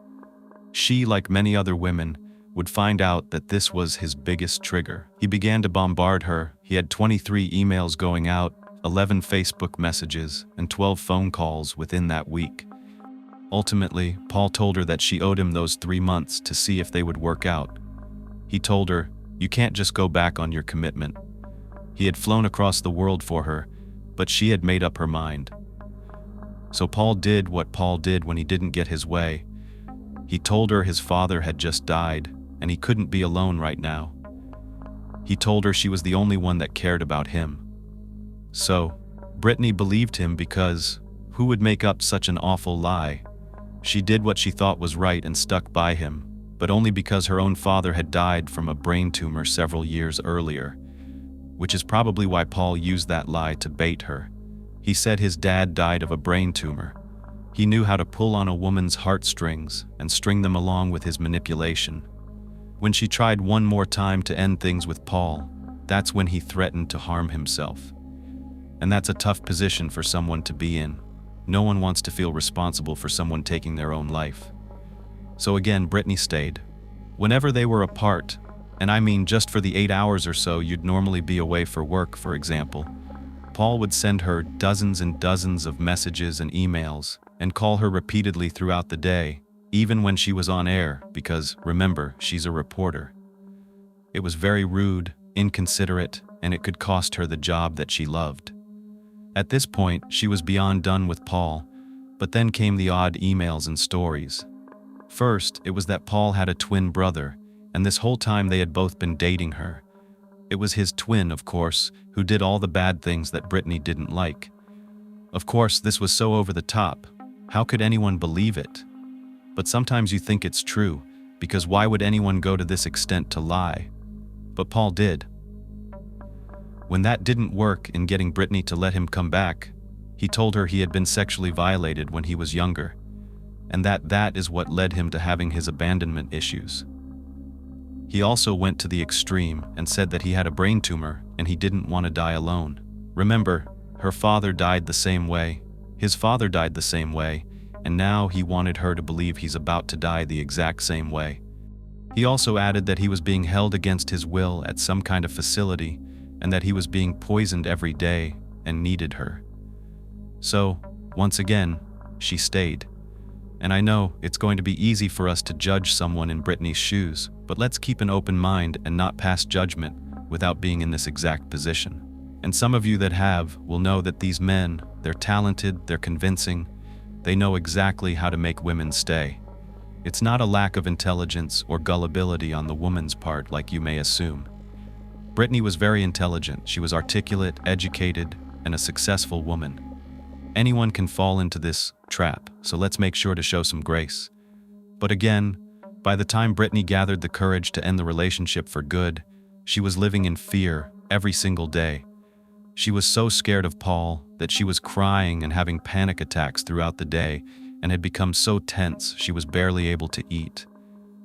Speaker 1: She, like many other women, would find out that this was his biggest trigger. He began to bombard her. He had 23 emails going out, 11 Facebook messages, and 12 phone calls within that week. Ultimately, Paul told her that she owed him those 3 months to see if they would work out. He told her, "You can't just go back on your commitment." He had flown across the world for her, but she had made up her mind. So Paul did what Paul did when he didn't get his way. He told her his father had just died, and he couldn't be alone right now. He told her she was the only one that cared about him. So, Brittany believed him because who would make up such an awful lie? She did what she thought was right and stuck by him, but only because her own father had died from a brain tumor several years earlier, which is probably why Paul used that lie to bait her. He said his dad died of a brain tumor. He knew how to pull on a woman's heartstrings and string them along with his manipulation. When she tried one more time to end things with Paul, that's when he threatened to harm himself. And that's a tough position for someone to be in. No one wants to feel responsible for someone taking their own life. So again, Brittany stayed. Whenever they were apart, and I mean just for the 8 hours or so you'd normally be away for work, for example, Paul would send her dozens and dozens of messages and emails and call her repeatedly throughout the day, even when she was on air, because, remember, she's a reporter. It was very rude, inconsiderate, and it could cost her the job that she loved. At this point, she was beyond done with Paul, but then came the odd emails and stories. First, it was that Paul had a twin brother, and this whole time they had both been dating her. It was his twin, of course, who did all the bad things that Brittany didn't like. Of course, this was so over the top. How could anyone believe it? But sometimes you think it's true, because why would anyone go to this extent to lie? But Paul did. When that didn't work in getting Brittany to let him come back, he told her he had been sexually violated when he was younger, and that is what led him to having his abandonment issues. He also went to the extreme and said that he had a brain tumor and he didn't want to die alone. Remember, her father died the same way, his father died the same way, and now he wanted her to believe he's about to die the exact same way. He also added that he was being held against his will at some kind of facility and that he was being poisoned every day and needed her. So, once again, she stayed. And I know it's going to be easy for us to judge someone in Brittany's shoes, but let's keep an open mind and not pass judgment without being in this exact position. And some of you that have will know that these men, they're talented, they're convincing, they know exactly how to make women stay. It's not a lack of intelligence or gullibility on the woman's part like you may assume. Brittany was very intelligent, she was articulate, educated, and a successful woman. Anyone can fall into this trap, so let's make sure to show some grace. But again, by the time Brittany gathered the courage to end the relationship for good, she was living in fear every single day. She was so scared of Paul that she was crying and having panic attacks throughout the day and had become so tense she was barely able to eat.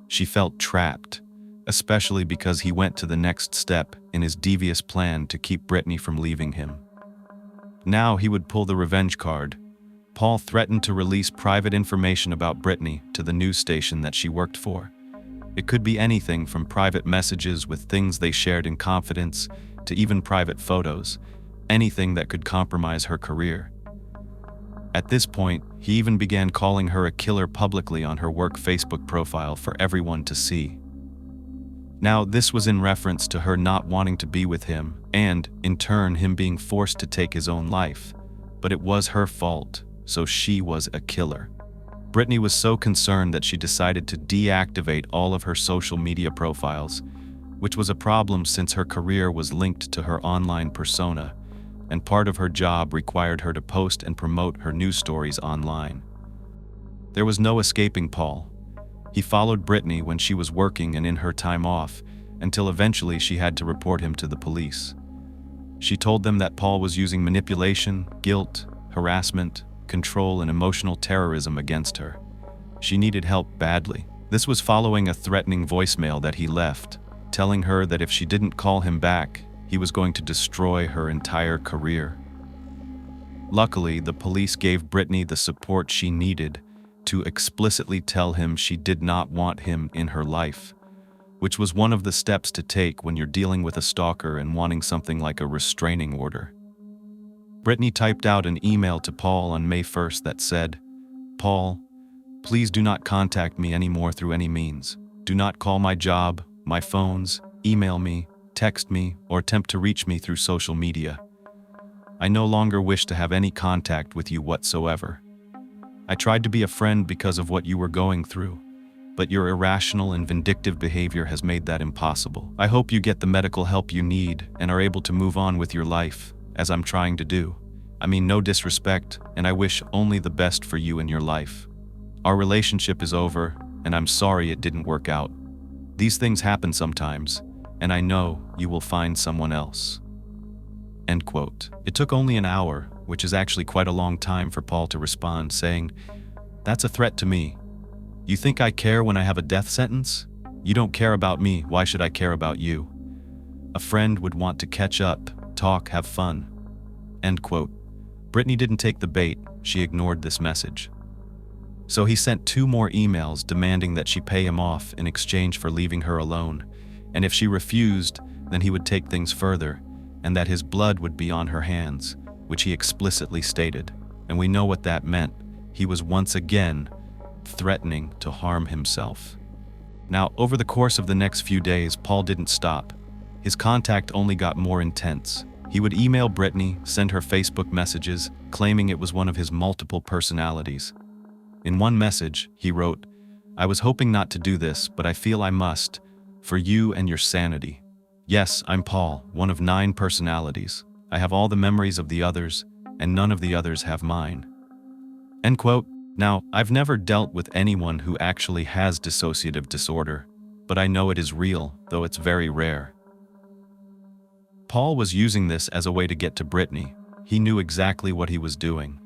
Speaker 1: She felt trapped, especially because he went to the next step in his devious plan to keep Brittany from leaving him. Now he would pull the revenge card. Paul threatened to release private information about Brittany to the news station that she worked for. It could be anything from private messages with things they shared in confidence to even private photos, anything that could compromise her career. At this point, he even began calling her a killer publicly on her work Facebook profile for everyone to see. Now, this was in reference to her not wanting to be with him and, in turn, him being forced to take his own life. But it was her fault, so she was a killer. Brittany was so concerned that she decided to deactivate all of her social media profiles, which was a problem since her career was linked to her online persona, and part of her job required her to post and promote her news stories online. There was no escaping Paul. He followed Brittany when she was working and in her time off, until eventually she had to report him to the police. She told them that Paul was using manipulation, guilt, harassment, control, and emotional terrorism against her. She needed help badly. This was following a threatening voicemail that he left, telling her that if she didn't call him back, he was going to destroy her entire career. Luckily, the police gave Brittany the support she needed to explicitly tell him she did not want him in her life, which was one of the steps to take when you're dealing with a stalker and wanting something like a restraining order. Brittany typed out an email to Paul on May 1st that said, "Paul, please do not contact me anymore through any means. Do not call my job, my phones, email me, text me, or attempt to reach me through social media. I no longer wish to have any contact with you whatsoever. I tried to be a friend because of what you were going through, but your irrational and vindictive behavior has made that impossible. I hope you get the medical help you need and are able to move on with your life, as I'm trying to do. I mean no disrespect, and I wish only the best for you in your life. Our relationship is over, and I'm sorry it didn't work out. These things happen sometimes, and I know you will find someone else." End quote. It took only an hour, which is actually quite a long time for Paul to respond, saying, "That's a threat to me. You think I care when I have a death sentence? You don't care about me, why should I care about you? A friend would want to catch up, talk, have fun." End quote. Brittany didn't take the bait, she ignored this message. So he sent 2 more emails demanding that she pay him off in exchange for leaving her alone, and if she refused, then he would take things further, and that his blood would be on her hands, which he explicitly stated. And we know what that meant. He was once again threatening to harm himself. Now, over the course of the next few days, Paul didn't stop. His contact only got more intense. He would email Brittany, send her Facebook messages, claiming it was one of his multiple personalities. In one message, he wrote, "I was hoping not to do this, but I feel I must, for you and your sanity. Yes, I'm Paul, one of 9 personalities. I have all the memories of the others, and none of the others have mine. End quote. Now, I've never dealt with anyone who actually has dissociative disorder, but I know it is real, though it's very rare. Paul was using this as a way to get to Brittany. He knew exactly what he was doing.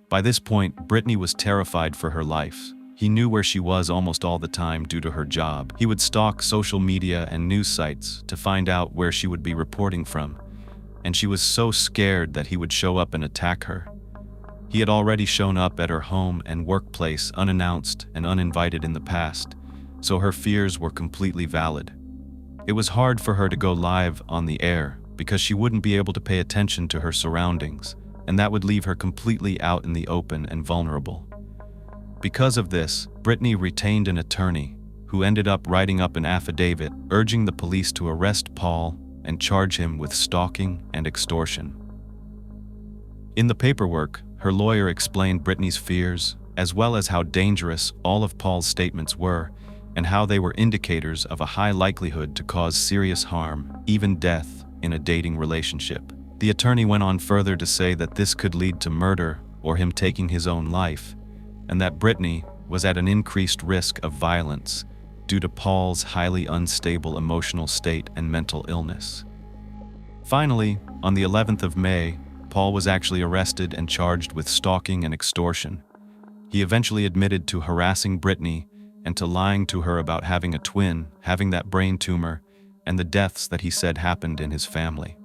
Speaker 1: By this point, Brittany was terrified for her life. He knew where she was almost all the time due to her job. He would stalk social media and news sites to find out where she would be reporting from, and she was so scared that he would show up and attack her. He had already shown up at her home and workplace unannounced and uninvited in the past, so her fears were completely valid. It was hard for her to go live on the air because she wouldn't be able to pay attention to her surroundings, and that would leave her completely out in the open and vulnerable. Because of this, Brittany retained an attorney who ended up writing up an affidavit urging the police to arrest Paul and charge him with stalking and extortion. In the paperwork, her lawyer explained Brittany's fears, as well as how dangerous all of Paul's statements were, and how they were indicators of a high likelihood to cause serious harm, even death, in a dating relationship. The attorney went on further to say that this could lead to murder or him taking his own life, and that Brittany was at an increased risk of violence due to Paul's highly unstable emotional state and mental illness. Finally, on the 11th of May, Paul was actually arrested and charged with stalking and extortion. He eventually admitted to harassing Brittany and to lying to her about having a twin, having that brain tumor, and the deaths that he said happened in his family.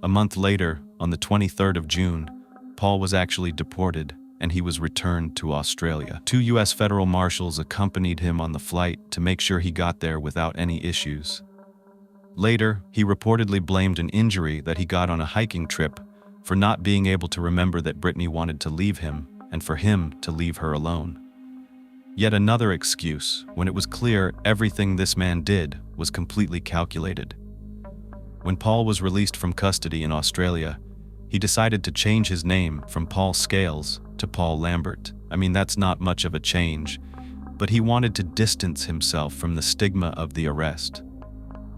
Speaker 1: A month later, on the 23rd of June, Paul was actually deported, and he was returned to Australia. 2 U.S. federal marshals accompanied him on the flight to make sure he got there without any issues. Later, he reportedly blamed an injury that he got on a hiking trip for not being able to remember that Brittany wanted to leave him and for him to leave her alone. Yet another excuse, when it was clear everything this man did was completely calculated. When Paul was released from custody in Australia, he decided to change his name from Paul Scales to Paul Lambert. I mean, that's not much of a change, but he wanted to distance himself from the stigma of the arrest.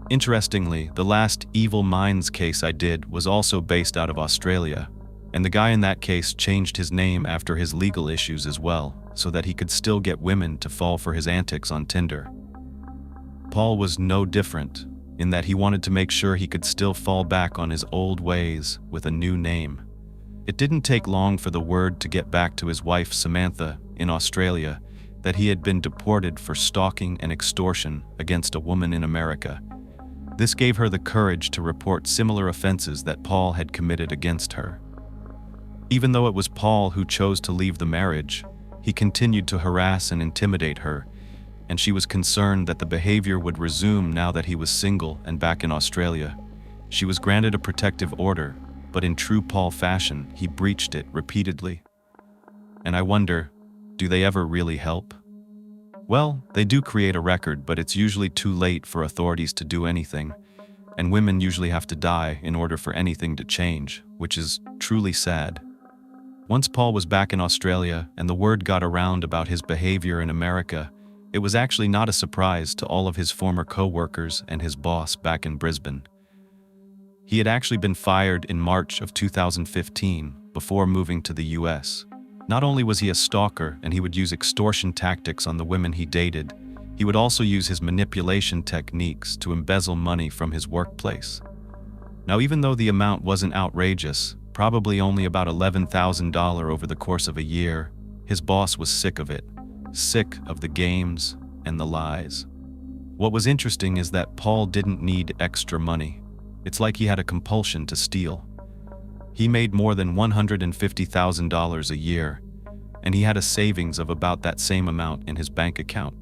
Speaker 1: Interestingly, the last Evil Minds case I did was also based out of Australia, and the guy in that case changed his name after his legal issues as well, so that he could still get women to fall for his antics on Tinder. Paul was no different, in that he wanted to make sure he could still fall back on his old ways with a new name. It didn't take long for the word to get back to his wife Samantha in Australia that he had been deported for stalking and extortion against a woman in America. This gave her the courage to report similar offenses that Paul had committed against her. Even though it was Paul who chose to leave the marriage, he continued to harass and intimidate her, and she was concerned that the behavior would resume now that he was single and back in Australia. She was granted a protective order, but in true Paul fashion, he breached it repeatedly. And I wonder, do they ever really help? Well, they do create a record, but it's usually too late for authorities to do anything, and women usually have to die in order for anything to change, which is truly sad. Once Paul was back in Australia and the word got around about his behavior in America, it was actually not a surprise to all of his former co-workers and his boss back in Brisbane. He had actually been fired in March of 2015 before moving to the US. Not only was he a stalker and he would use extortion tactics on the women he dated, he would also use his manipulation techniques to embezzle money from his workplace. Now, even though the amount wasn't outrageous, probably only about $11,000 over the course of a year, his boss was sick of it, sick of the games and the lies. What was interesting is that Paul didn't need extra money. It's like he had a compulsion to steal. He made more than $150,000 a year, and he had a savings of about that same amount in his bank account.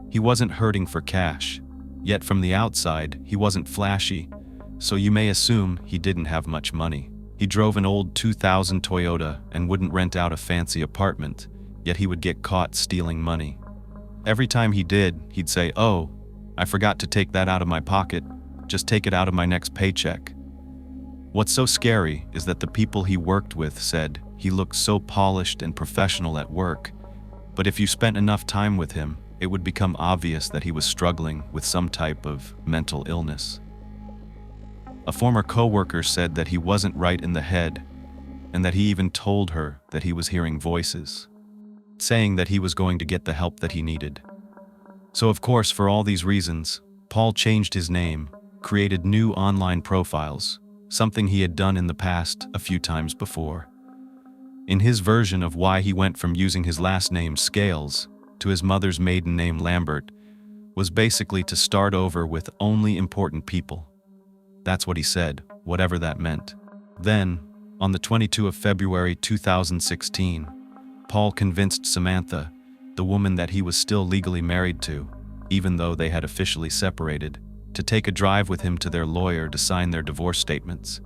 Speaker 1: He wasn't hurting for cash, yet from the outside, he wasn't flashy, so you may assume he didn't have much money. He drove an old 2000 Toyota and wouldn't rent out a fancy apartment, yet he would get caught stealing money. Every time he did, he'd say, "Oh, I forgot to take that out of my pocket. Just take it out of my next paycheck." What's so scary is that the people he worked with said he looked so polished and professional at work, but if you spent enough time with him it would become obvious that he was struggling with some type of mental illness. A former co-worker said that he wasn't right in the head, and that he even told her that he was hearing voices, saying that he was going to get the help that he needed. So of course, for all these reasons, Paul changed his name, created new online profiles, something he had done in the past a few times before. In his version of why he went from using his last name Scales to his mother's maiden name Lambert was basically to start over with only important people. That's what he said, whatever that meant. Then, on the 22nd of February 2016, Paul convinced Samantha, the woman that he was still legally married to, even though they had officially separated, to take a drive with him to their lawyer to sign their divorce statements.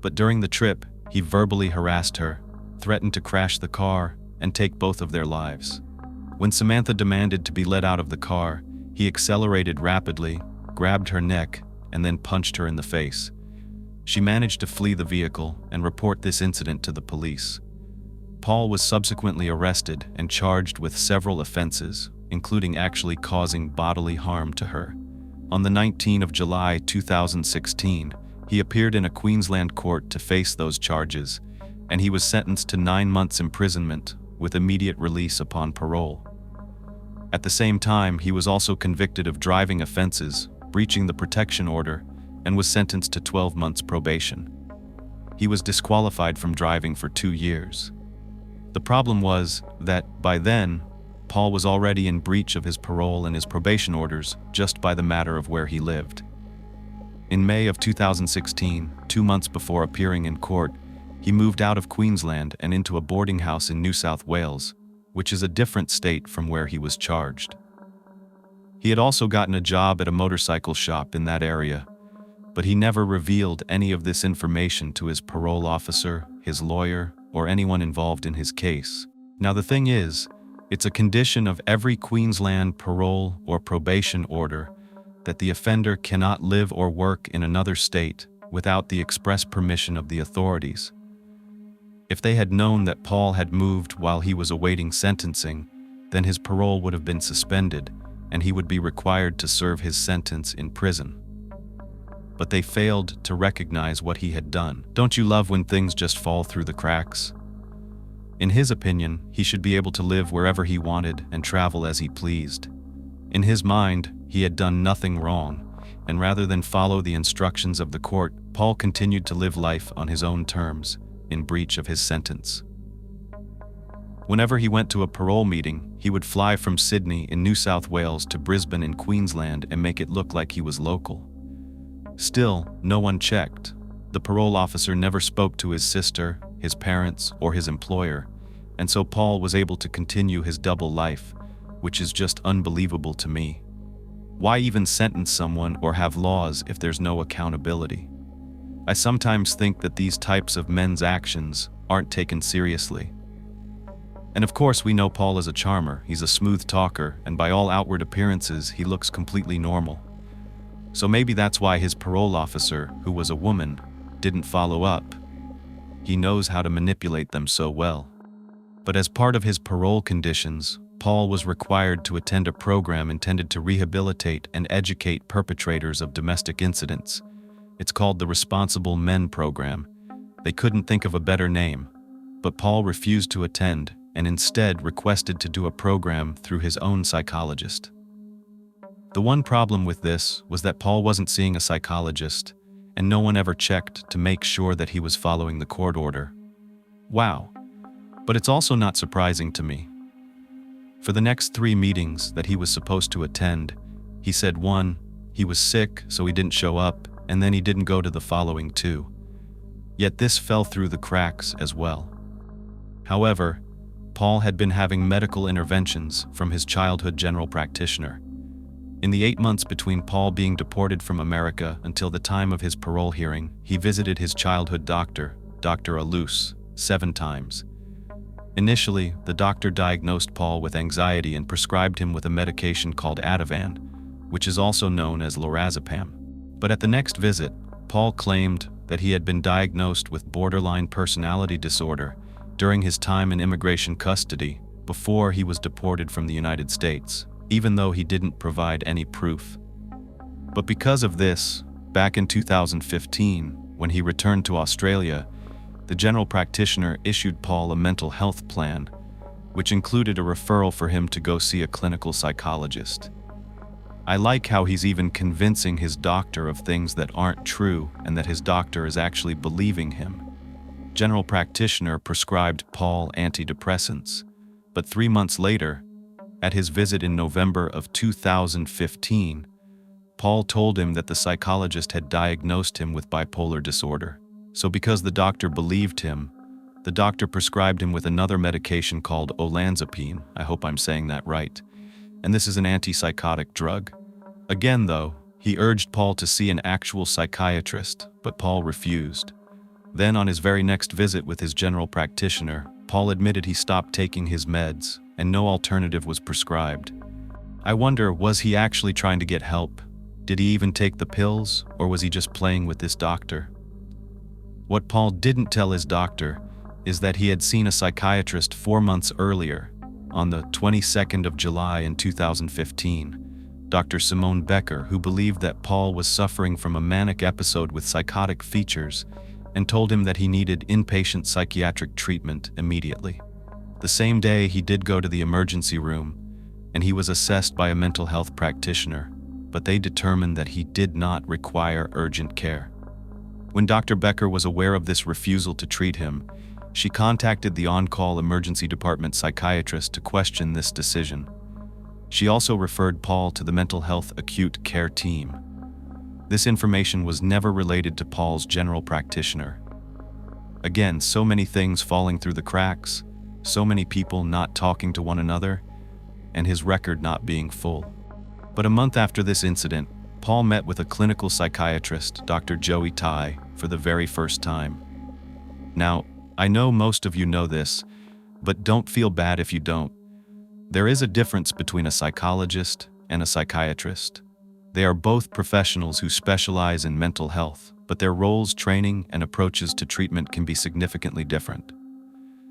Speaker 1: But during the trip, he verbally harassed her, threatened to crash the car, and take both of their lives. When Samantha demanded to be let out of the car, he accelerated rapidly, grabbed her neck, and then punched her in the face. She managed to flee the vehicle and report this incident to the police. Paul was subsequently arrested and charged with several offenses, including actually causing bodily harm to her. On the 19th of July 2016, he appeared in a Queensland court to face those charges, and he was sentenced to 9 months imprisonment with immediate release upon parole. At the same time, he was also convicted of driving offenses, breaching the protection order, and was sentenced to 12 months probation. He was disqualified from driving for 2 years. The problem was that, by then, Paul was already in breach of his parole and his probation orders just by the matter of where he lived. In May of 2016, 2 months before appearing in court, he moved out of Queensland and into a boarding house in New South Wales, which is a different state from where he was charged. He had also gotten a job at a motorcycle shop in that area, but he never revealed any of this information to his parole officer, his lawyer, or anyone involved in his case. Now the thing is, it's a condition of every Queensland parole or probation order that the offender cannot live or work in another state without the express permission of the authorities. If they had known that Paul had moved while he was awaiting sentencing, then his parole would have been suspended and he would be required to serve his sentence in prison. But they failed to recognize what he had done. Don't you love when things just fall through the cracks? In his opinion, he should be able to live wherever he wanted and travel as he pleased. In his mind, he had done nothing wrong, and rather than follow the instructions of the court, Paul continued to live life on his own terms, in breach of his sentence. Whenever he went to a parole meeting, he would fly from Sydney in New South Wales to Brisbane in Queensland and make it look like he was local. Still, no one checked. The parole officer never spoke to his sister, his parents, or his employer, and so Paul was able to continue his double life, which is just unbelievable to me. Why even sentence someone or have laws if there's no accountability? I sometimes think that these types of men's actions aren't taken seriously. And of course, we know Paul is a charmer. He's a smooth talker, and by all outward appearances, he looks completely normal. So maybe that's why his parole officer, who was a woman, didn't follow up. He knows how to manipulate them so well. But as part of his parole conditions, Paul was required to attend a program intended to rehabilitate and educate perpetrators of domestic incidents. It's called the Responsible Men Program. They couldn't think of a better name, but Paul refused to attend and instead requested to do a program through his own psychologist. The one problem with this was that Paul wasn't seeing a psychologist, and no one ever checked to make sure that he was following the court order. Wow. But it's also not surprising to me. For the next 3 meetings that he was supposed to attend, he said 1, he was sick, so he didn't show up, and then he didn't go to the following 2. Yet this fell through the cracks as well. However, Paul had been having medical interventions from his childhood general practitioner. In the 8 months between Paul being deported from America until the time of his parole hearing, he visited his childhood doctor, Dr. Alous, 7 times. Initially, the doctor diagnosed Paul with anxiety and prescribed him with a medication called Ativan, which is also known as lorazepam. But at the next visit, Paul claimed that he had been diagnosed with borderline personality disorder during his time in immigration custody before he was deported from the United States. even though he didn't provide any proof. But because of this, back in 2015, when he returned to Australia, the general practitioner issued Paul a mental health plan, which included a referral for him to go see a clinical psychologist. I like how he's even convincing his doctor of things that aren't true and that his doctor is actually believing him. General practitioner prescribed Paul antidepressants, but 3 months later, at his visit in November of 2015, Paul told him that the psychologist had diagnosed him with bipolar disorder. So because the doctor believed him, the doctor prescribed him with another medication called olanzapine. I hope I'm saying that right. And this is an antipsychotic drug. Again, though, he urged Paul to see an actual psychiatrist, but Paul refused. Then, on his very next visit with his general practitioner, Paul admitted he stopped taking his meds, and no alternative was prescribed. I wonder, was he actually trying to get help? Did he even take the pills, or was he just playing with this doctor? What Paul didn't tell his doctor is that he had seen a psychiatrist 4 months earlier, on the 22nd of July in 2015, Dr. Simone Becker, who believed that Paul was suffering from a manic episode with psychotic features and told him that he needed inpatient psychiatric treatment immediately. The same day, he did go to the emergency room, and he was assessed by a mental health practitioner, but they determined that he did not require urgent care. When Dr. Becker was aware of this refusal to treat him, she contacted the on-call emergency department psychiatrist to question this decision. She also referred Paul to the mental health acute care team. This information was never related to Paul's general practitioner. Again, so many things falling through the cracks, so many people not talking to one another, and his record not being full. But a month after this incident, Paul met with a clinical psychiatrist, Dr. Joey Tai, for the very first time. Now, I know most of you know this, but don't feel bad if you don't. There is a difference between a psychologist and a psychiatrist. They are both professionals who specialize in mental health, but their roles, training, and approaches to treatment can be significantly different.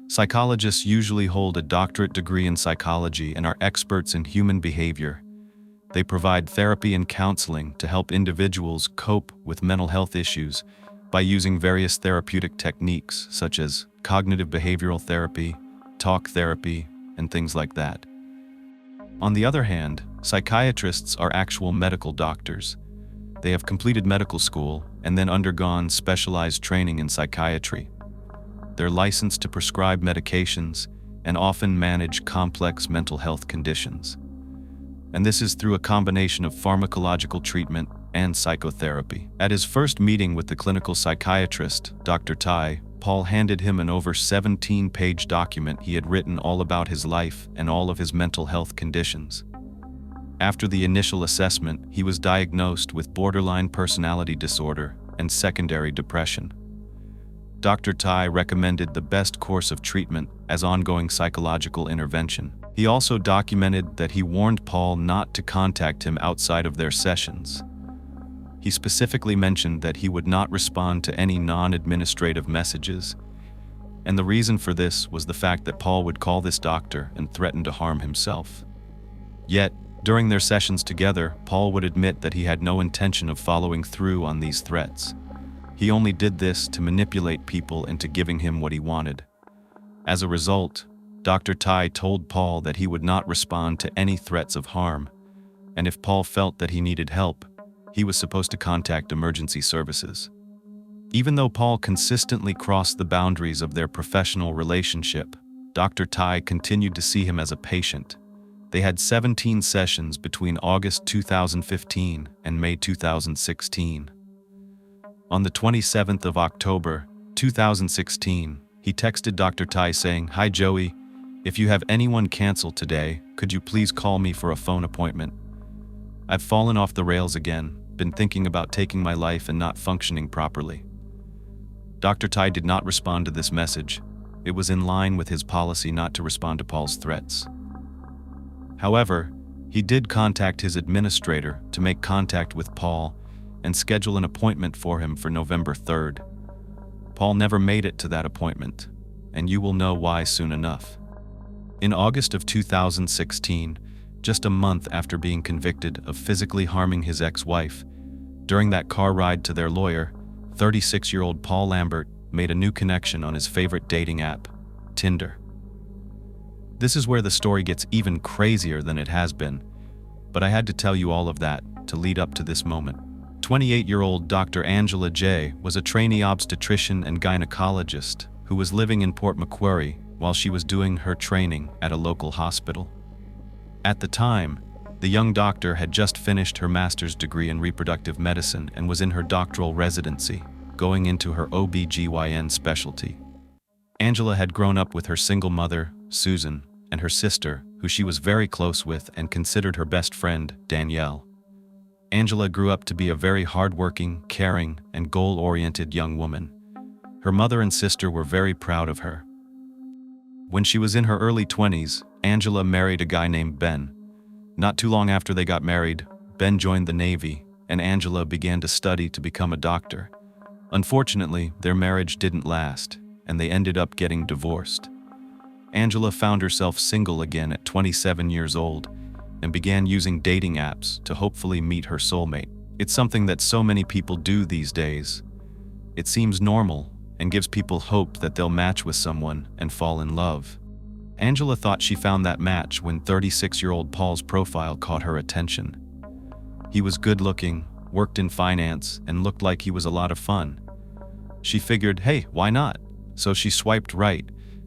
Speaker 1: Psychologists usually hold a doctorate degree in psychology and are experts in human behavior. They provide therapy and counseling to help individuals cope with mental health issues by using various therapeutic techniques such as cognitive behavioral therapy, talk therapy, and things like that. On the other hand, psychiatrists are actual medical doctors. They have completed medical school and then undergone specialized training in psychiatry. They're licensed to prescribe medications and often manage complex mental health conditions. And this is through a combination of pharmacological treatment and psychotherapy. At his first meeting with the clinical psychiatrist, Dr. Tai, Paul handed him an over 17-page document he had written all about his life and all of his mental health conditions. After the initial assessment, he was diagnosed with borderline personality disorder and secondary depression. Dr. Tai recommended the best course of treatment as ongoing psychological intervention. He also documented that he warned Paul not to contact him outside of their sessions. He specifically mentioned that he would not respond to any non-administrative messages, and the reason for this was the fact that Paul would call this doctor and threaten to harm himself. Yet, during their sessions together, Paul would admit that he had no intention of following through on these threats. He only did this to manipulate people into giving him what he wanted. As a result, Dr. Tai told Paul that he would not respond to any threats of harm, and if Paul felt that he needed help, he was supposed to contact emergency services. Even though Paul consistently crossed the boundaries of their professional relationship, Dr. Tai continued to see him as a patient. They had 17 sessions between August 2015 and May 2016. On the 27th of October, 2016, he texted Dr. Tai saying, "Hi Joey, if you have anyone cancel today, could you please call me for a phone appointment? I've fallen off the rails again, been thinking about taking my life and not functioning properly." Dr. Tai did not respond to this message. It was in line with his policy not to respond to Paul's threats. However, he did contact his administrator to make contact with Paul and schedule an appointment for him for November 3rd. Paul never made it to that appointment, and you will know why soon enough. In August of 2016, just a month after being convicted of physically harming his ex-wife. During that car ride to their lawyer, 36-year-old Paul Lambert made a new connection on his favorite dating app, Tinder. This is where the story gets even crazier than it has been, but I had to tell you all of that to lead up to this moment. 28-year-old Dr. Angela J. was a trainee obstetrician and gynecologist who was living in Port Macquarie while she was doing her training at a local hospital. At the time, the young doctor had just finished her master's degree in reproductive medicine and was in her doctoral residency, going into her OB/GYN specialty. Angela had grown up with her single mother, Susan, and her sister, who she was very close with and considered her best friend, Danielle. Angela grew up to be a very hardworking, caring, and goal-oriented young woman. Her mother and sister were very proud of her. When she was in her early 20s, Angela married a guy named Ben. Not too long after they got married, Ben joined the Navy, and Angela began to study to become a doctor. Unfortunately, their marriage didn't last, and they ended up getting divorced. Angela found herself single again at 27 years old and began using dating apps to hopefully meet her soulmate. It's something that so many people do these days. It seems normal and gives people hope that they'll match with someone and fall in love. Angela thought she found that match when 36-year-old Paul's profile caught her attention. He was good-looking, worked in finance, and looked like he was a lot of fun. She figured, hey, why not? So she swiped right,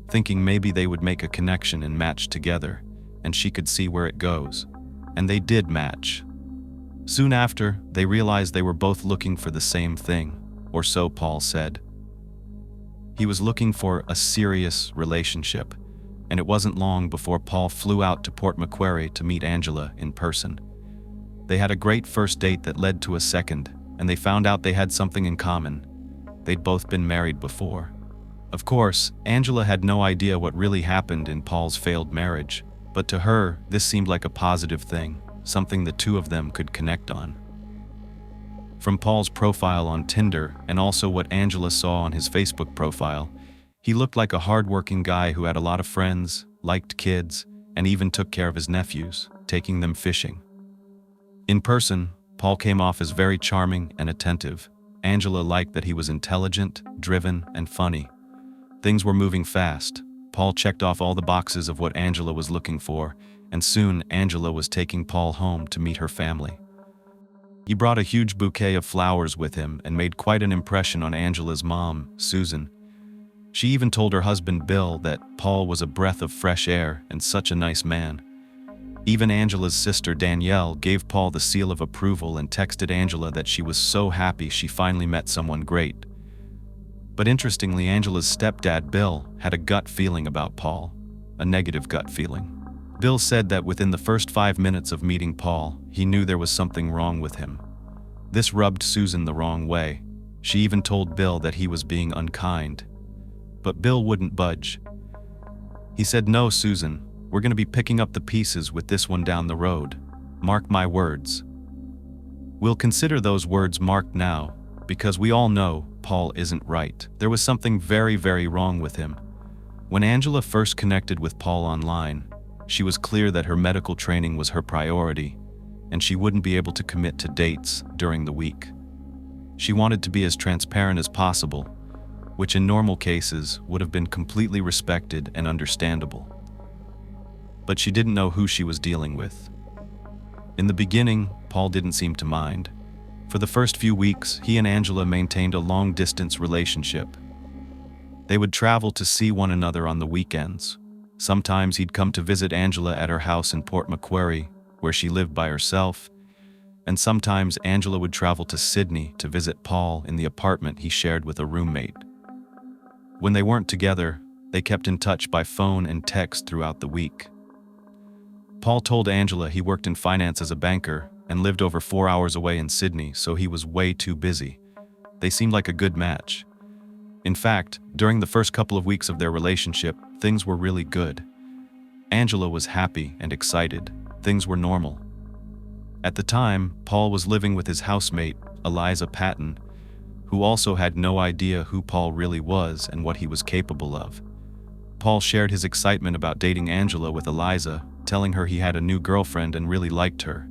Speaker 1: thinking maybe they would make a connection and match together, and she could see where it goes. And they did match. Soon after, they realized they were both looking for the same thing, or so Paul said. He was looking for a serious relationship, and it wasn't long before Paul flew out to Port Macquarie to meet Angela in person. They had a great first date that led to a second, and they found out they had something in common. They'd both been married before. Of course, Angela had no idea what really happened in Paul's failed marriage, but to her, this seemed like a positive thing, something the two of them could connect on. From Paul's profile on Tinder and also what Angela saw on his Facebook profile, he looked like a hard-working guy who had a lot of friends, liked kids, and even took care of his nephews, taking them fishing. In person, Paul came off as very charming and attentive. Angela liked that he was intelligent, driven, and funny. Things were moving fast. Paul checked off all the boxes of what Angela was looking for, and soon Angela was taking Paul home to meet her family. He brought a huge bouquet of flowers with him and made quite an impression on Angela's mom, Susan. She even told her husband Bill that Paul was a breath of fresh air and such a nice man. Even Angela's sister Danielle gave Paul the seal of approval and texted Angela that she was so happy she finally met someone great. But interestingly, Angela's stepdad Bill had a gut feeling about Paul, a negative gut feeling. Bill said that within the first 5 minutes of meeting Paul, he knew there was something wrong with him. This rubbed Susan the wrong way. She even told Bill that he was being unkind. But Bill wouldn't budge. He said, "No, Susan, we're going to be picking up the pieces with this one down the road. Mark my words." We'll consider those words marked now, because we all know Paul isn't right. There was something very, very wrong with him. When Angela first connected with Paul online, she was clear that her medical training was her priority, and she wouldn't be able to commit to dates during the week. She wanted to be as transparent as possible, which in normal cases would have been completely respected and understandable. But she didn't know who she was dealing with. In the beginning, Paul didn't seem to mind. For the first few weeks, he and Angela maintained a long-distance relationship. They would travel to see one another on the weekends. Sometimes he'd come to visit Angela at her house in Port Macquarie, where she lived by herself, and sometimes Angela would travel to Sydney to visit Paul in the apartment he shared with a roommate. When they weren't together, they kept in touch by phone and text throughout the week. Paul told Angela he worked in finance as a banker and lived over 4 hours away in Sydney, so he was way too busy. They seemed like a good match. In fact, during the first couple of weeks of their relationship, things were really good. Angela was happy and excited. Things were normal. At the time, Paul was living with his housemate, Eliza Patton, who also had no idea who Paul really was and what he was capable of. Paul shared his excitement about dating Angela with Eliza, telling her he had a new girlfriend and really liked her.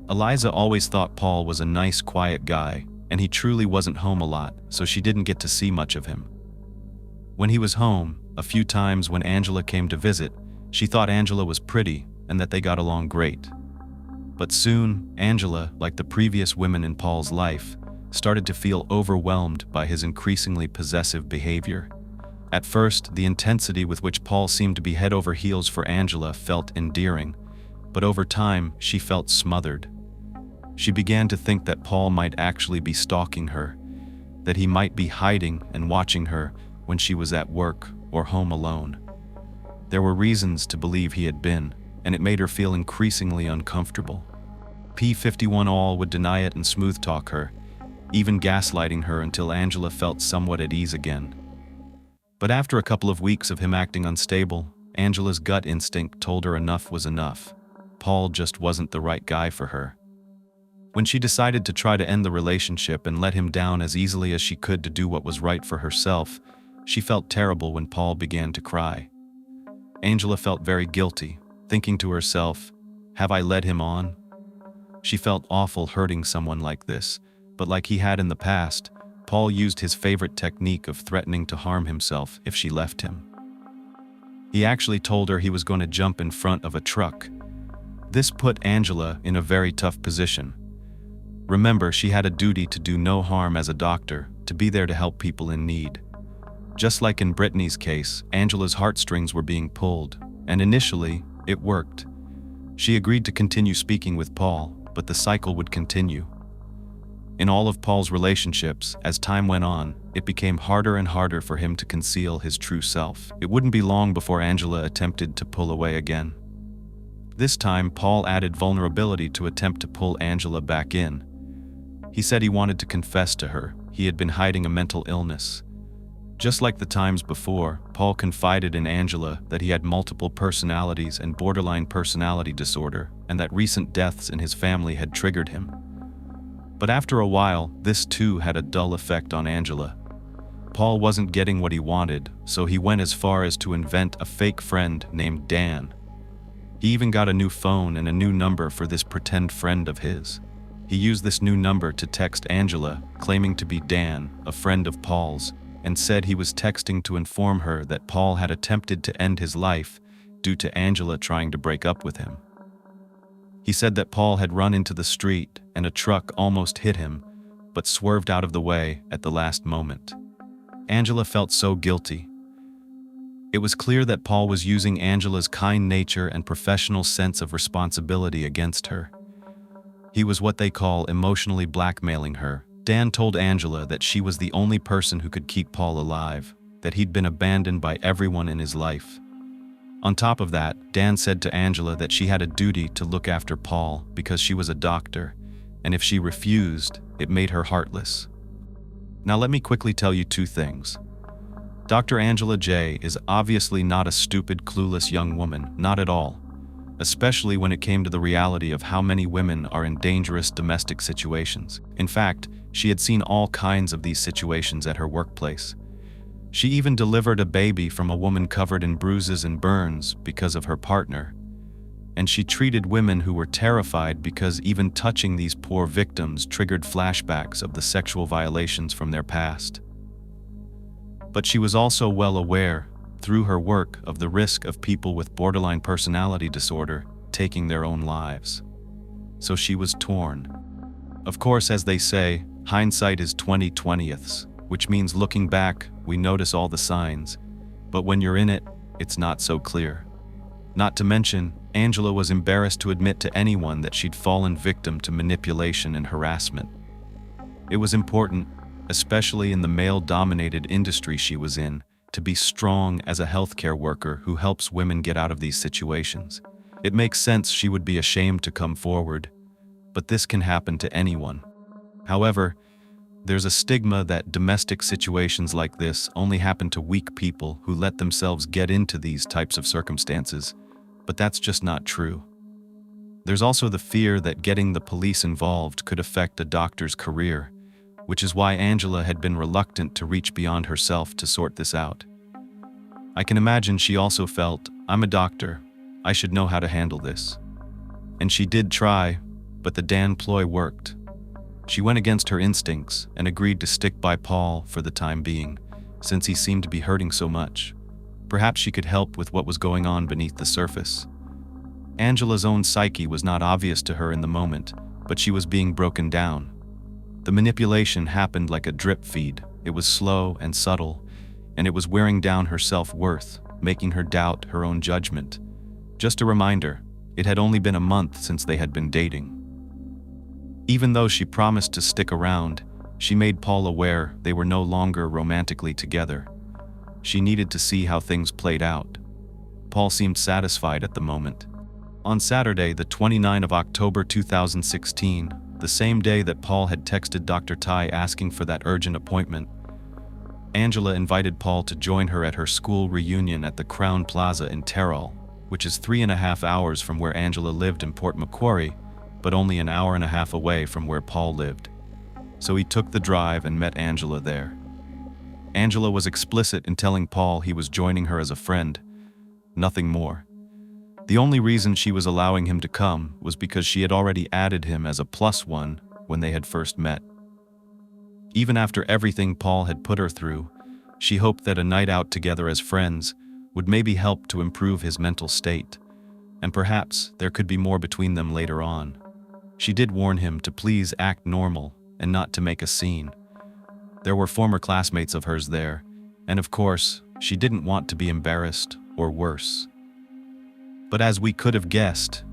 Speaker 1: Eliza always thought Paul was a nice, quiet guy, and he truly wasn't home a lot, so she didn't get to see much of him. When he was home, a few times when Angela came to visit, she thought Angela was pretty and that they got along great. But soon, Angela, like the previous women in Paul's life, started to feel overwhelmed by his increasingly possessive behavior. At first, the intensity with which Paul seemed to be head over heels for Angela felt endearing, but over time, she felt smothered. She began to think that Paul might actually be stalking her, that he might be hiding and watching her when she was at work or home alone. There were reasons to believe he had been, and it made her feel increasingly uncomfortable. P51 all would deny it and smooth talk her, even gaslighting her until Angela felt somewhat at ease again. But after a couple of weeks of him acting unstable, Angela's gut instinct told her enough was enough. Paul just wasn't the right guy for her. When she decided to try to end the relationship and let him down as easily as she could to do what was right for herself, she felt terrible when Paul began to cry. Angela felt very guilty, thinking to herself, "Have I led him on?" She felt awful hurting someone like this, but like he had in the past, Paul used his favorite technique of threatening to harm himself if she left him. He actually told her he was going to jump in front of a truck. This put Angela in a very tough position. Remember, she had a duty to do no harm as a doctor, to be there to help people in need. Just like in Brittany's case, Angela's heartstrings were being pulled, and initially, it worked. She agreed to continue speaking with Paul, but the cycle would continue. In all of Paul's relationships, as time went on, it became harder and harder for him to conceal his true self. It wouldn't be long before Angela attempted to pull away again. This time, Paul added vulnerability to attempt to pull Angela back in. He said he wanted to confess to her he had been hiding a mental illness. Just like the times before, Paul confided in Angela that he had multiple personalities and borderline personality disorder, and that recent deaths in his family had triggered him. But after a while, this too had a dull effect on Angela. Paul wasn't getting what he wanted, so he went as far as to invent a fake friend named Dan. He even got a new phone and a new number for this pretend friend of his. He used this new number to text Angela, claiming to be Dan, a friend of Paul's, and said he was texting to inform her that Paul had attempted to end his life due to Angela trying to break up with him. He said that Paul had run into the street and a truck almost hit him, but swerved out of the way at the last moment. Angela felt so guilty. It was clear that Paul was using Angela's kind nature and professional sense of responsibility against her. He was what they call emotionally blackmailing her. Dan told Angela that she was the only person who could keep Paul alive, that he'd been abandoned by everyone in his life. On top of that, Dan said to Angela that she had a duty to look after Paul because she was a doctor, and if she refused, it made her heartless. Now let me quickly tell you two things. Dr. Angela J. is obviously not a stupid, clueless young woman, not at all, especially when it came to the reality of how many women are in dangerous domestic situations. In fact, she had seen all kinds of these situations at her workplace. She even delivered a baby from a woman covered in bruises and burns because of her partner. And she treated women who were terrified because even touching these poor victims triggered flashbacks of the sexual violations from their past. But she was also well aware, through her work, of the risk of people with borderline personality disorder taking their own lives. So she was torn. Of course, as they say, hindsight is 20/20ths, which means looking back, we notice all the signs, but when you're in it, it's not so clear. Not to mention, Angela was embarrassed to admit to anyone that she'd fallen victim to manipulation and harassment. It was important, especially in the male-dominated industry she was in, to be strong as a healthcare worker who helps women get out of these situations. It makes sense she would be ashamed to come forward, but this can happen to anyone. However, there's a stigma that domestic situations like this only happen to weak people who let themselves get into these types of circumstances, but that's just not true. There's also the fear that getting the police involved could affect a doctor's career, which is why Angela had been reluctant to reach beyond herself to sort this out. I can imagine she also felt, I'm a doctor, I should know how to handle this. And she did try, but the Dan ploy worked. She went against her instincts and agreed to stick by Paul for the time being, since he seemed to be hurting so much. Perhaps she could help with what was going on beneath the surface. Angela's own psyche was not obvious to her in the moment, but she was being broken down. The manipulation happened like a drip feed. It was slow and subtle, and it was wearing down her self-worth, making her doubt her own judgment. Just a reminder, it had only been a month since they had been dating. Even though she promised to stick around, she made Paul aware they were no longer romantically together. She needed to see how things played out. Paul seemed satisfied at the moment. On Saturday, the 29th of October 2016, the same day that Paul had texted Dr. Tai asking for that urgent appointment, Angela invited Paul to join her at her school reunion at the Crown Plaza in Terrell, which is 3.5 hours from where Angela lived in Port Macquarie, but only an hour and a half away from where Paul lived. So he took the drive and met Angela there. Angela was explicit in telling Paul he was joining her as a friend, nothing more. The only reason she was allowing him to come was because she had already added him as a +1 when they had first met. Even after everything Paul had put her through, she hoped that a night out together as friends would maybe help to improve his mental state, and perhaps there could be more between them later on. She did warn him to please act normal and not to make a scene. There were former classmates of hers there, and of course, she didn't want to be embarrassed or worse. But as we could have guessed,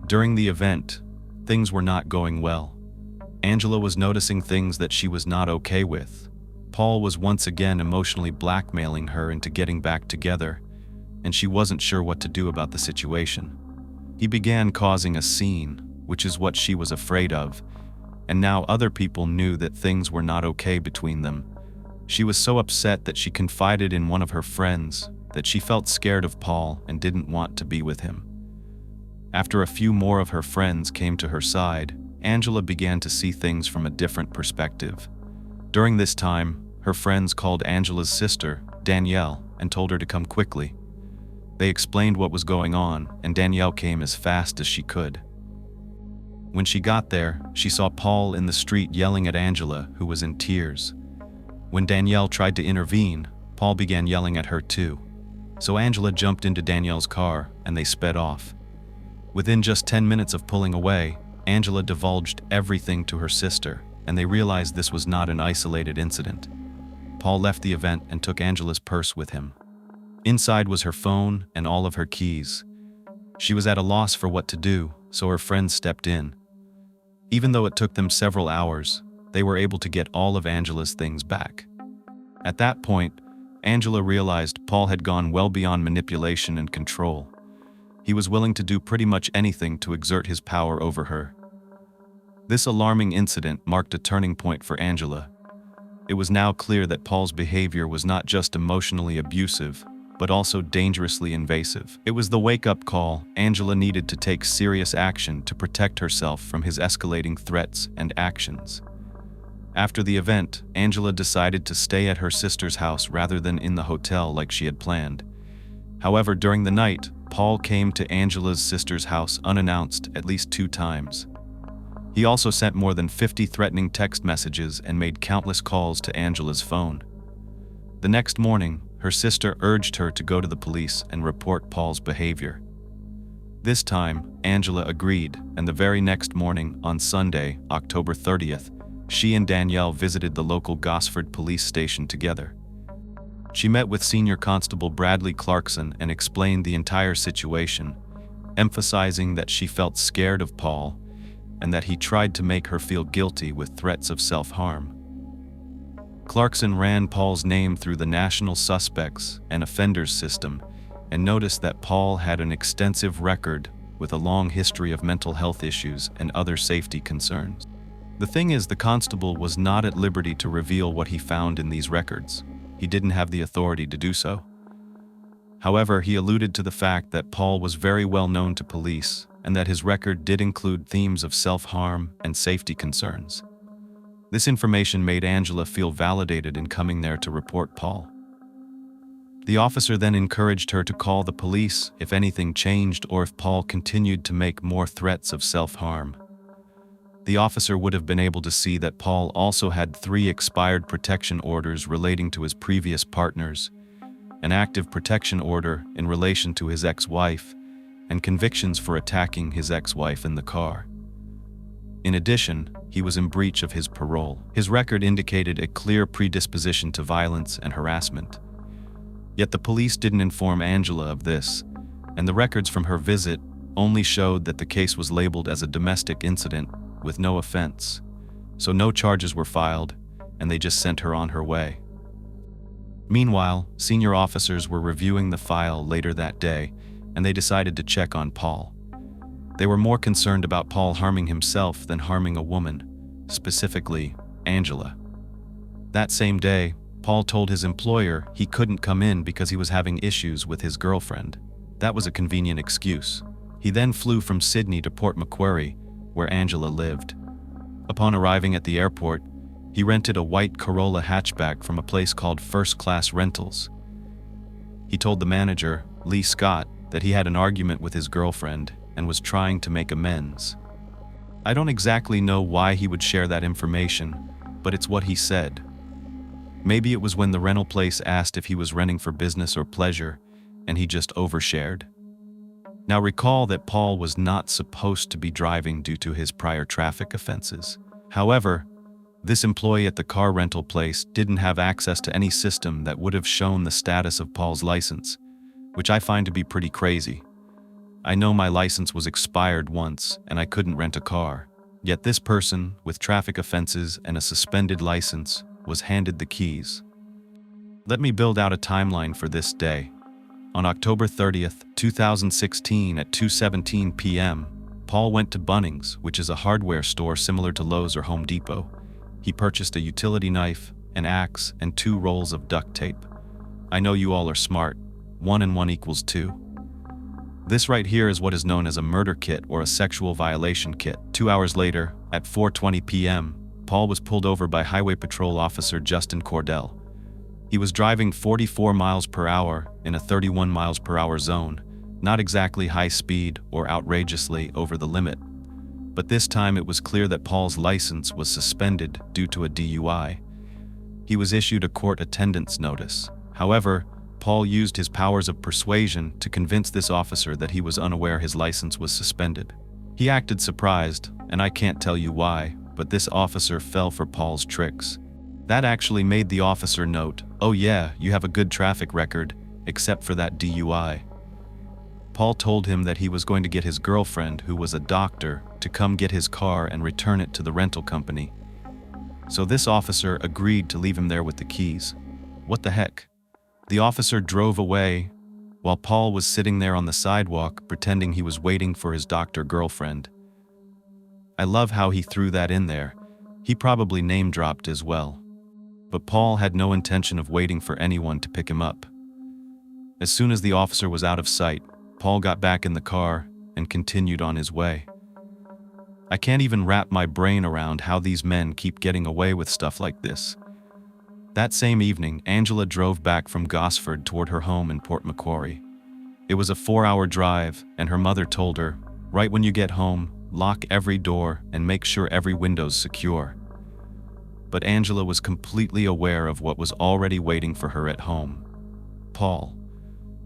Speaker 1: during the event, things were not going well. Angela was noticing things that she was not okay with. Paul was once again emotionally blackmailing her into getting back together, and she wasn't sure what to do about the situation. He began causing a scene, which is what she was afraid of, and now other people knew that things were not okay between them. She was so upset that she confided in one of her friends that she felt scared of Paul and didn't want to be with him. After a few more of her friends came to her side, Angela began to see things from a different perspective. During this time, her friends called Angela's sister, Danielle, and told her to come quickly. They explained what was going on, and Danielle came as fast as she could. When she got there, she saw Paul in the street yelling at Angela, who was in tears. When Danielle tried to intervene, Paul began yelling at her too. So Angela jumped into Danielle's car, and they sped off. Within just 10 minutes of pulling away, Angela divulged everything to her sister, and they realized this was not an isolated incident. Paul left the event and took Angela's purse with him. Inside was her phone and all of her keys. She was at a loss for what to do, so her friends stepped in. Even though it took them several hours, they were able to get all of Angela's things back. At that point, Angela realized Paul had gone well beyond manipulation and control. He was willing to do pretty much anything to exert his power over her. This alarming incident marked a turning point for Angela. It was now clear that Paul's behavior was not just emotionally abusive, but also dangerously invasive. It was the wake-up call. Angela needed to take serious action to protect herself from his escalating threats and actions. After the event, Angela decided to stay at her sister's house rather than in the hotel like she had planned. However, during the night, Paul came to Angela's sister's house unannounced at least 2 times. He also sent more than 50 threatening text messages and made countless calls to Angela's phone. The next morning, her sister urged her to go to the police and report Paul's behavior. This time, Angela agreed, and the very next morning, on Sunday, October 30th, she and Danielle visited the local Gosford police station together. She met with Senior Constable Bradley Clarkson and explained the entire situation, emphasizing that she felt scared of Paul and that he tried to make her feel guilty with threats of self-harm. Clarkson ran Paul's name through the National Suspects and Offenders system and noticed that Paul had an extensive record with a long history of mental health issues and other safety concerns. The thing is, the constable was not at liberty to reveal what he found in these records. He didn't have the authority to do so. However, he alluded to the fact that Paul was very well known to police and that his record did include themes of self-harm and safety concerns. This information made Angela feel validated in coming there to report Paul. The officer then encouraged her to call the police if anything changed or if Paul continued to make more threats of self-harm. The officer would have been able to see that Paul also had 3 expired protection orders relating to his previous partners, an active protection order in relation to his ex-wife, and convictions for attacking his ex-wife in the car. In addition, he was in breach of his parole. His record indicated a clear predisposition to violence and harassment. Yet the police didn't inform Angela of this, and the records from her visit only showed that the case was labeled as a domestic incident with no offense, so no charges were filed, and they just sent her on her way. Meanwhile, senior officers were reviewing the file later that day, and they decided to check on Paul. They were more concerned about Paul harming himself than harming a woman, specifically Angela. That same day, Paul told his employer he couldn't come in because he was having issues with his girlfriend. That was a convenient excuse. He then flew from Sydney to Port Macquarie, where Angela lived. Upon arriving at the airport, he rented a white Corolla hatchback from a place called First Class Rentals. He told the manager, Lee Scott, that he had an argument with his girlfriend and was trying to make amends. I don't exactly know why he would share that information, but it's what he said. Maybe it was when the rental place asked if he was renting for business or pleasure, and he just overshared. Now recall that Paul was not supposed to be driving due to his prior traffic offenses. However, this employee at the car rental place didn't have access to any system that would have shown the status of Paul's license, which I find to be pretty crazy. I know my license was expired once and I couldn't rent a car, yet this person, with traffic offenses and a suspended license, was handed the keys. Let me build out a timeline for this day. On October 30th, 2016 at 2:17 p.m., Paul went to Bunnings, which is a hardware store similar to Lowe's or Home Depot. He purchased a utility knife, an axe, and 2 rolls of duct tape. I know you all are smart. 1 and 1 equals 2. This right here is what is known as a murder kit or a sexual violation kit. 2 hours later, at 4:20 p.m., Paul was pulled over by Highway Patrol Officer Justin Cordell. He was driving 44 miles per hour in a 31 miles per hour zone, not exactly high speed or outrageously over the limit. But this time it was clear that Paul's license was suspended due to a DUI. He was issued a court attendance notice. However, Paul used his powers of persuasion to convince this officer that he was unaware his license was suspended. He acted surprised, and I can't tell you why, but this officer fell for Paul's tricks. That actually made the officer note, "Oh yeah, you have a good traffic record, except for that DUI." Paul told him that he was going to get his girlfriend, who was a doctor, to come get his car and return it to the rental company. So this officer agreed to leave him there with the keys. What the heck? The officer drove away while Paul was sitting there on the sidewalk pretending he was waiting for his doctor girlfriend. I love how he threw that in there. He probably name-dropped as well. But Paul had no intention of waiting for anyone to pick him up. As soon as the officer was out of sight, Paul got back in the car and continued on his way. I can't even wrap my brain around how these men keep getting away with stuff like this. That same evening, Angela drove back from Gosford toward her home in Port Macquarie. It was a 4-hour drive, and her mother told her, "Right when you get home, lock every door and make sure every window's secure." But Angela was completely aware of what was already waiting for her at home. Paul.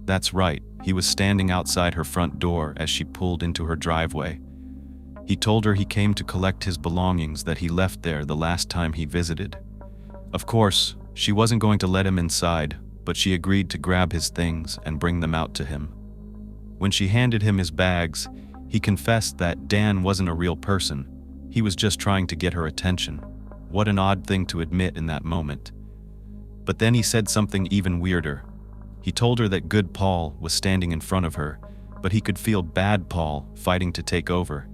Speaker 1: That's right, he was standing outside her front door as she pulled into her driveway. He told her he came to collect his belongings that he left there the last time he visited. Of course, she wasn't going to let him inside, but she agreed to grab his things and bring them out to him. When she handed him his bags, he confessed that Dan wasn't a real person. He was just trying to get her attention. What an odd thing to admit in that moment. But then he said something even weirder. He told her that good Paul was standing in front of her, but he could feel bad Paul fighting to take over.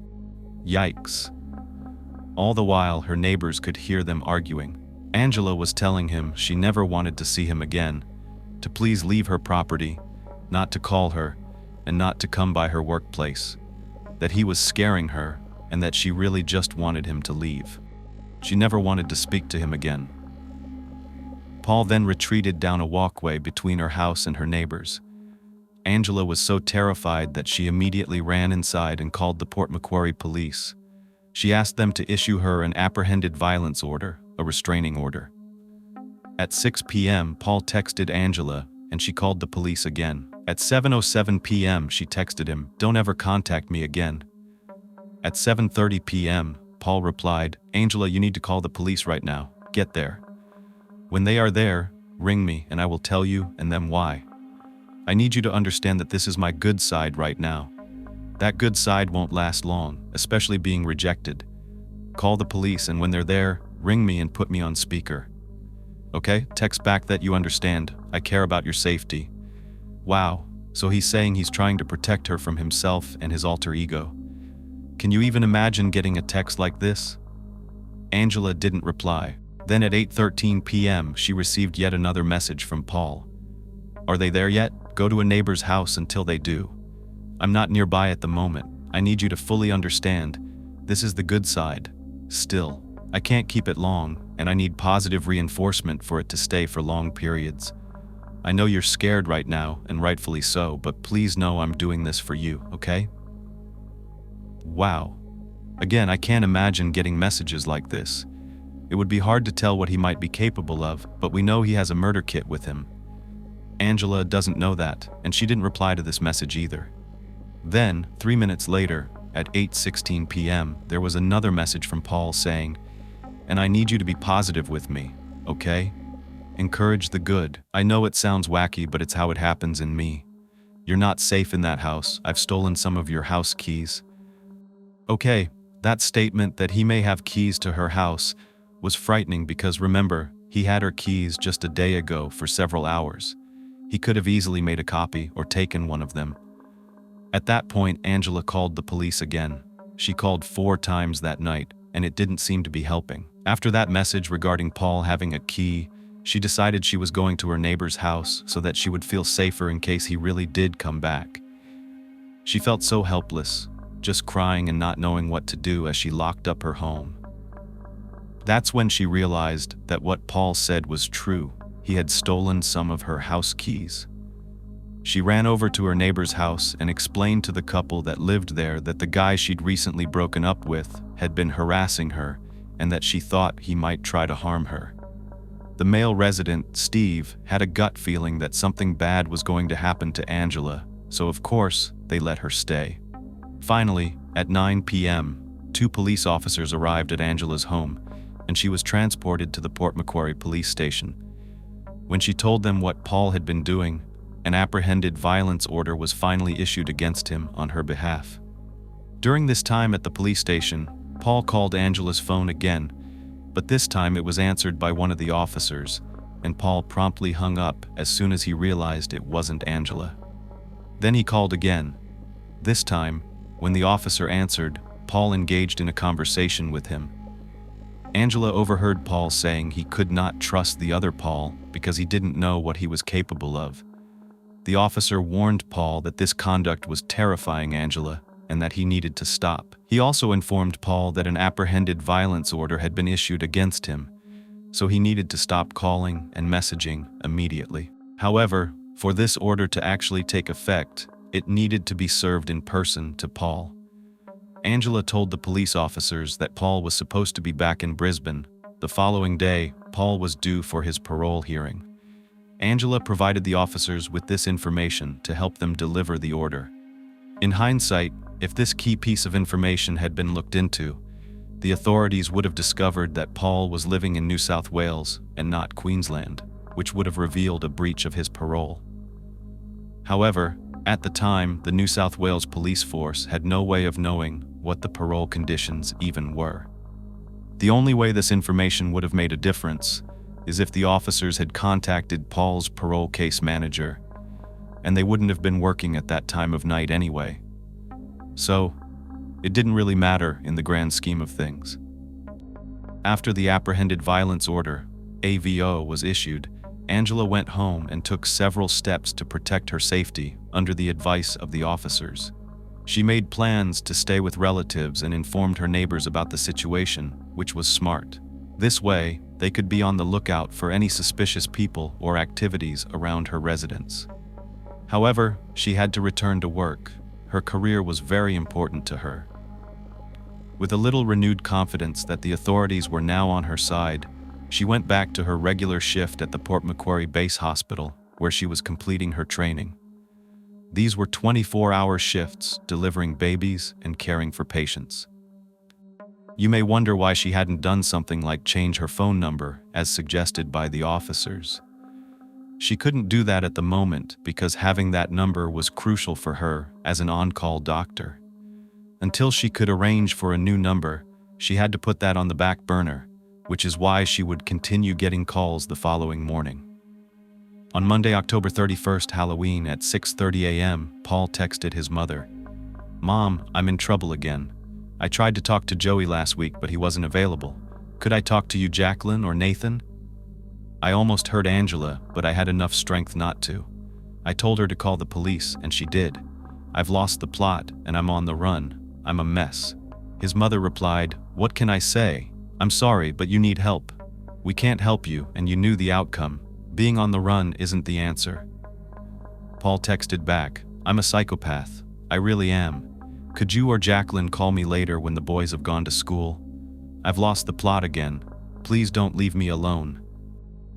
Speaker 1: Yikes. All the while, her neighbors could hear them arguing. Angela was telling him she never wanted to see him again, to please leave her property, not to call her, and not to come by her workplace, that he was scaring her, and that she really just wanted him to leave. She never wanted to speak to him again. Paul then retreated down a walkway between her house and her neighbors. Angela was so terrified that she immediately ran inside and called the Port Macquarie police. She asked them to issue her an apprehended violence order, a restraining order. At 6 p.m., Paul texted Angela, and she called the police again. At 7:07 p.m., she texted him, "Don't ever contact me again." At 7:30 p.m., Paul replied, "Angela, you need to call the police right now. Get there. When they are there, ring me and I will tell you and them why. I need you to understand that this is my good side right now. That good side won't last long, especially being rejected. Call the police and when they're there, ring me and put me on speaker. Okay? Text back that you understand. I care about your safety." Wow, so he's saying he's trying to protect her from himself and his alter ego. Can you even imagine getting a text like this? Angela didn't reply. Then at 8:13 p.m., she received yet another message from Paul. "Are they there yet? Go to a neighbor's house until they do. I'm not nearby at the moment. I need you to fully understand. This is the good side. Still, I can't keep it long, and I need positive reinforcement for it to stay for long periods. I know you're scared right now, and rightfully so, but please know I'm doing this for you, okay?" Wow. Again, I can't imagine getting messages like this. It would be hard to tell what he might be capable of, but we know he has a murder kit with him. Angela doesn't know that, and she didn't reply to this message either. Then, 3 minutes later, at 8:16 p.m., there was another message from Paul saying, "And I need you to be positive with me, okay? Encourage the good. I know it sounds wacky, but it's how it happens in me. You're not safe in that house. I've stolen some of your house keys." Okay, that statement that he may have keys to her house was frightening because remember, he had her keys just a day ago for several hours. He could have easily made a copy or taken one of them. At that point, Angela called the police again. She called 4 times that night, and it didn't seem to be helping. After that message regarding Paul having a key, she decided she was going to her neighbor's house so that she would feel safer in case he really did come back. She felt so helpless, just crying and not knowing what to do as she locked up her home. That's when she realized that what Paul said was true. He had stolen some of her house keys. She ran over to her neighbor's house and explained to the couple that lived there that the guy she'd recently broken up with had been harassing her and that she thought he might try to harm her. The male resident, Steve, had a gut feeling that something bad was going to happen to Angela, so of course, they let her stay. Finally, at 9 p.m., 2 police officers arrived at Angela's home, and she was transported to the Port Macquarie police station. When she told them what Paul had been doing, an apprehended violence order was finally issued against him on her behalf. During this time at the police station, Paul called Angela's phone again, but this time it was answered by one of the officers, and Paul promptly hung up as soon as he realized it wasn't Angela. Then he called again. This time, when the officer answered, Paul engaged in a conversation with him. Angela overheard Paul saying he could not trust the other Paul because he didn't know what he was capable of. The officer warned Paul that this conduct was terrifying Angela and that he needed to stop. He also informed Paul that an apprehended violence order had been issued against him, so he needed to stop calling and messaging immediately. However, for this order to actually take effect, it needed to be served in person to Paul. Angela told the police officers that Paul was supposed to be back in Brisbane. The following day, Paul was due for his parole hearing. Angela provided the officers with this information to help them deliver the order. In hindsight, if this key piece of information had been looked into, the authorities would have discovered that Paul was living in New South Wales and not Queensland, which would have revealed a breach of his parole. However, at the time, the New South Wales police force had no way of knowing what the parole conditions even were. The only way this information would have made a difference is if the officers had contacted Paul's parole case manager, and they wouldn't have been working at that time of night anyway. So, it didn't really matter in the grand scheme of things. After the apprehended violence order, AVO, was issued, Angela went home and took several steps to protect her safety under the advice of the officers. She made plans to stay with relatives and informed her neighbors about the situation, which was smart. This way, they could be on the lookout for any suspicious people or activities around her residence. However, she had to return to work. Her career was very important to her. With a little renewed confidence that the authorities were now on her side, she went back to her regular shift at the Port Macquarie Base Hospital, where she was completing her training. These were 24-hour shifts, delivering babies and caring for patients. You may wonder why she hadn't done something like change her phone number, as suggested by the officers. She couldn't do that at the moment because having that number was crucial for her as an on-call doctor. Until she could arrange for a new number, she had to put that on the back burner, which is why she would continue getting calls the following morning. On Monday, October 31st, Halloween, at 6:30 a.m., Paul texted his mother, "Mom, I'm in trouble again. I tried to talk to Joey last week, but he wasn't available. Could I talk to you, Jacqueline or Nathan?" I almost heard Angela, but I had enough strength not to. I told her to call the police, and she did. I've lost the plot, and I'm on the run. I'm a mess. His mother replied, "What can I say? I'm sorry, but you need help. We can't help you, and you knew the outcome. Being on the run isn't the answer." Paul texted back, "I'm a psychopath. I really am. Could you or Jacqueline call me later when the boys have gone to school? I've lost the plot again. Please don't leave me alone."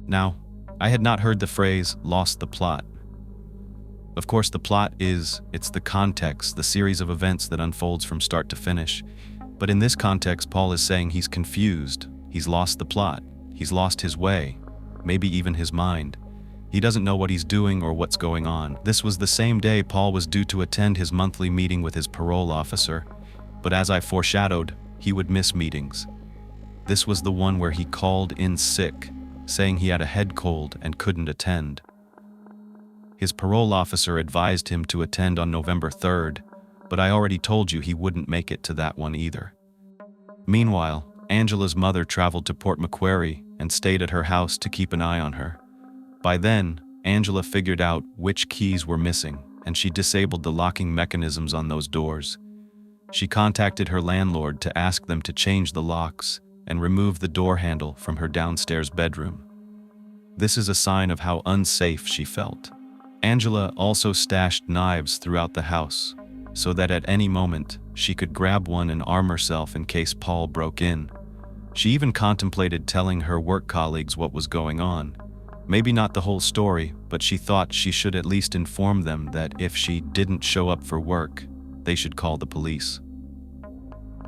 Speaker 1: Now, I had not heard the phrase, "lost the plot." Of course, the plot it's the context, the series of events that unfolds from start to finish. But in this context, Paul is saying he's confused. He's lost the plot. He's lost his way, maybe even his mind. He doesn't know what he's doing or what's going on. This was the same day Paul was due to attend his monthly meeting with his parole officer, but as I foreshadowed, he would miss meetings. This was the one where he called in sick, saying he had a head cold and couldn't attend. His parole officer advised him to attend on November 3rd, but I already told you he wouldn't make it to that one either. Meanwhile, Angela's mother traveled to Port Macquarie and stayed at her house to keep an eye on her. By then, Angela figured out which keys were missing, and she disabled the locking mechanisms on those doors. She contacted her landlord to ask them to change the locks and remove the door handle from her downstairs bedroom. This is a sign of how unsafe she felt. Angela also stashed knives throughout the house, so that at any moment, she could grab one and arm herself in case Paul broke in. She even contemplated telling her work colleagues what was going on. Maybe not the whole story, but she thought she should at least inform them that if she didn't show up for work, they should call the police.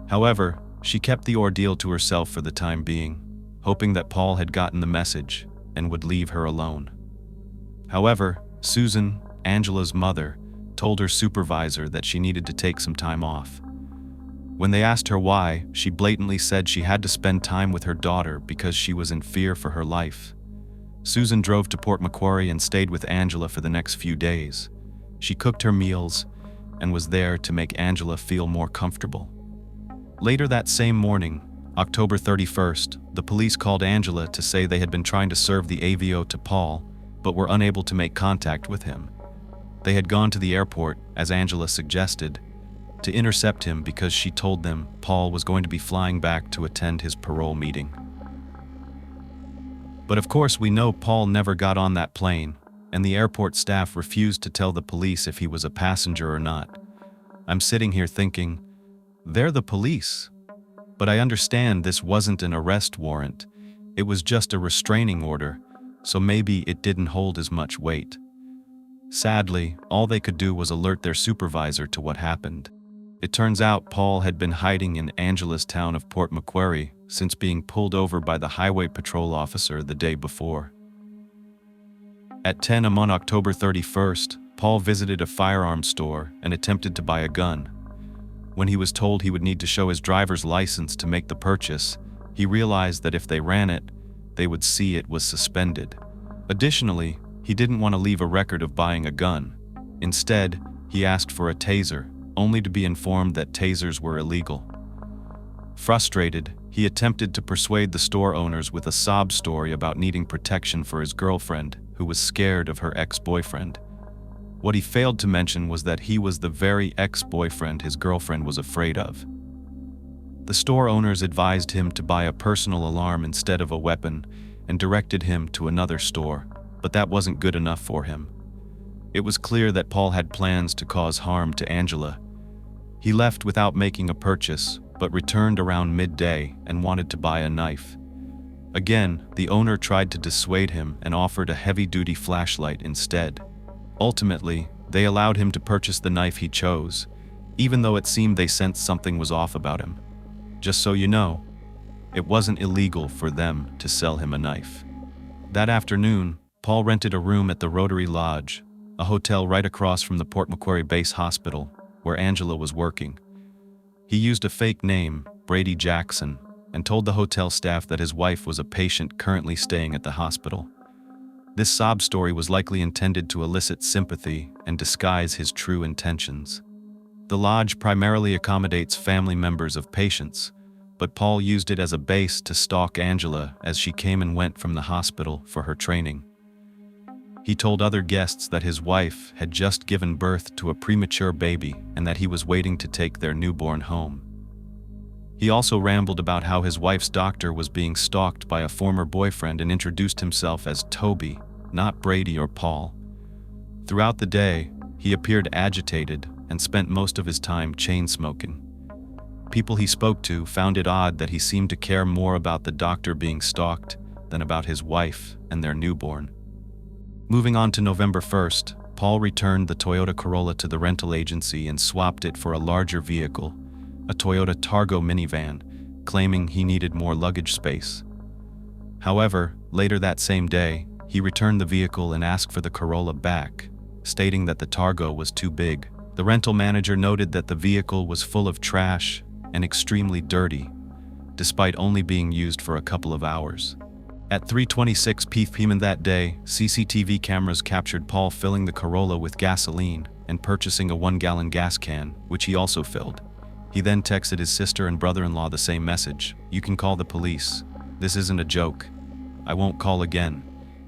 Speaker 1: However, she kept the ordeal to herself for the time being, hoping that Paul had gotten the message and would leave her alone. However, Susan, Angela's mother, told her supervisor that she needed to take some time off. When they asked her why, she blatantly said she had to spend time with her daughter because she was in fear for her life. Susan drove to Port Macquarie and stayed with Angela for the next few days. She cooked her meals and was there to make Angela feel more comfortable. Later that same morning, October 31st, the police called Angela to say they had been trying to serve the AVO to Paul, but were unable to make contact with him. They had gone to the airport, as Angela suggested, to intercept him because she told them Paul was going to be flying back to attend his parole meeting. But of course we know Paul never got on that plane, and the airport staff refused to tell the police if he was a passenger or not. I'm sitting here thinking, they're the police. But I understand this wasn't an arrest warrant, it was just a restraining order, so maybe it didn't hold as much weight. Sadly, all they could do was alert their supervisor to what happened. It turns out Paul had been hiding in Angela's town of Port Macquarie since being pulled over by the highway patrol officer the day before. At 10 a.m. on October 31st, Paul visited a firearms store and attempted to buy a gun. When he was told he would need to show his driver's license to make the purchase, he realized that if they ran it, they would see it was suspended. Additionally, he didn't want to leave a record of buying a gun. Instead, he asked for a taser, only to be informed that tasers were illegal. Frustrated, he attempted to persuade the store owners with a sob story about needing protection for his girlfriend, who was scared of her ex-boyfriend. What he failed to mention was that he was the very ex-boyfriend his girlfriend was afraid of. The store owners advised him to buy a personal alarm instead of a weapon and directed him to another store, but that wasn't good enough for him. It was clear that Paul had plans to cause harm to Angela. He left without making a purchase, but returned around midday and wanted to buy a knife. Again, the owner tried to dissuade him and offered a heavy-duty flashlight instead. Ultimately, they allowed him to purchase the knife he chose, even though it seemed they sensed something was off about him. Just so you know, it wasn't illegal for them to sell him a knife. That afternoon, Paul rented a room at the Rotary Lodge, a hotel right across from the Port Macquarie Base Hospital, where Angela was working. He used a fake name, Brady Jackson, and told the hotel staff that his wife was a patient currently staying at the hospital. This sob story was likely intended to elicit sympathy and disguise his true intentions. The lodge primarily accommodates family members of patients, but Paul used it as a base to stalk Angela as she came and went from the hospital for her training. He told other guests that his wife had just given birth to a premature baby and that he was waiting to take their newborn home. He also rambled about how his wife's doctor was being stalked by a former boyfriend and introduced himself as Toby, not Brady or Paul. Throughout the day, he appeared agitated and spent most of his time chain-smoking. People he spoke to found it odd that he seemed to care more about the doctor being stalked than about his wife and their newborn. Moving on to November 1st, Paul returned the Toyota Corolla to the rental agency and swapped it for a larger vehicle, a Toyota Targo minivan, claiming he needed more luggage space. However, later that same day, he returned the vehicle and asked for the Corolla back, stating that the Targo was too big. The rental manager noted that the vehicle was full of trash and extremely dirty, despite only being used for a couple of hours. At 3:26 p.m. that day, CCTV cameras captured Paul filling the Corolla with gasoline and purchasing a 1-gallon gas can, which he also filled. He then texted his sister and brother-in-law the same message: "You can call the police. This isn't a joke. I won't call again.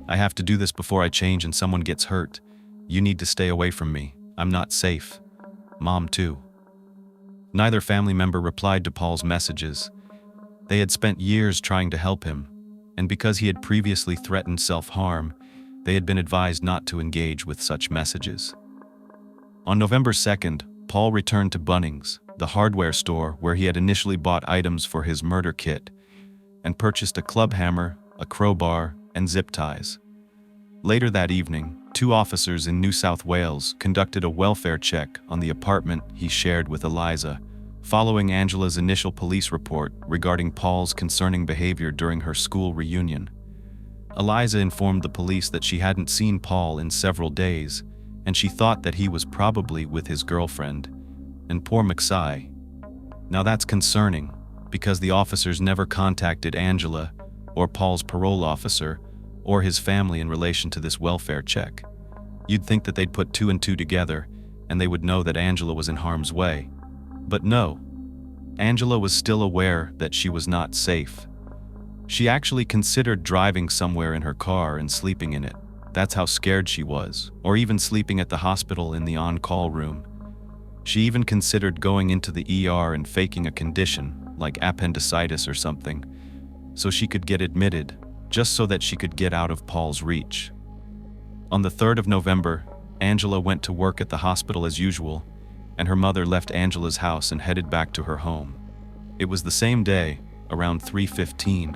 Speaker 1: I have to do this before I change and someone gets hurt. You need to stay away from me. I'm not safe. Mom too." Neither family member replied to Paul's messages. They had spent years trying to help him, and because he had previously threatened self-harm, they had been advised not to engage with such messages. On November 2nd, Paul returned to Bunnings, the hardware store where he had initially bought items for his murder kit, and purchased a club hammer, a crowbar, and zip ties. Later that evening, 2 officers in New South Wales conducted a welfare check on the apartment he shared with Eliza, following Angela's initial police report regarding Paul's concerning behavior during her school reunion. Eliza informed the police that she hadn't seen Paul in several days, and she thought that he was probably with his girlfriend. And poor McSy. Now that's concerning, because the officers never contacted Angela, or Paul's parole officer, or his family in relation to this welfare check. You'd think that they'd put 2 and 2 together, and they would know that Angela was in harm's way. But no. Angela was still aware that she was not safe. She actually considered driving somewhere in her car and sleeping in it. That's how scared she was, or even sleeping at the hospital in the on-call room. She even considered going into the ER and faking a condition, like appendicitis or something, so she could get admitted, just so that she could get out of Paul's reach. On the 3rd of November, Angela went to work at the hospital as usual, and her mother left Angela's house and headed back to her home. It was the same day, around 3:15,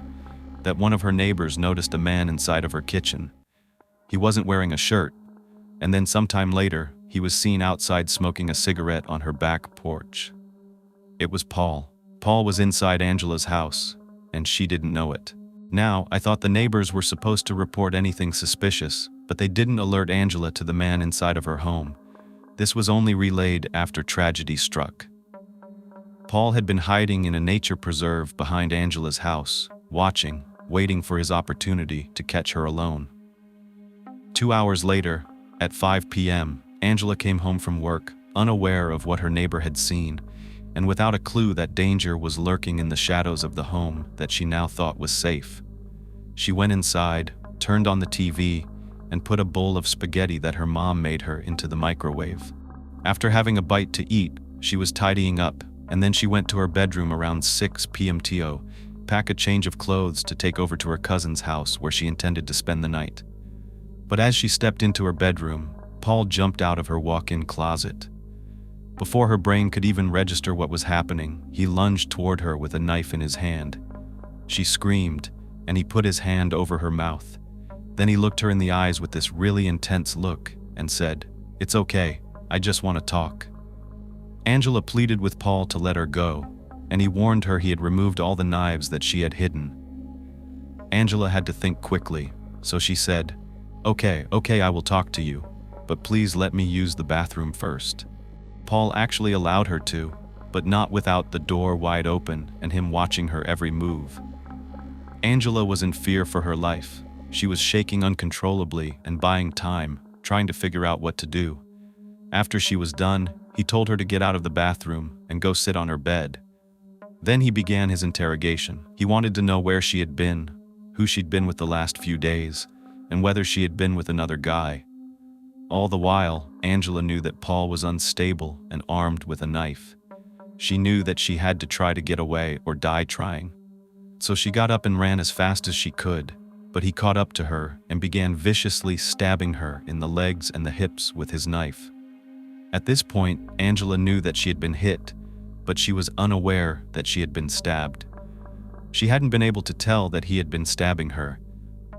Speaker 1: that one of her neighbors noticed a man inside of her kitchen. He wasn't wearing a shirt, and then sometime later, he was seen outside smoking a cigarette on her back porch. It was Paul. Paul was inside Angela's house, and she didn't know it. Now, I thought the neighbors were supposed to report anything suspicious, but they didn't alert Angela to the man inside of her home. This was only relayed after tragedy struck. Paul had been hiding in a nature preserve behind Angela's house, watching, waiting for his opportunity to catch her alone. 2 hours later, at 5 p.m., Angela came home from work, unaware of what her neighbor had seen, and without a clue that danger was lurking in the shadows of the home that she now thought was safe. She went inside, turned on the TV, and put a bowl of spaghetti that her mom made her into the microwave. After having a bite to eat, she was tidying up and then she went to her bedroom around 6 p.m. to pack a change of clothes to take over to her cousin's house where she intended to spend the night. But as she stepped into her bedroom, Paul jumped out of her walk-in closet. Before her brain could even register what was happening, he lunged toward her with a knife in his hand. She screamed, and he put his hand over her mouth. Then he looked her in the eyes with this really intense look and said, "It's okay, I just want to talk." Angela pleaded with Paul to let her go, and he warned her he had removed all the knives that she had hidden. Angela had to think quickly, so she said, Okay, I will talk to you, but please let me use the bathroom first." Paul actually allowed her to, but not without the door wide open and him watching her every move. Angela was in fear for her life. She was shaking uncontrollably and buying time, trying to figure out what to do. After she was done, he told her to get out of the bathroom and go sit on her bed. Then he began his interrogation. He wanted to know where she had been, who she'd been with the last few days, and whether she had been with another guy. All the while, Angela knew that Paul was unstable and armed with a knife. She knew that she had to try to get away or die trying. So she got up and ran as fast as she could, but he caught up to her and began viciously stabbing her in the legs and the hips with his knife. At this point, Angela knew that she had been hit, but she was unaware that she had been stabbed. She hadn't been able to tell that he had been stabbing her,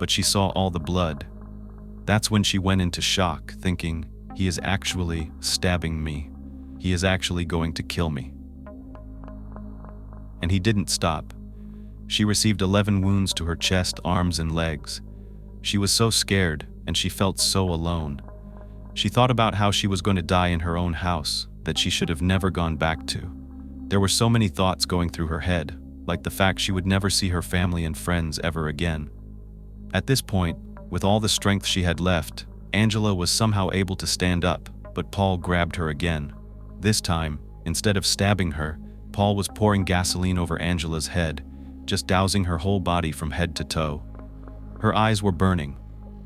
Speaker 1: but she saw all the blood. That's when she went into shock, thinking, "He is actually stabbing me. He is actually going to kill me." And he didn't stop. She received 11 wounds to her chest, arms, and legs. She was so scared, and she felt so alone. She thought about how she was going to die in her own house, that she should have never gone back to. There were so many thoughts going through her head, like the fact she would never see her family and friends ever again. At this point, with all the strength she had left, Angela was somehow able to stand up, but Paul grabbed her again. This time, instead of stabbing her, Paul was pouring gasoline over Angela's head, just dousing her whole body from head to toe. Her eyes were burning.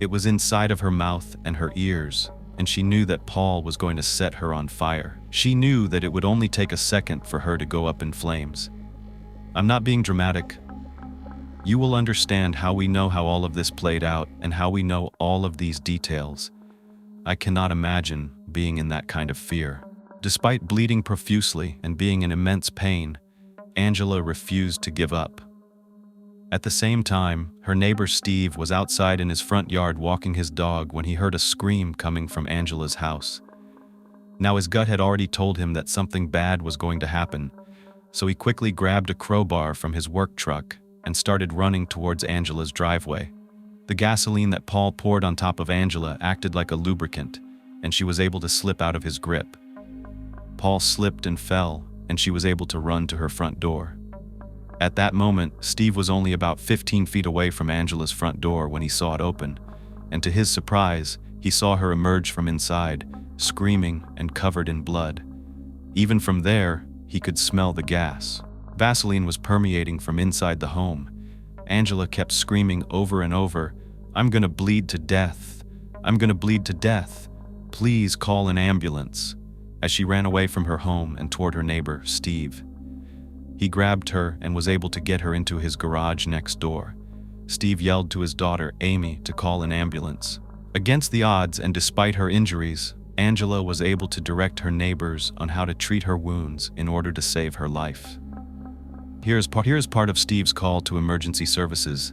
Speaker 1: It was inside of her mouth and her ears, and she knew that Paul was going to set her on fire. She knew that it would only take a second for her to go up in flames. I'm not being dramatic. You will understand how we know how all of this played out and how we know all of these details. I cannot imagine being in that kind of fear. Despite bleeding profusely and being in immense pain, Angela refused to give up. At the same time, her neighbor Steve was outside in his front yard walking his dog when he heard a scream coming from Angela's house. Now his gut had already told him that something bad was going to happen, so he quickly grabbed a crowbar from his work truck and started running towards Angela's driveway. The gasoline that Paul poured on top of Angela acted like a lubricant, and she was able to slip out of his grip. Paul slipped and fell, and she was able to run to her front door. At that moment, Steve was only about 15 feet away from Angela's front door when he saw it open, and to his surprise, he saw her emerge from inside, screaming and covered in blood. Even from there, he could smell the gas. Vaseline was permeating from inside the home. Angela kept screaming over and over, "I'm gonna bleed to death. I'm gonna bleed to death. Please call an ambulance," as she ran away from her home and toward her neighbor, Steve. He grabbed her and was able to get her into his garage next door. Steve yelled to his daughter, Amy, to call an ambulance. Against the odds and despite her injuries, Angela was able to direct her neighbors on how to treat her wounds in order to save her life. Here's part of Steve's call to emergency services.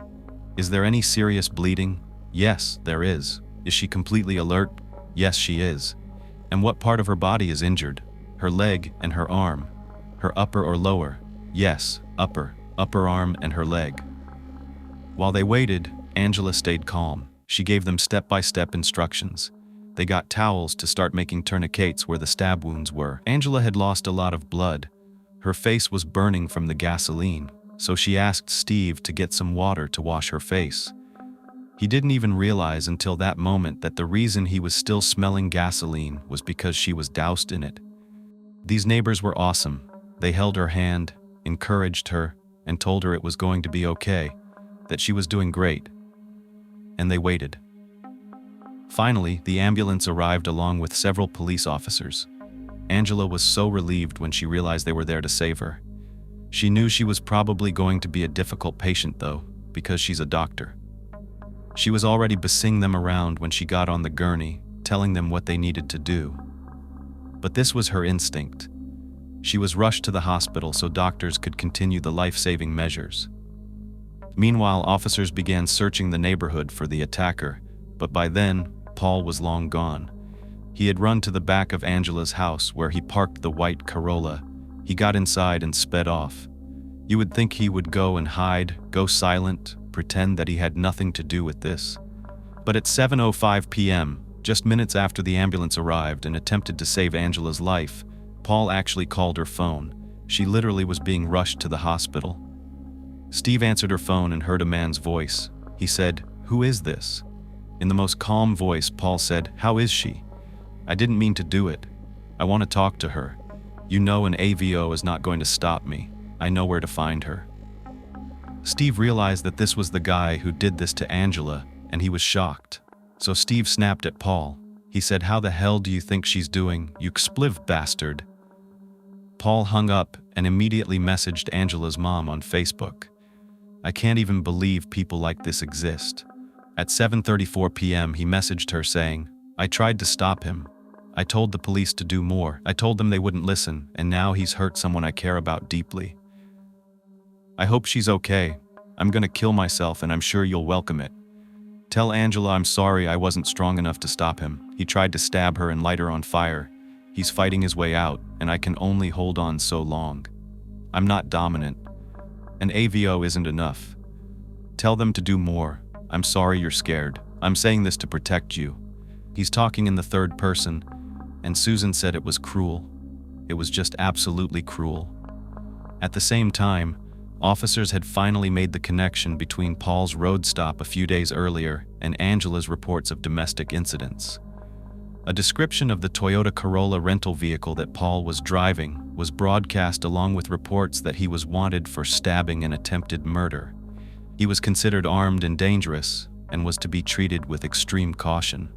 Speaker 1: Is there any serious bleeding? Yes, there is. Is she completely alert? Yes, she is. And what part of her body is injured? Her leg and her arm. Her upper or lower? Yes, upper arm and her leg. While they waited, Angela stayed calm. She gave them step-by-step instructions. They got towels to start making tourniquets where the stab wounds were. Angela had lost a lot of blood. Her face was burning from the gasoline, so she asked Steve to get some water to wash her face. He didn't even realize until that moment that the reason he was still smelling gasoline was because she was doused in it. These neighbors were awesome. They held her hand, encouraged her, and told her it was going to be okay, that she was doing great. And they waited. Finally, the ambulance arrived along with several police officers. Angela was so relieved when she realized they were there to save her. She knew she was probably going to be a difficult patient though, because she's a doctor. She was already bussing them around when she got on the gurney, telling them what they needed to do. But this was her instinct. She was rushed to the hospital so doctors could continue the life-saving measures. Meanwhile, officers began searching the neighborhood for the attacker, but by then, Paul was long gone. He had run to the back of Angela's house where he parked the white Corolla. He got inside and sped off. You would think he would go and hide, go silent, pretend that he had nothing to do with this. But at 7:05 p.m., just minutes after the ambulance arrived and attempted to save Angela's life, Paul actually called her phone. She literally was being rushed to the hospital. Steve answered her phone and heard a man's voice. He said, "Who is this?" In the most calm voice, Paul said, "How is she? I didn't mean to do it. I want to talk to her. You know an AVO is not going to stop me. I know where to find her." Steve realized that this was the guy who did this to Angela, and he was shocked. So Steve snapped at Paul. He said, "How the hell do you think she's doing, you spliv bastard?" Paul hung up and immediately messaged Angela's mom on Facebook. "I can't even believe people like this exist." At 7:34 p.m. he messaged her saying, "I tried to stop him. I told the police to do more. I told them they wouldn't listen, and now he's hurt someone I care about deeply. I hope she's okay. I'm gonna kill myself and I'm sure you'll welcome it. Tell Angela I'm sorry I wasn't strong enough to stop him. He tried to stab her and light her on fire. He's fighting his way out, and I can only hold on so long. I'm not dominant. An AVO isn't enough. Tell them to do more. I'm sorry you're scared. I'm saying this to protect you." He's talking in the third person, and Susan said it was cruel. It was just absolutely cruel. At the same time, officers had finally made the connection between Paul's road stop a few days earlier and Angela's reports of domestic incidents. A description of the Toyota Corolla rental vehicle that Paul was driving was broadcast along with reports that he was wanted for stabbing and attempted murder. He was considered armed and dangerous and was to be treated with extreme caution.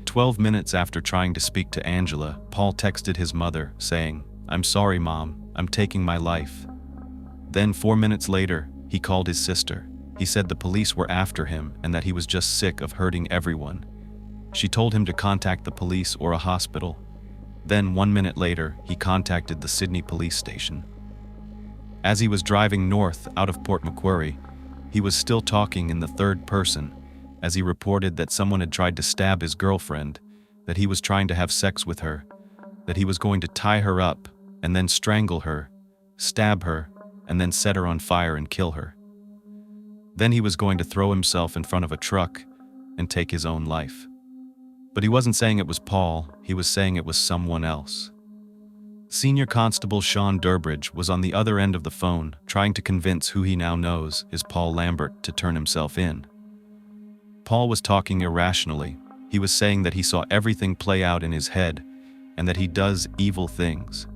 Speaker 1: 12 minutes after trying to speak to Angela, Paul texted his mother, saying, "I'm sorry, Mom, I'm taking my life." Then 4 minutes later, he called his sister. He said the police were after him and that he was just sick of hurting everyone. She told him to contact the police or a hospital. Then 1 minute later, he contacted the Sydney police station. As he was driving north out of Port Macquarie, he was still talking in the third person as he reported that someone had tried to stab his girlfriend, that he was trying to have sex with her, that he was going to tie her up and then strangle her, stab her, and then set her on fire and kill her. Then he was going to throw himself in front of a truck and take his own life. But he wasn't saying it was Paul, he was saying it was someone else. Senior Constable Sean Durbridge was on the other end of the phone, trying to convince who he now knows is Paul Lambert to turn himself in. Paul was talking irrationally. He was saying that he saw everything play out in his head and that he does evil things.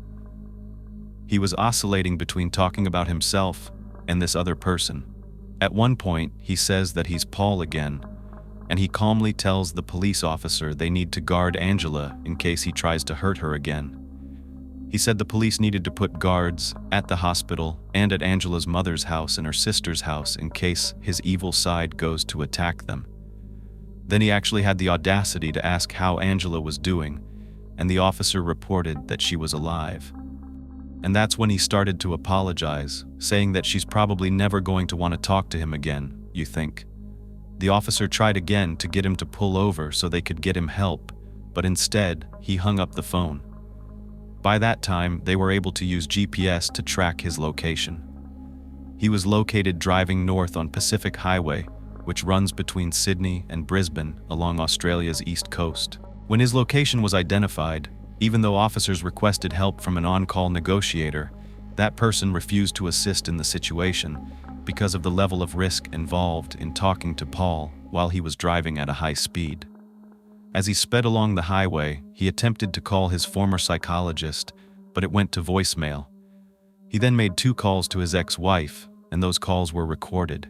Speaker 1: He was oscillating between talking about himself and this other person. At one point, he says that he's Paul again, and he calmly tells the police officer they need to guard Angela in case he tries to hurt her again. He said the police needed to put guards at the hospital and at Angela's mother's house and her sister's house in case his evil side goes to attack them. Then he actually had the audacity to ask how Angela was doing, and the officer reported that she was alive. And that's when he started to apologize, saying that she's probably never going to want to talk to him again, you think. The officer tried again to get him to pull over so they could get him help, but instead, he hung up the phone. By that time, they were able to use GPS to track his location. He was located driving north on Pacific Highway, which runs between Sydney and Brisbane along Australia's east coast. When his location was identified, even though officers requested help from an on-call negotiator, that person refused to assist in the situation because of the level of risk involved in talking to Paul while he was driving at a high speed. As he sped along the highway, he attempted to call his former psychologist, but it went to voicemail. He then made 2 calls to his ex-wife, and those calls were recorded.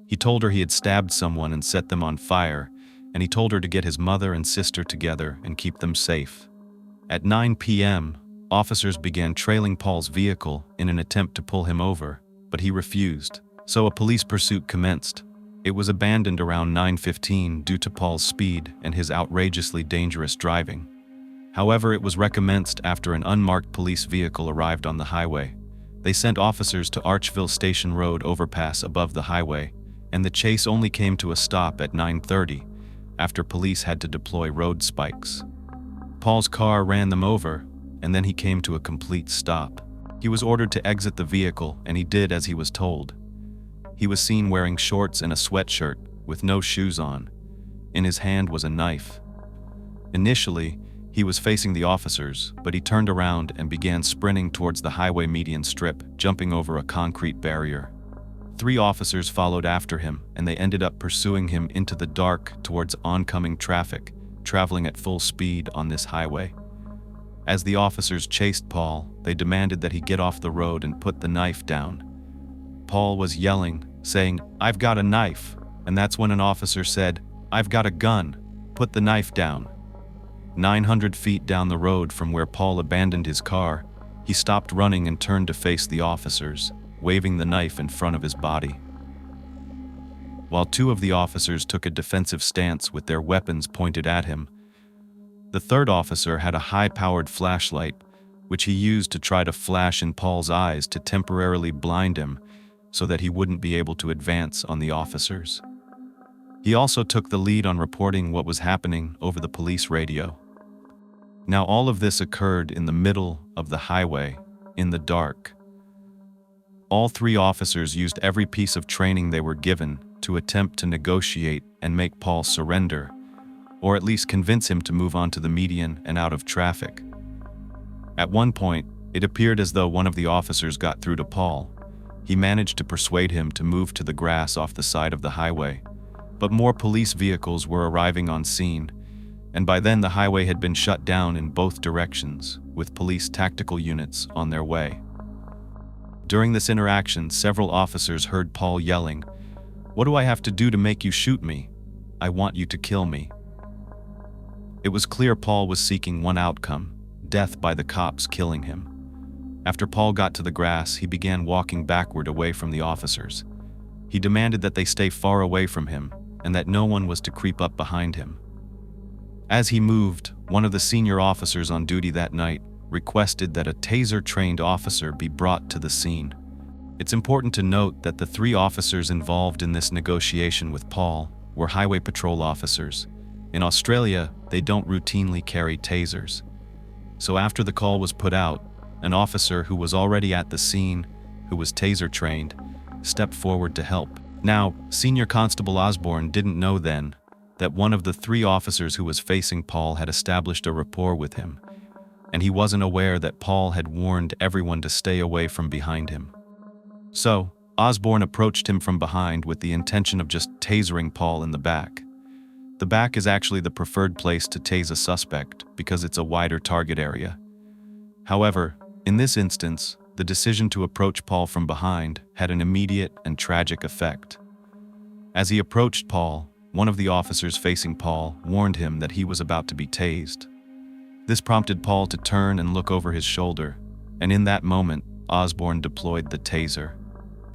Speaker 1: He told her he had stabbed someone and set them on fire, and he told her to get his mother and sister together and keep them safe. At 9 p.m., officers began trailing Paul's vehicle in an attempt to pull him over, but he refused. So a police pursuit commenced. It was abandoned around 9:15 due to Paul's speed and his outrageously dangerous driving. However, it was recommenced after an unmarked police vehicle arrived on the highway. They sent officers to Archville Station Road overpass above the highway, and the chase only came to a stop at 9:30 after police had to deploy road spikes. Paul's car ran them over, and then he came to a complete stop. He was ordered to exit the vehicle, and he did as he was told. He was seen wearing shorts and a sweatshirt with no shoes on. In his hand was a knife. Initially, he was facing the officers, but he turned around and began sprinting towards the highway median strip, jumping over a concrete barrier. 3 officers followed after him, and they ended up pursuing him into the dark towards oncoming traffic, traveling at full speed on this highway. As the officers chased Paul, they demanded that he get off the road and put the knife down. Paul was yelling, saying, "I've got a knife," and that's when an officer said, "I've got a gun, put the knife down." 900 feet down the road from where Paul abandoned his car, he stopped running and turned to face the officers, waving the knife in front of his body. While 2 of the officers took a defensive stance with their weapons pointed at him, the 3rd officer had a high-powered flashlight, which he used to try to flash in Paul's eyes to temporarily blind him so that he wouldn't be able to advance on the officers. He also took the lead on reporting what was happening over the police radio. Now all of this occurred in the middle of the highway, in the dark. All 3 officers used every piece of training they were given to attempt to negotiate and make Paul surrender, or at least convince him to move onto the median and out of traffic. At one point, it appeared as though one of the officers got through to Paul. He managed to persuade him to move to the grass off the side of the highway, but more police vehicles were arriving on scene, and by then the highway had been shut down in both directions, with police tactical units on their way. During this interaction, several officers heard Paul yelling, "What do I have to do to make you shoot me? I want you to kill me." It was clear Paul was seeking one outcome, death by the cops killing him. After Paul got to the grass, he began walking backward away from the officers. He demanded that they stay far away from him and that no one was to creep up behind him. As he moved, one of the senior officers on duty that night requested that a taser-trained officer be brought to the scene. It's important to note that the 3 officers involved in this negotiation with Paul were highway patrol officers. In Australia, they don't routinely carry tasers. So after the call was put out, an officer who was already at the scene, who was taser-trained, stepped forward to help. Now, Senior Constable Osborne didn't know then that one of the 3 officers who was facing Paul had established a rapport with him, and he wasn't aware that Paul had warned everyone to stay away from behind him. So, Osborne approached him from behind with the intention of just tasering Paul in the back. The back is actually the preferred place to tase a suspect because it's a wider target area. However, in this instance, the decision to approach Paul from behind had an immediate and tragic effect. As he approached Paul, one of the officers facing Paul warned him that he was about to be tased. This prompted Paul to turn and look over his shoulder, and in that moment, Osborne deployed the taser.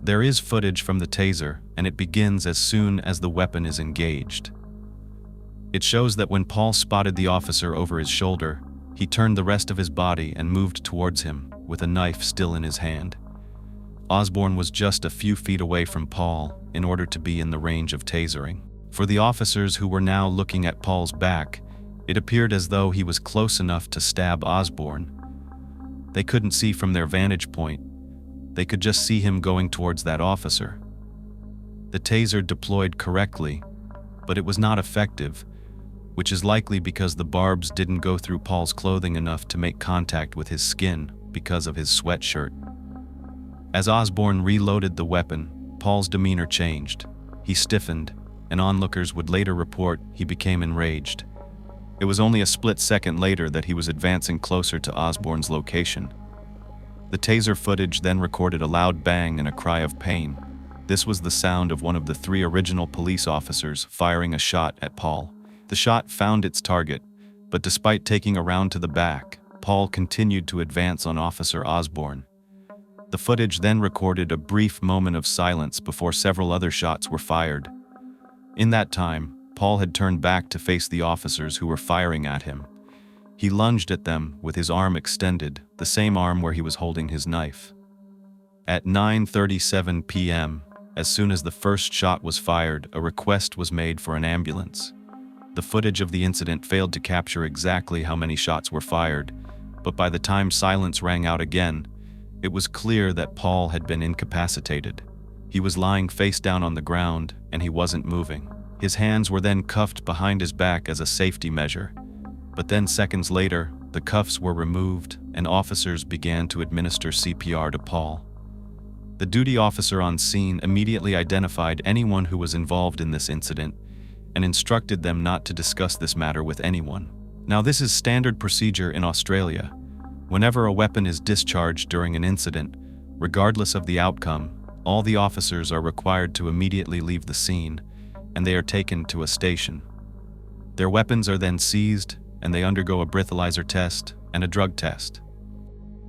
Speaker 1: There is footage from the taser, and it begins as soon as the weapon is engaged. It shows that when Paul spotted the officer over his shoulder, he turned the rest of his body and moved towards him, with a knife still in his hand. Osborne was just a few feet away from Paul in order to be in the range of tasering. For the officers who were now looking at Paul's back, it appeared as though he was close enough to stab Osborne. They couldn't see from their vantage point. They could just see him going towards that officer. The taser deployed correctly, but it was not effective, which is likely because the barbs didn't go through Paul's clothing enough to make contact with his skin because of his sweatshirt. As Osborne reloaded the weapon, Paul's demeanor changed. He stiffened, and onlookers would later report he became enraged. It was only a split second later that he was advancing closer to Osborne's location. The taser footage then recorded a loud bang and a cry of pain. This was the sound of one of the 3 original police officers firing a shot at Paul. The shot found its target, but despite taking a round to the back, Paul continued to advance on Officer Osborne. The footage then recorded a brief moment of silence before several other shots were fired. In that time, Paul had turned back to face the officers who were firing at him. He lunged at them with his arm extended, the same arm where he was holding his knife. At 9:37 p.m., as soon as the first shot was fired, a request was made for an ambulance. The footage of the incident failed to capture exactly how many shots were fired, but by the time silence rang out again, it was clear that Paul had been incapacitated. He was lying face down on the ground, and he wasn't moving. His hands were then cuffed behind his back as a safety measure. But then seconds later, the cuffs were removed, and officers began to administer CPR to Paul. The duty officer on scene immediately identified anyone who was involved in this incident and instructed them not to discuss this matter with anyone. Now, this is standard procedure in Australia. Whenever a weapon is discharged during an incident, regardless of the outcome, all the officers are required to immediately leave the scene, and they are taken to a station. Their weapons are then seized, and they undergo a breathalyzer test and a drug test.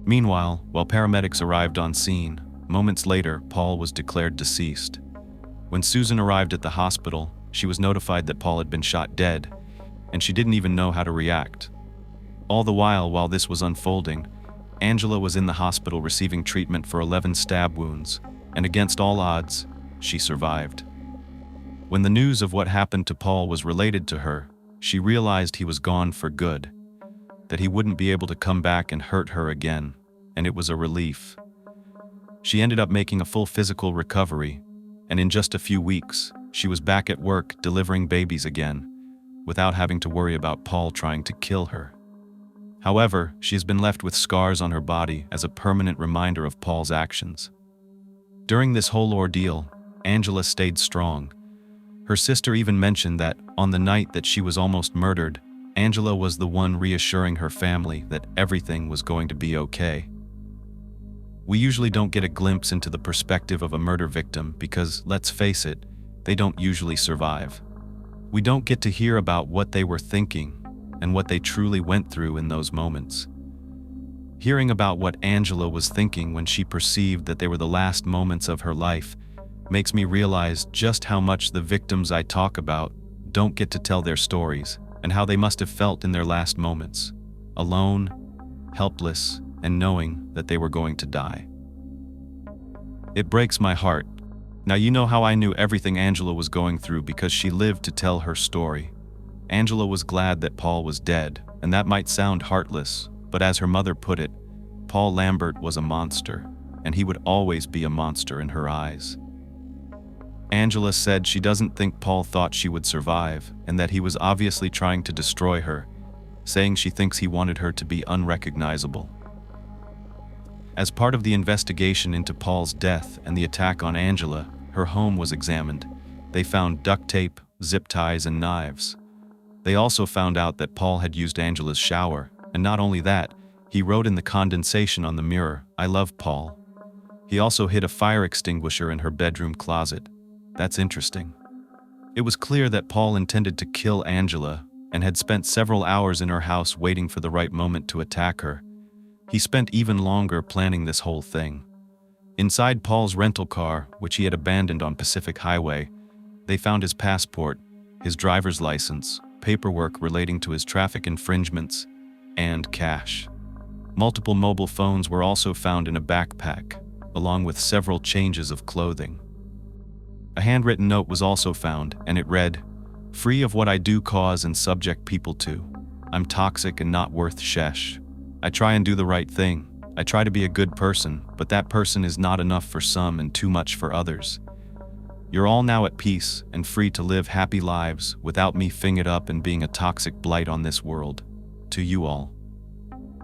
Speaker 1: Meanwhile, while paramedics arrived on scene, moments later, Paul was declared deceased. When Susan arrived at the hospital, she was notified that Paul had been shot dead, and she didn't even know how to react. All the while this was unfolding, Angela was in the hospital receiving treatment for 11 stab wounds, and against all odds, she survived. When the news of what happened to Paul was related to her, she realized he was gone for good, that he wouldn't be able to come back and hurt her again, and it was a relief. She ended up making a full physical recovery, and in just a few weeks, she was back at work delivering babies again, without having to worry about Paul trying to kill her. However, she has been left with scars on her body as a permanent reminder of Paul's actions. During this whole ordeal, Angela stayed strong. Her sister even mentioned that, on the night that she was almost murdered, Angela was the one reassuring her family that everything was going to be okay. We usually don't get a glimpse into the perspective of a murder victim because, let's face it, they don't usually survive. We don't get to hear about what they were thinking and what they truly went through in those moments. Hearing about what Angela was thinking when she perceived that they were the last moments of her life makes me realize just how much the victims I talk about don't get to tell their stories and how they must have felt in their last moments, alone, helpless, and knowing that they were going to die. It breaks my heart. Now you know how I knew everything Angela was going through because she lived to tell her story. Angela was glad that Paul was dead, and that might sound heartless, but as her mother put it, Paul Lambert was a monster, and he would always be a monster in her eyes. Angela said she doesn't think Paul thought she would survive, and that he was obviously trying to destroy her, saying she thinks he wanted her to be unrecognizable. As part of the investigation into Paul's death and the attack on Angela, her home was examined. They found duct tape, zip ties, and knives. They also found out that Paul had used Angela's shower, and not only that, he wrote in the condensation on the mirror, "I love Paul." He also hid a fire extinguisher in her bedroom closet. That's interesting. It was clear that Paul intended to kill Angela and had spent several hours in her house waiting for the right moment to attack her. He spent even longer planning this whole thing. Inside Paul's rental car, which he had abandoned on Pacific Highway, they found his passport, his driver's license, paperwork relating to his traffic infringements, and cash. Multiple mobile phones were also found in a backpack, along with several changes of clothing. A handwritten note was also found, and it read, "Free of what I do cause and subject people to. I'm toxic and not worth shesh. I try and do the right thing. I try to be a good person, but that person is not enough for some and too much for others. You're all now at peace and free to live happy lives without me fing it up and being a toxic blight on this world. To you all."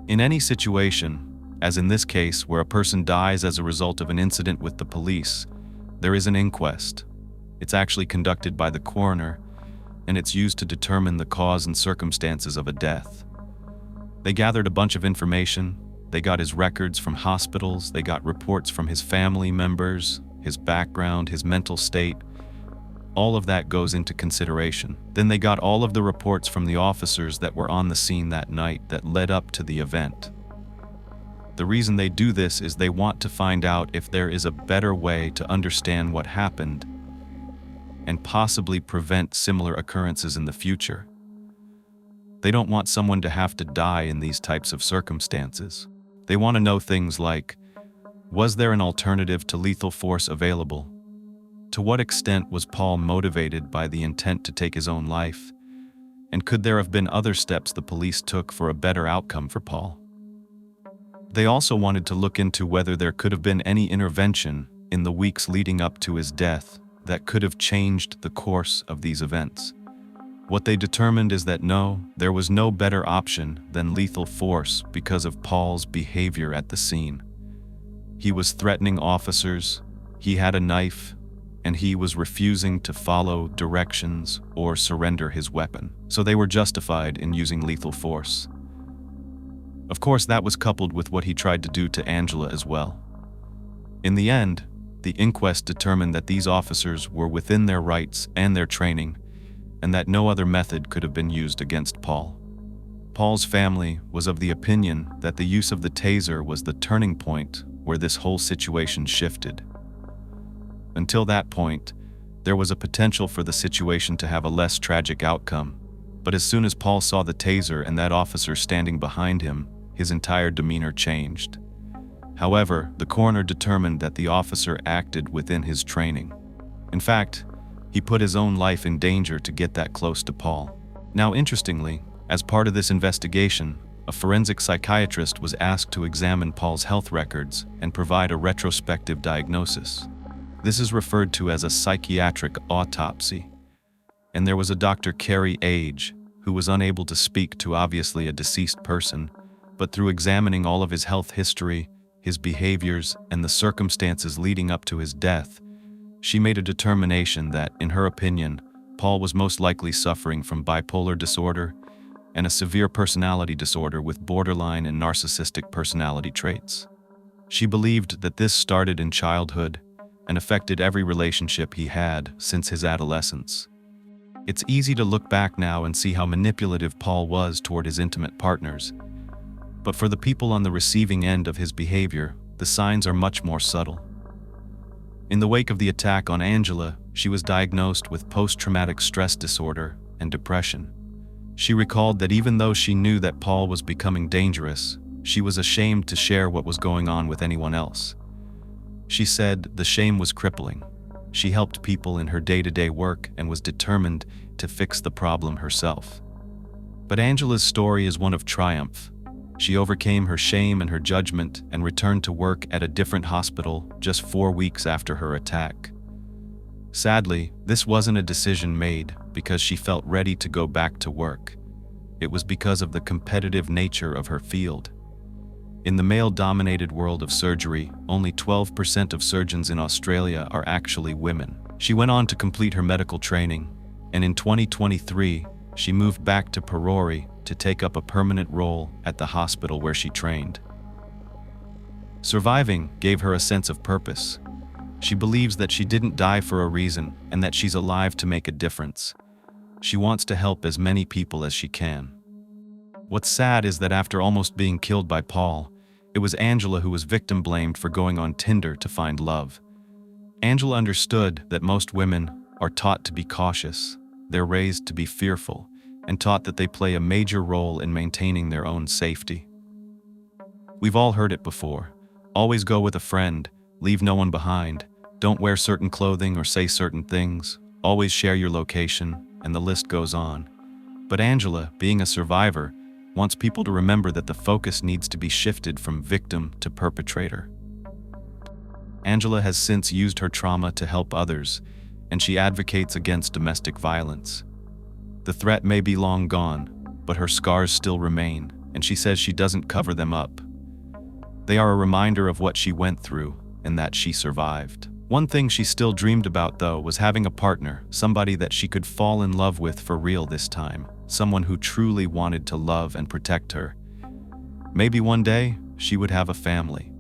Speaker 1: In any situation, as in this case where a person dies as a result of an incident with the police, there is an inquest. It's actually conducted by the coroner, and it's used to determine the cause and circumstances of a death. They gathered a bunch of information. They got his records from hospitals, they got reports from his family members, his background, his mental state. All of that goes into consideration. Then they got all of the reports from the officers that were on the scene that night that led up to the event. The reason they do this is they want to find out if there is a better way to understand what happened and possibly prevent similar occurrences in the future. They don't want someone to have to die in these types of circumstances. They want to know things like, was there an alternative to lethal force available? To what extent was Paul motivated by the intent to take his own life? And could there have been other steps the police took for a better outcome for Paul? They also wanted to look into whether there could have been any intervention in the weeks leading up to his death that could have changed the course of these events. What they determined is that no, there was no better option than lethal force because of Paul's behavior at the scene. He was threatening officers, he had a knife, and he was refusing to follow directions or surrender his weapon. So they were justified in using lethal force. Of course, that was coupled with what he tried to do to Angela as well. In the end, the inquest determined that these officers were within their rights and their training, and that no other method could have been used against Paul. Paul's family was of the opinion that the use of the taser was the turning point where this whole situation shifted. Until that point, there was a potential for the situation to have a less tragic outcome, but as soon as Paul saw the taser and that officer standing behind him, his entire demeanor changed. However, the coroner determined that the officer acted within his training. In fact, he put his own life in danger to get that close to Paul. Now, interestingly, as part of this investigation, a forensic psychiatrist was asked to examine Paul's health records and provide a retrospective diagnosis. This is referred to as a psychiatric autopsy. And there was a Dr. Carrie Age, who was unable to speak to obviously a deceased person, but through examining all of his health history, his behaviors, and the circumstances leading up to his death, she made a determination that, in her opinion, Paul was most likely suffering from bipolar disorder and a severe personality disorder with borderline and narcissistic personality traits. She believed that this started in childhood and affected every relationship he had since his adolescence. It's easy to look back now and see how manipulative Paul was toward his intimate partners. But for the people on the receiving end of his behavior, the signs are much more subtle. In the wake of the attack on Angela, she was diagnosed with post-traumatic stress disorder and depression. She recalled that even though she knew that Paul was becoming dangerous, she was ashamed to share what was going on with anyone else. She said the shame was crippling. She helped people in her day-to-day work and was determined to fix the problem herself. But Angela's story is one of triumph. She overcame her shame and her judgment and returned to work at a different hospital just 4 weeks after her attack. Sadly, this wasn't a decision made because she felt ready to go back to work. It was because of the competitive nature of her field. In the male-dominated world of surgery, only 12% of surgeons in Australia are actually women. She went on to complete her medical training, and in 2023, she moved back to Parori to take up a permanent role at the hospital where she trained. Surviving gave her a sense of purpose. She believes that she didn't die for a reason and that she's alive to make a difference. She wants to help as many people as she can. What's sad is that after almost being killed by Paul, it was Angela who was victim blamed for going on Tinder to find love. Angela understood that most women are taught to be cautious, they're raised to be fearful, and taught that they play a major role in maintaining their own safety. We've all heard it before. Always go with a friend, leave no one behind, don't wear certain clothing or say certain things, always share your location, and the list goes on. But Angela, being a survivor, wants people to remember that the focus needs to be shifted from victim to perpetrator. Angela has since used her trauma to help others, and she advocates against domestic violence. The threat may be long gone, but her scars still remain, and she says she doesn't cover them up. They are a reminder of what she went through and that she survived. One thing she still dreamed about, though, was having a partner, somebody that she could fall in love with for real this time, someone who truly wanted to love and protect her. Maybe one day, she would have a family.